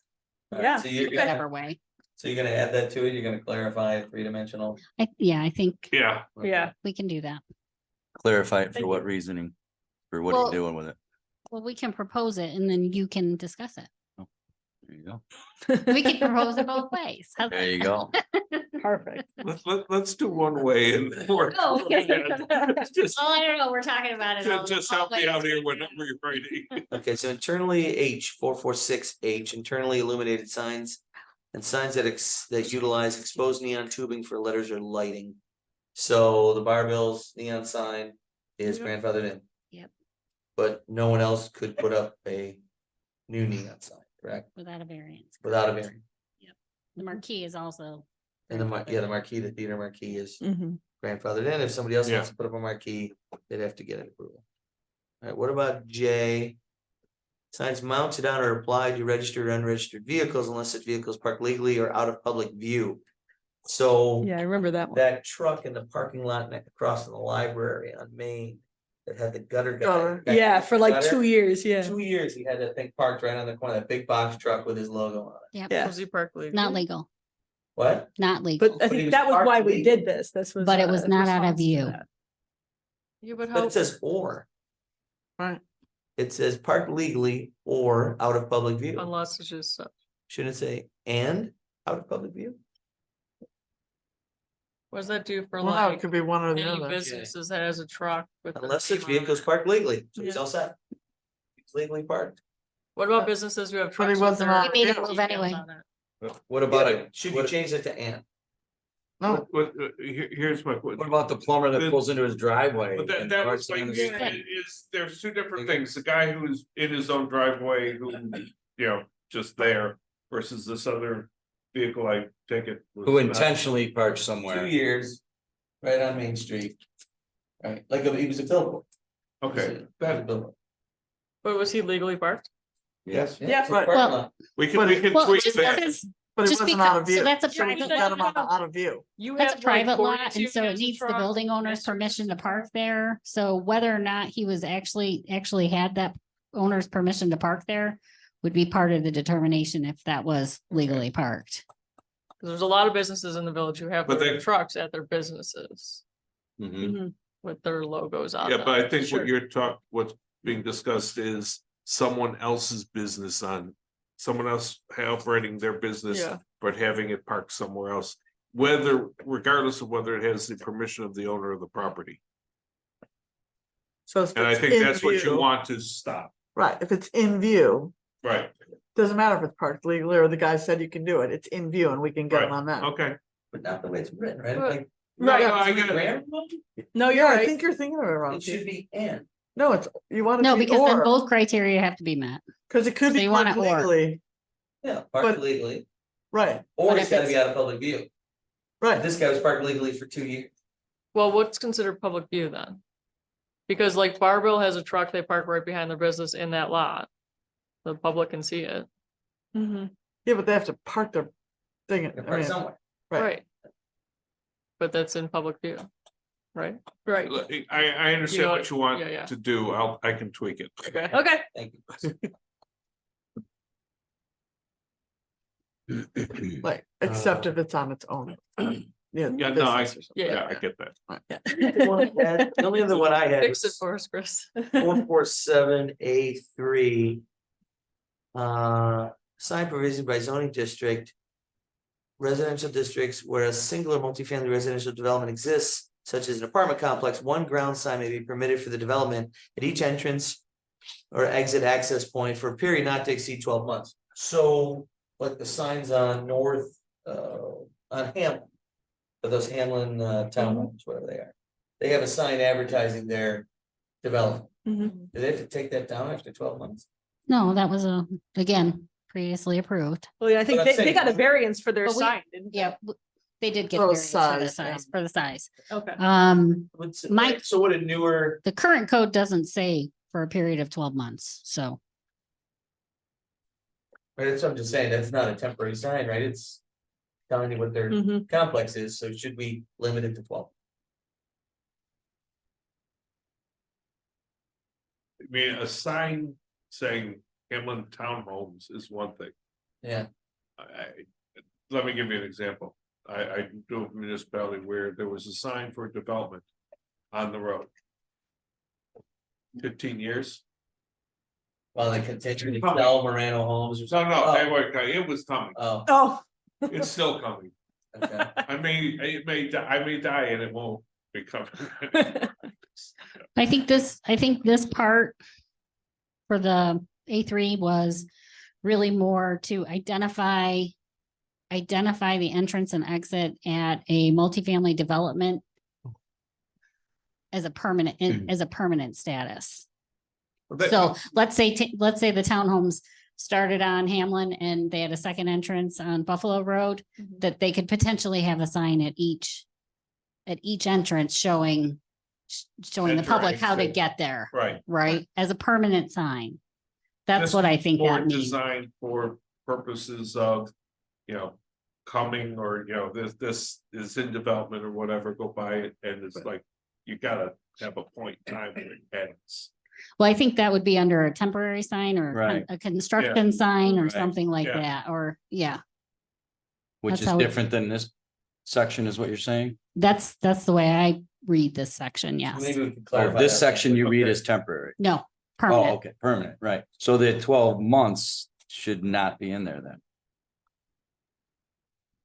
Yeah. so you're Okay. gonna, Way. so you're gonna add that to it, you're gonna clarify three-dimensional. I think Yeah. Yeah. we can do that. Clarify it Thank for what you. reasoning? For what are Well- you doing with it? Well, we can propose it and then you can discuss it. There you go. We can propose it both ways. How's There you that? go. Perfect. Let's do one way and work. Oh, okay. Just, Oh, I don't know. We're talking about it. all- just help me all out ways. here whenever you're ready. Okay, so internally H, 446H, internally illuminated signs. And signs that utilize exposed neon tubing for letters or lighting. So the Barbell's neon sign is grandfathered in. Yep. But no one else could put up a new neon sign, correct? Without a variance. Without a variance. The marquee is also. And the the marquee, the theater marquee is Mhm. grandfathered in. If somebody else wants Yeah. to put up a marquee, they'd have to get an approval. All right, what about J? Signs mounted on or applied to registered or unregistered vehicles unless such vehicles parked legally or out of public view. So Yeah, I remember that one. that truck in the parking lot across from the library on Main that had the gutter guy. Gutter. back Yeah, in the for like gutter, 2 years. Yeah. 2 years, he had that thing parked right on the corner, that big box truck with his logo on it. Yep. Yeah. Was he parked legally? Not legal, What? not legal. But I But he think was that was parked why we legally. did this. This was. But it was not out of response to view. that. Yeah, but But how, it says or. Right. It says parked legally or out of public view. unless it's just, Shouldn't it say and out of public view? What does that do for Well, no, it like could be one or the any other. businesses that has a truck with? their Unless such name on it? vehicles parked legally, so he's Yeah. all set. He's legally parked. What about businesses who have But he trucks? with wasn't their on We made it details move anyway. on it? What about Yeah, a, but should you what, change it to and? No, Here's my. what about the plumber that pulls into his driveway? But that, and that parks was like, on the street? there's two different things, the guy who's in his own driveway, who, just there, versus this other vehicle, I take it. was Who not- intentionally parks somewhere. 2 years, right on Main Street. Right, like he was a billboard. Okay, that, But was he legally parked? Yes. Yeah, it's a but- parking Well- lot. we But can Well, tweak just that. because, but it just wasn't out of because, so view. that's a So we private, can get him out of view. You that's a have, like, private lot, 42 and so it has a needs the truck, building owner's Mr. permission to park there. So whether or not he was actually had that owner's permission to park there would be part of the determination if that was legally parked. There's a lot of businesses in the village who have But their they- trucks at their businesses Mhm. with their logos on Yeah, them. but I think Sure. what's being discussed is someone else's business someone else operating their business, Yeah. but having it parked somewhere else. Regardless of whether it has the permission of the owner of the property. So if And I it's think in that's what you view- want to stop. Right, if it's in view, Right, doesn't matter if it's parked legally or the guy said you can do it, it's in view and we can get right, him on that. okay. But not the way it's written, right? But- Like. Right, you no, I got get it. 3 grand? No, you're I right. think you're thinking of it wrong. It should be and. No, it's, you want it No, to be because then or, both criteria have to be met. cause it could So be you want parked it or. legally, Yeah, But- parked legally, right, or But it's if gotta it's- be out of public view. right. This guy was parked legally for 2 years. Well, what's considered public view then? Because like Barbell has a truck, they park right behind their business in that lot. The public can see it. Yeah, but they have to park their thing, They're I parked mean, somewhere. right, Right. But that's in public view, right? Right. Look, I understand know, what you want yeah. to do, I can tweak it. Okay. Okay. Thank you. like, except if it's on its own. Yeah, Yeah, no, I, business or something. yeah, I get that. The only other one I had Fix it was for us, Chris. 447A3. Sign provision by zoning district. Residential districts where a single or multifamily residential development exists, such as an apartment complex, one ground sign may be permitted for the development at each entrance. Or exit access point for a period not to exceed 12 months. So, like the signs on North, on Hamlin. For those Hamlin townhomes, whatever they are. They have a sign advertising their development. Do they have to take that down after 12 months? No, that was again, previously approved. Well, yeah, I think But I'm they got a saying- variance for their But we- sign. didn't they? Yeah, they did get For the variance for the size, yeah. size, for the size. Okay. Mike, So what a newer, the current code doesn't say for a period of 12 months, so. right, that's what I'm just saying, that's not a temporary sign, right? It's telling you what their complex is, so should we limit it to 12? I mean, a sign saying Hamlin Townhomes is one thing. Yeah. Let me give you an example. I do a municipality where there was a sign for development on the road. 15 years. While they continue to sell Morano homes or No, something? no, Oh. it was coming. Oh, Oh, It's still coming. okay. I may die and it won't be coming. I think this part for the A3 was really more to identify the entrance and exit at a multifamily development as a permanent status. So let's say the townhomes started on Hamlin and they had a second entrance on Buffalo Road, that they could potentially have a sign at each entrance showing the Enter, public how to exit. get there, Right. right? As a permanent sign. That's Just what I think more that means. designed for purposes of, coming or, this is in development or whatever, go by it and it's like, you gotta have a point in time when it ends. Well, I think that would be under a temporary sign or Right. a construction sign or Right. something like Yeah. that, or, yeah. Which That's is how it- different than this section is what you're saying? That's the way I read this section, yes. Maybe we can Oh, clarify. this that. section you read as temporary. No, Oh, permanent. okay, permanent, right. So the 12 months should not be in there then.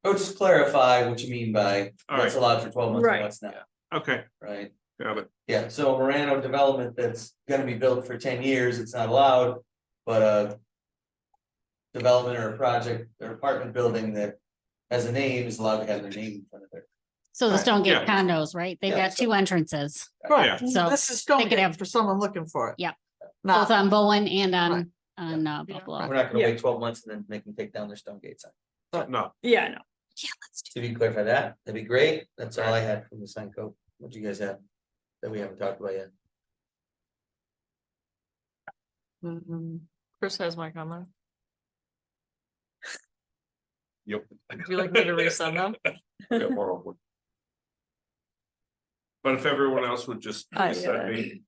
Or just clarify what you mean by what's Alright. allowed for 12 months and Right. what's not, Okay, right? got it. Yeah, so Morano development that's gonna be built for 10 years, it's not allowed, but development or a project or apartment building that has a name is allowed to have their name in front of it. So the Right. Stonegate Yeah. condos, right? They've Yeah, got two entrances. Right, So this is they could Stonegate have- for someone looking for it. Yeah. Not, Both on Bowen and Right. on Buffalo. We're not gonna Yeah. wait 12 months and then make them take down their Stonegate sign. No, Yeah, no. Yeah, let's do. So if you clarify that, that'd be great. That's all I had from the sign code. What do you guys have that we haven't talked about yet? Chris has my comment. yep. Would you like me to resend them? Got more of one. But if everyone else would just send me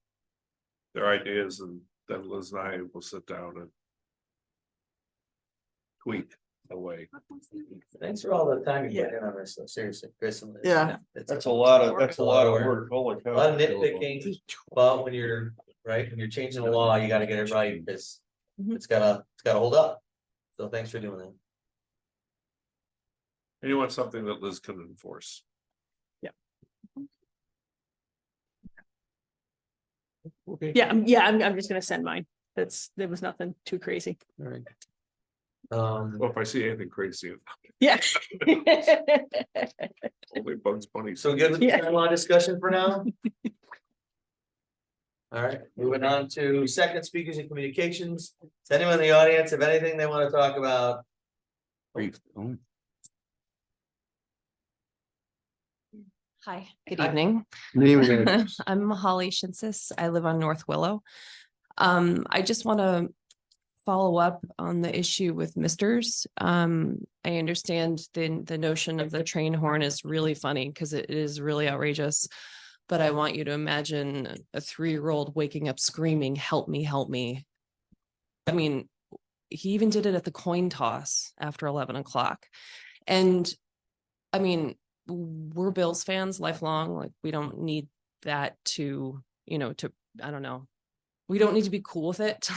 their ideas, and then Liz and I will sit down and tweak away. Thanks for all the time you put in on this, so seriously, Chris and Liz. Yeah. That's a lot of work. Holy cow. A lot of nitpicking, but when you're, right, when you're changing the law, you gotta get it right, because it's gotta hold up. So thanks for doing that. And you want something that Liz can enforce. Okay. Yeah, I'm just gonna send mine. There was nothing too crazy. All right. Well, if I see anything crazy, Yeah. only Bugs Bunny. So good with the law discussion for now? All right, moving on to second speakers and communications. Does anyone in the audience have anything they want to talk about? Hi, good Hi. evening. Good evening. I'm Holly Shinsis. I live on North Willow. I just want to follow up on the issue with misters. I understand the notion of the train horn is really funny because it is really outrageous. But I want you to imagine a 3-year-old waking up screaming, "Help me, help me." I mean, he even did it at the coin toss after 11 o'clock. And I mean, we're Bills fans lifelong. Like, we don't need that to, I don't know. We don't need to be cool with it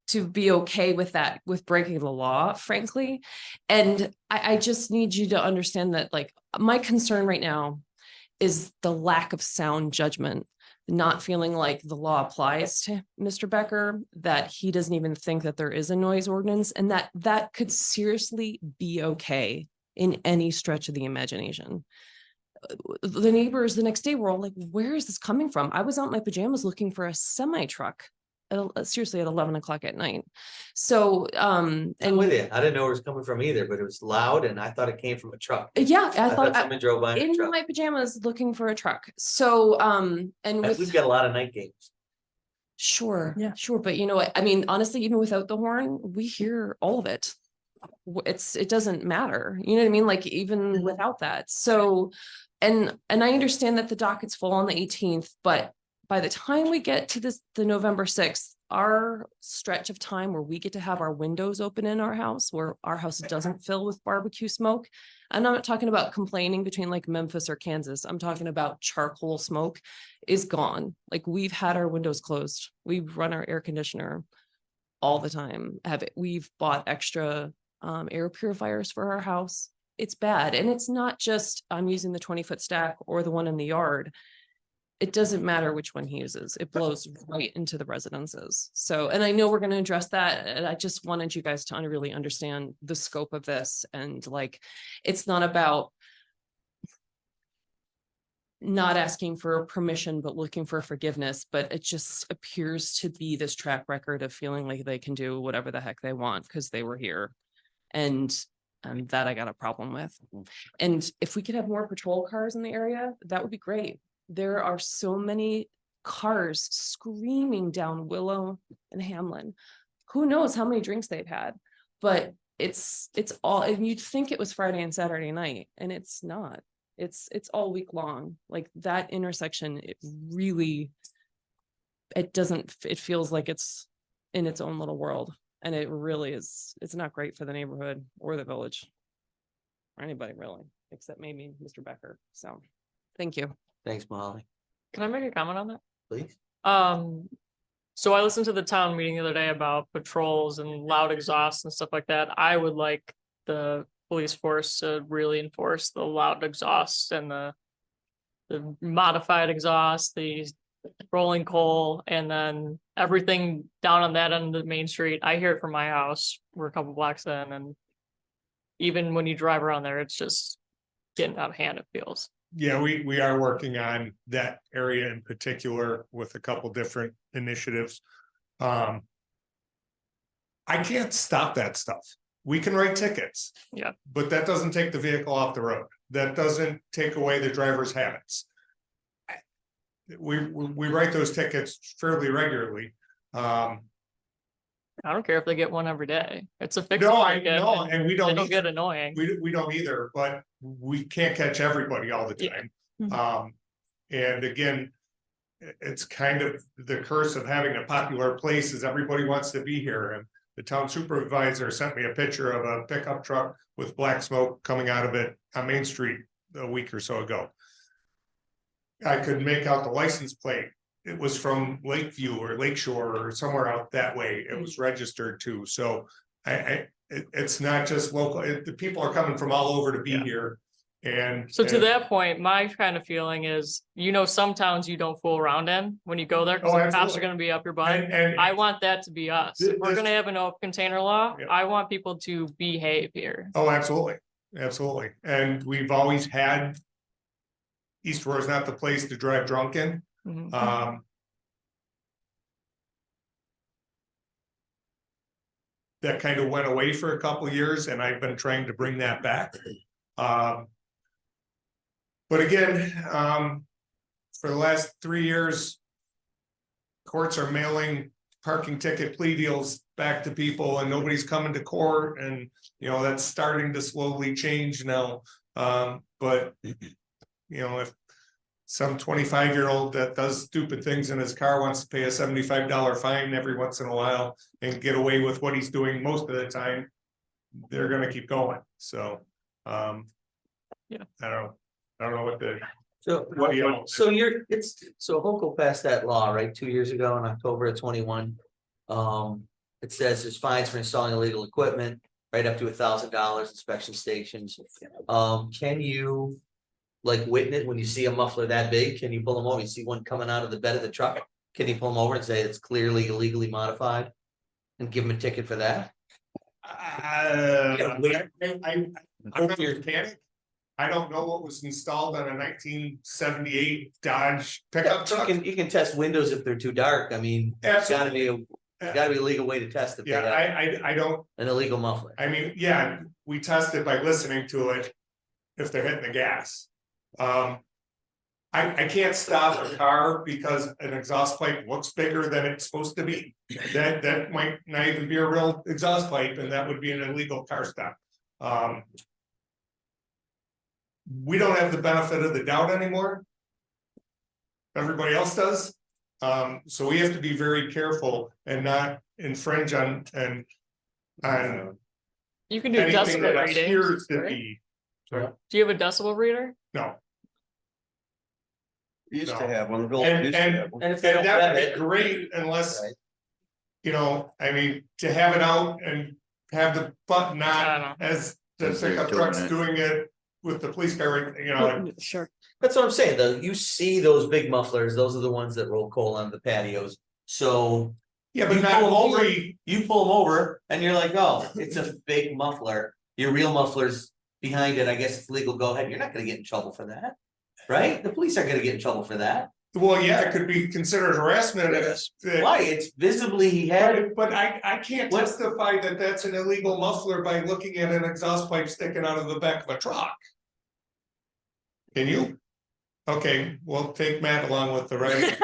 to be okay with that, with breaking the law, frankly. And I just need you to understand that, like, my concern right now is the lack of sound judgment, not feeling like the law applies to Mr. Becker, that he doesn't even think that there is a noise ordinance, and that could seriously be okay in any stretch of the imagination. The neighbors the next day were all like, "Where is this coming from?" I was out in my pajamas looking for a semi truck, seriously, at 11 o'clock at night. So, I'm with you. I didn't know where it was coming from either, but it was loud and I thought it came from a truck. yeah, I thought somebody drove by in a in truck. my pajamas looking for a truck. So, and We've with, got a lot of night games. sure, sure. But you know what? I mean, honestly, even without the horn, we hear all of it. It doesn't matter. You know what I mean? Like, even without that. So, and I understand that the docket's full on the 18th, but by the time we get to the November 6th, our stretch of time where we get to have our windows open in our house, where our house doesn't fill with barbecue smoke. And I'm not talking about complaining between like Memphis or Kansas. I'm talking about charcoal smoke is gone. Like, we've had our windows closed. We run our air conditioner all the time. We've bought extra air purifiers for our house. It's bad. And it's not just I'm using the 20-foot stack or the one in the yard. It doesn't matter which one he uses. It blows right into the residences. So, and I know we're going to address that. And I just wanted you guys to really understand the scope of this. And like, it's not about not asking for permission, but looking for forgiveness. But it just appears to be this track record of feeling like they can do whatever the heck they want because they were here. And that I got a problem with. And if we could have more patrol cars in the area, that would be great. There are so many cars screaming down Willow and Hamlin. Who knows how many drinks they've had, but it's all, and you'd think it was Friday and Saturday night, and it's not. It's all week long. Like, that intersection, it feels like it's in its own little world. And it really is, it's not great for the neighborhood or the village. Or anybody really, except maybe Mr. Becker. So, thank you. Thanks, Molly. Can I make a comment on that? Please. So I listened to the town meeting the other day about patrols and loud exhaust and stuff like that. I would like the police force to really enforce the loud exhaust and the modified exhaust, the rolling coal, and then everything down on that end of the main street. I hear it from my house. We're a couple blocks in, and even when you drive around there, it's just getting out of hand, it feels. Yeah, we are working on that area in particular with a couple different initiatives. I can't stop that stuff. We can write tickets. Yeah. But that doesn't take the vehicle off the road. That doesn't take away the driver's habits. We write those tickets fairly regularly. I don't care if they get one every day. It's a fixed No, I ticket, know, and we don't it'll get annoying. We don't either, but we can't catch everybody all the time. And again, it's kind of the curse of having a popular place is everybody wants to be here. And the town supervisor sent me a picture of a pickup truck with black smoke coming out of it on Main Street a week or so ago. I could make out the license plate. It was from Lakeview or Lakeshore or somewhere out that way. It was registered to. So it's not just local. The people are coming from all over to be here. And so to that point, my kind of feeling is, some towns you don't fool around in when you go there, because the cops are going to be up your butt. And I want that to be us. If we're going to have an open container law, I want people to behave here. Oh, absolutely. Absolutely. And we've always had East Aurora is not the place to drive drunk in. That kind of went away for a couple of years, and I've been trying to bring that back. But again, for the last 3 years, courts are mailing parking ticket plea deals back to people, and nobody's coming to court, and that's starting to slowly change now. But if some 25-year-old that does stupid things in his car wants to pay a $75 fine every once in a while and get away with what he's doing most of the time, they're going to keep going. So, I don't know what the. So Hochul passed that law, right, 2 years ago in October of 21. It says there's fines for installing illegal equipment, right up to $1,000 inspection stations. Can you witness when you see a muffler that big? Can you pull them over? You see one coming out of the bed of the truck? Can you pull them over and say it's clearly illegally modified and give them a ticket for that? I'm not a mechanic. I don't know what was installed on a 1978 Dodge pickup truck. You can test windows if they're too dark. I mean, it's gotta be a legal way to test it. I don't. An illegal muffler. I mean, we test it by listening to it if they're hitting the gas. I can't stop a car because an exhaust pipe looks bigger than it's supposed to be. That might not even be a real exhaust pipe, and that would be an illegal car stop. We don't have the benefit of the doubt anymore. Everybody else does. So we have to be very careful and not infringe on you can do anything that decibel appears readings, to be. Do you have a decibel reader? No. Used No. to have one. And if they don't that have would it, be great unless, right. I mean, to have it out and have the button on as the pickup truck's doing it with the police car, Sure. That's what I'm saying, though. You see those big mufflers, those are the ones that roll coal on the patios. So yeah, but you not pull them over, only you pull them over and you're like, oh, it's a big muffler. Your real muffler's behind it. I guess it's legal. Go ahead. You're not gonna get in trouble for that. Right? The police aren't gonna get in trouble for that. well, yeah, it could be considered harassment. Why? It's visibly he had it. But I can't testify that that's an illegal muffler by looking at an exhaust pipe sticking out of the back of a truck. Can you? Okay, we'll take Matt along with the right.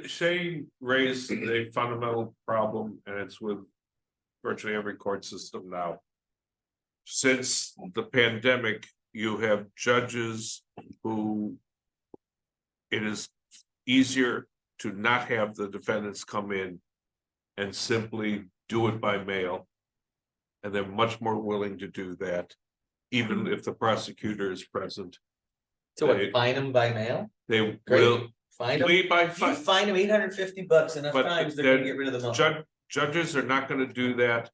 Shane raised a fundamental problem, and it's with virtually every court system now. Since the pandemic, you have judges who it is easier to not have the defendants come in and simply do it by mail. And they're much more willing to do that, even if the prosecutor is present. So what, fine them by mail? They Great. will Find them. Plea by You fine. fine them $850 enough But times, they're gonna get rid of the mower. Judges are not gonna do that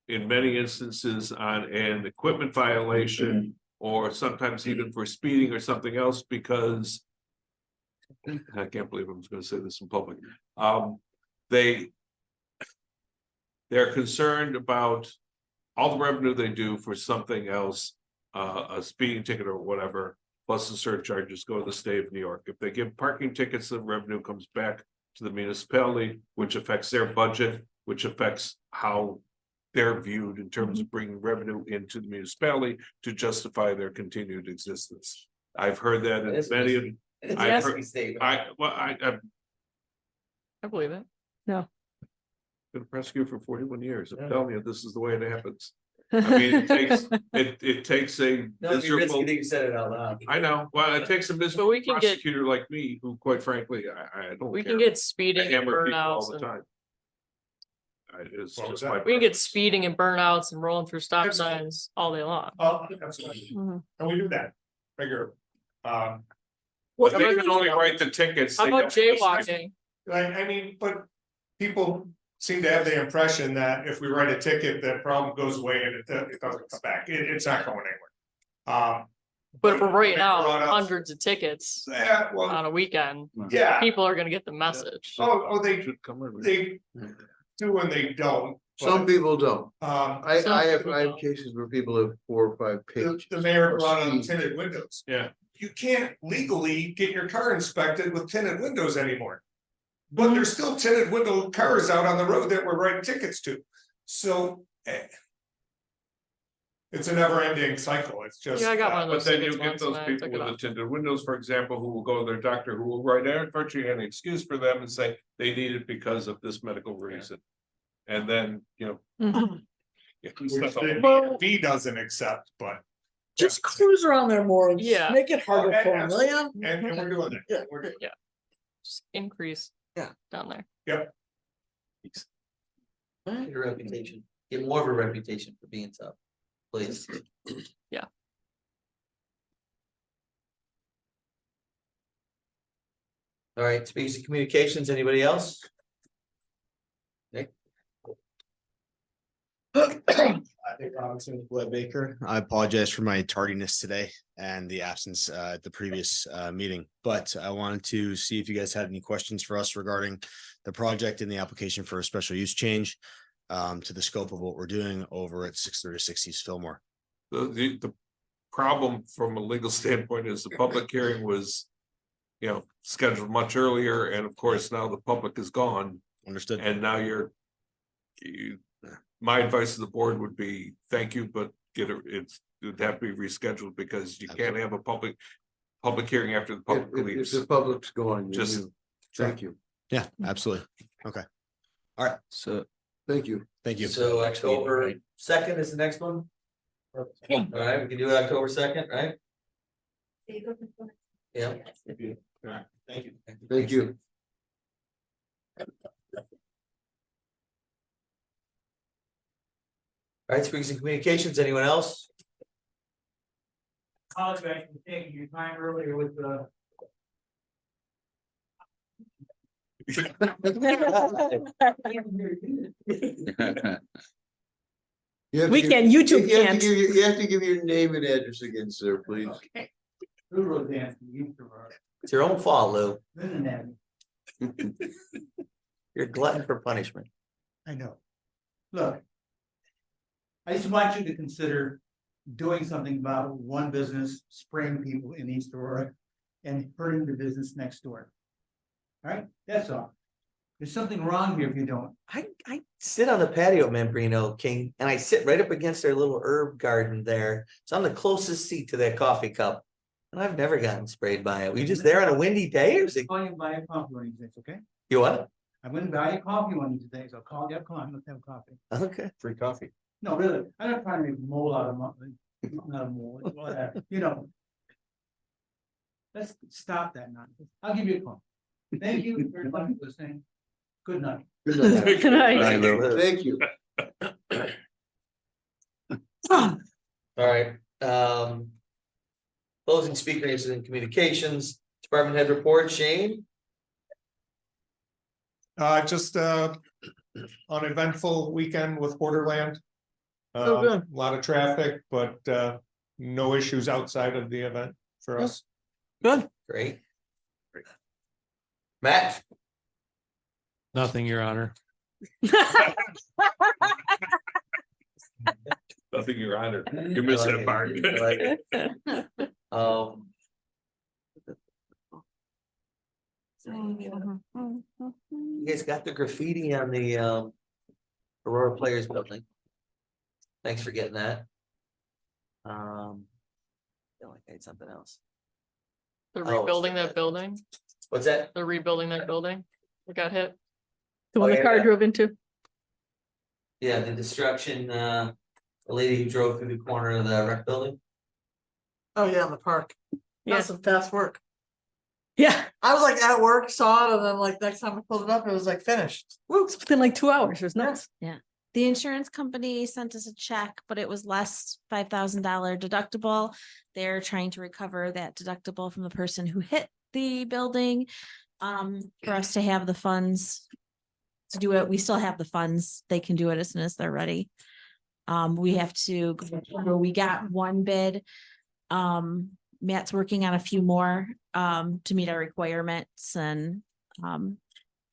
in many instances on an equipment violation. Or sometimes even for speeding or something else, because. I can't believe I'm just gonna say this in public. They're concerned about all the revenue they do for something else. A speeding ticket or whatever, plus the surcharges go to the state of New York. If they give parking tickets, the revenue comes back to the municipality, which affects their budget, which affects how they're viewed in terms of bringing revenue into the municipality to justify their continued existence. I've heard that in many of. I've heard- I believe it. No. Been a prosecutor for 41 years. I'm telling you, this is the way it happens. I mean, it takes a miserable. You said it out loud. I know, well, it takes a miserable we can get- prosecutor like me, who quite frankly, I don't. We care. can get I speeding and hammer people all burnouts the and time. It's What was just that? my. we can get speeding and burnouts and rolling through stop signs all day long. Oh, absolutely. Mhm. And we do that, figure. But they can only write the tickets. How they about don't- jaywalking? I mean, but people seem to have the impression that if we write a ticket, that problem goes away and it doesn't come back. It's not going anywhere. But if we're writing out brought up- hundreds of tickets Yeah, well, on a weekend, yeah. people are gonna get the message. They do and they don't. Some but, people don't. I Some have people don't. cases where people have 4 or 5 pages. The mayor of brought on speed. tinted windows. Yeah. You can't legally get your car inspected with tinted windows anymore. But there's still tinted window cars out on the road that we're writing tickets to, so. It's a never ending cycle, it's just. Yeah, I got one of But those then tickets you get once those and I people took it with the off. tinted windows, for example, who will go to their doctor, who will write out virtually any excuse for them and say they need it because of this medical reason. And then, you know. Which the V doesn't accept, but. Just cruise around there more and Yeah. make it harder for them, will ya? And we're doing that. Yeah. We're doing- Yeah. Just increase. Yeah. Down there. Yep. Get a reputation, get more of a reputation for being tough, please. Yeah. All right, speaks of communications, anybody else? Nick? Robinson with Baker. I apologize for my tardiness today and the absence at the previous meeting, but I wanted to see if you guys had any questions for us regarding the project and the application for a special use change to the scope of what we're doing over at 636 East Fillmore. The problem from a legal standpoint is the public hearing was. You know, scheduled much earlier, and of course, now the public is gone. Understood. And now my advice to the board would be, thank you, but it would have to be rescheduled because you can't have a public hearing after the public leaves. If the public's going, Just thank you. Yeah, absolutely. Okay. All right. So, thank you. Thank you. So October 2nd is the next one? All right, we can do it October 2nd, right? Yeah. Thank you. Thank you. All right, speaks of communications, anyone else? Apologize for taking your time earlier with the. We can, YouTube can't. You have to give your name and address again, sir, please. Okay. Lou Rodan from Easter Road. It's your own fault, Lou. Living that. You're a glutton for punishment. I know. Look. I just want you to consider doing something about one business spraying people in East Aurora and hurting the business next door. All right, that's all. There's something wrong here if you don't. I sit on the patio, Membrino King, and I sit right up against their little herb garden there. So I'm the closest seat to that coffee cup. And I've never gotten sprayed by it. Were you just there on a windy day or is it? I'll call you and buy a coffee one of these days, okay? You what? I went and buy a coffee one of these days. I'll call you up, come on, let's have coffee. Okay. Free coffee. No, really, I'm not trying to make mole out of not a mole, whatever, you know. Let's stop that nonsense. I'll give you a call. Thank you very much for listening. Good night. Good night. Good night. Bye, Lou. Thank you. All right, closing speakers and communications, department head report, Shane. Just uneventful weekend with Borderland. Oh, good. A lot of traffic, but no issues outside of the event for us. Good. Great. Matt? Nothing, Your Honor. Nothing, Your Honor. You missed that part. You guys got the graffiti on the Aurora Players Building. Thanks for getting that. Feel like I had something else. They're Oh, rebuilding that building. What's that? They're rebuilding that building. It got hit. The one Oh, the car yeah. drove into. Yeah, the destruction, the lady who drove through the corner of the rec building. Oh, yeah, in the park. Yeah. That's some fast work. Yeah, I was like at work, saw it, and then like next time I pulled it up, it was like finished. it's within like 2 hours. It was nuts. Yeah. The insurance company sent us a check, but it was less $5,000 deductible. They're trying to recover that deductible from the person who hit the building. For us to have the funds to do it, we still have the funds. They can do it as soon as they're ready. We have to go through, we got one bid. Matt's working on a few more to meet our requirements and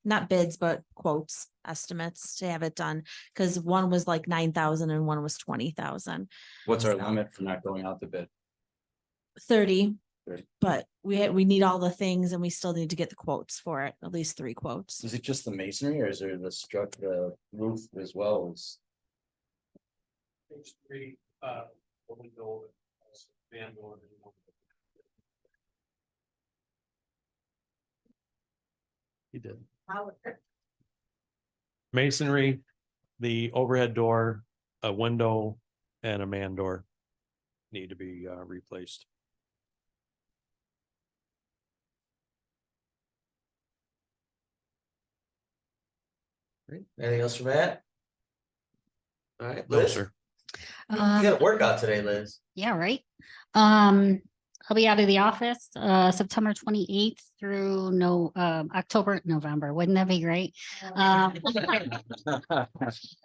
not bids, but quotes, estimates to have it done. Cause one was like 9,000 and one was 20,000. What's our limit for not going out to bid? 30. 30. But we need all the things and we still need to get the quotes for it, at least 3 quotes. Is it just the masonry or is there the roof as well as? He did. Masonry, the overhead door, a window, and a man door need to be replaced. Great. Anything else from Matt? All right, No, Liz? sir. You got a workout today, Liz. Yeah, right. I'll be out of the office September 28th through November. Wouldn't that be great?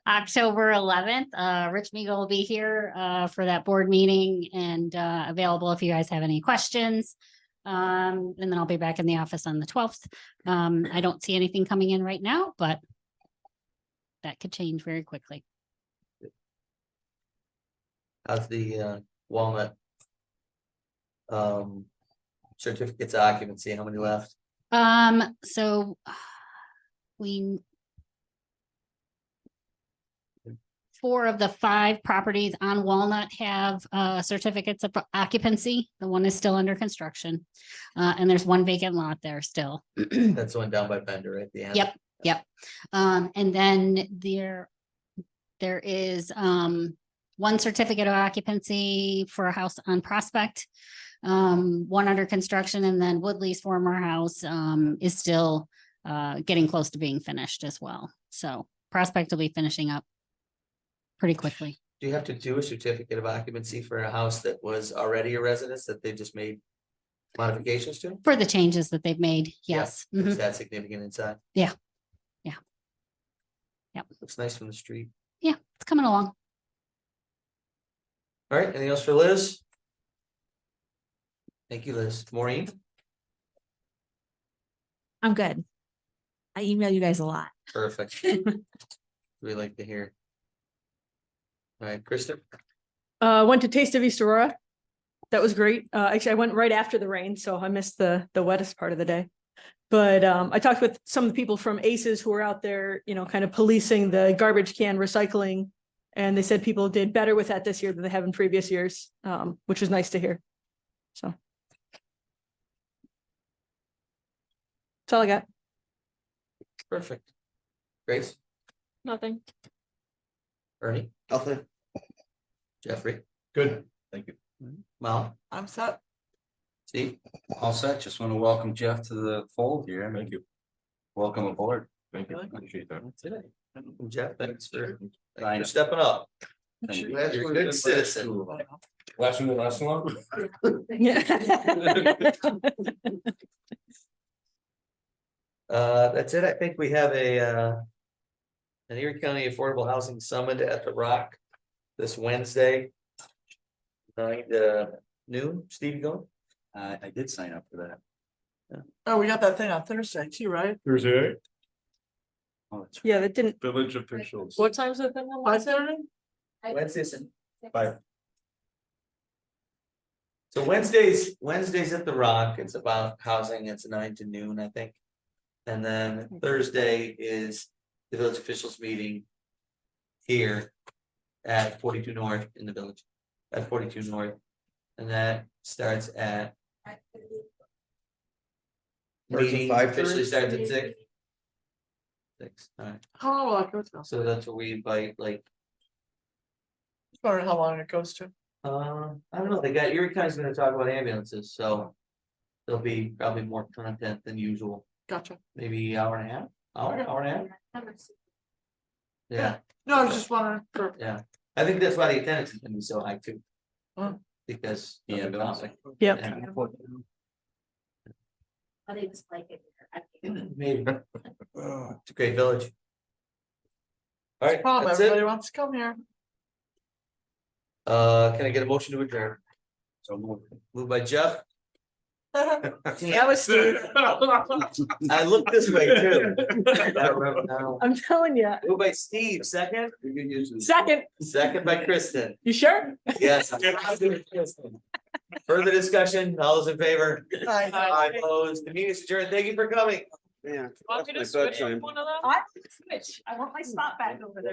October 11th, Rich Meagle will be here for that board meeting and available if you guys have any questions. And then I'll be back in the office on the 12th. I don't see anything coming in right now, but that could change very quickly. How's the Walnut certificates of occupancy? How many left? So we 4 of the 5 properties on Walnut have certificates of occupancy. The one is still under construction. And there's 1 vacant lot there still. That's the one down by Bender at the end. Yep. And then there is 1 certificate of occupancy for a house on Prospect. 1 under construction, and then Woodley's former house is still getting close to being finished as well. So Prospect will be finishing up pretty quickly. Do you have to do a certificate of occupancy for a house that was already a residence that they just made modifications to? For the changes that they've made, yes. Yeah. Mhm. Is that significant inside? Yeah. Yep. Looks nice from the street. Yeah, it's coming along. All right, anything else for Liz? Thank you, Liz. Maureen? I'm good. I email you guys a lot. Perfect. We like to hear. All right, Kristen? Went to Taste of East Aurora. That was great. Actually, I went right after the rain, so I missed the wettest part of the day. But I talked with some of the people from ACES who were out there, kind of policing the garbage can recycling. And they said people did better with that this year than they have in previous years, which was nice to hear. So. That's all I got. Perfect. Grace? Nothing. Ernie? Nothing. Jeffrey? Good, thank you. Mal? I'm set. Steve? All set, just want to welcome Jeff to the fold here. Thank you. Welcome aboard. Thank you. Really? Appreciate that. That's it. Jeff, thanks for Thank you. stepping up. Thank you. You're a good citizen. Last one. That's it. I think we have an Erie County Affordable Housing Summit at the Rock this Wednesday. 9 to noon. Steve, you going? I did sign up for that. Oh, we got that thing on Thursday too, right? Thursday, Oh, that's Yeah, that didn't, village officials. What time's it then? 5:30? Wednesdays. Bye. So Wednesdays at the Rock. It's about housing. It's 9 to noon, I think. And then Thursday is the village officials meeting here at 42 North in the village, at 42 North. And that starts at meeting officially starts at 6. 6, all right. How long will it go to? So that's what we invite, like, Wonder how long it goes to. I don't know, they got, Erie County's gonna talk about ambulances, so there'll be probably more content than usual, Gotcha. maybe hour and a half, hour and a half. Yeah, No, I was just wondering. yeah, I think that's why the attendance is gonna be so high too. Oh. Because. Yeah, of the conflict. Yep. Yeah. I think it's like it. Maybe. It's a great village. All right, Problem, that's everybody it. wants to come here. Can I get a motion to adjourn? So moved by Jeff. that was Steve. I look this way too. I'm telling you. Moved by Steve, second. Second, Second by Kristen. you sure? Yes. Further discussion, all those in favor? Aye. Aye, opposed, the meeting is adjourned, thank you for coming. Yeah. Want me to that's switch my bedtime. one of them? I switch. I want my spot back over there.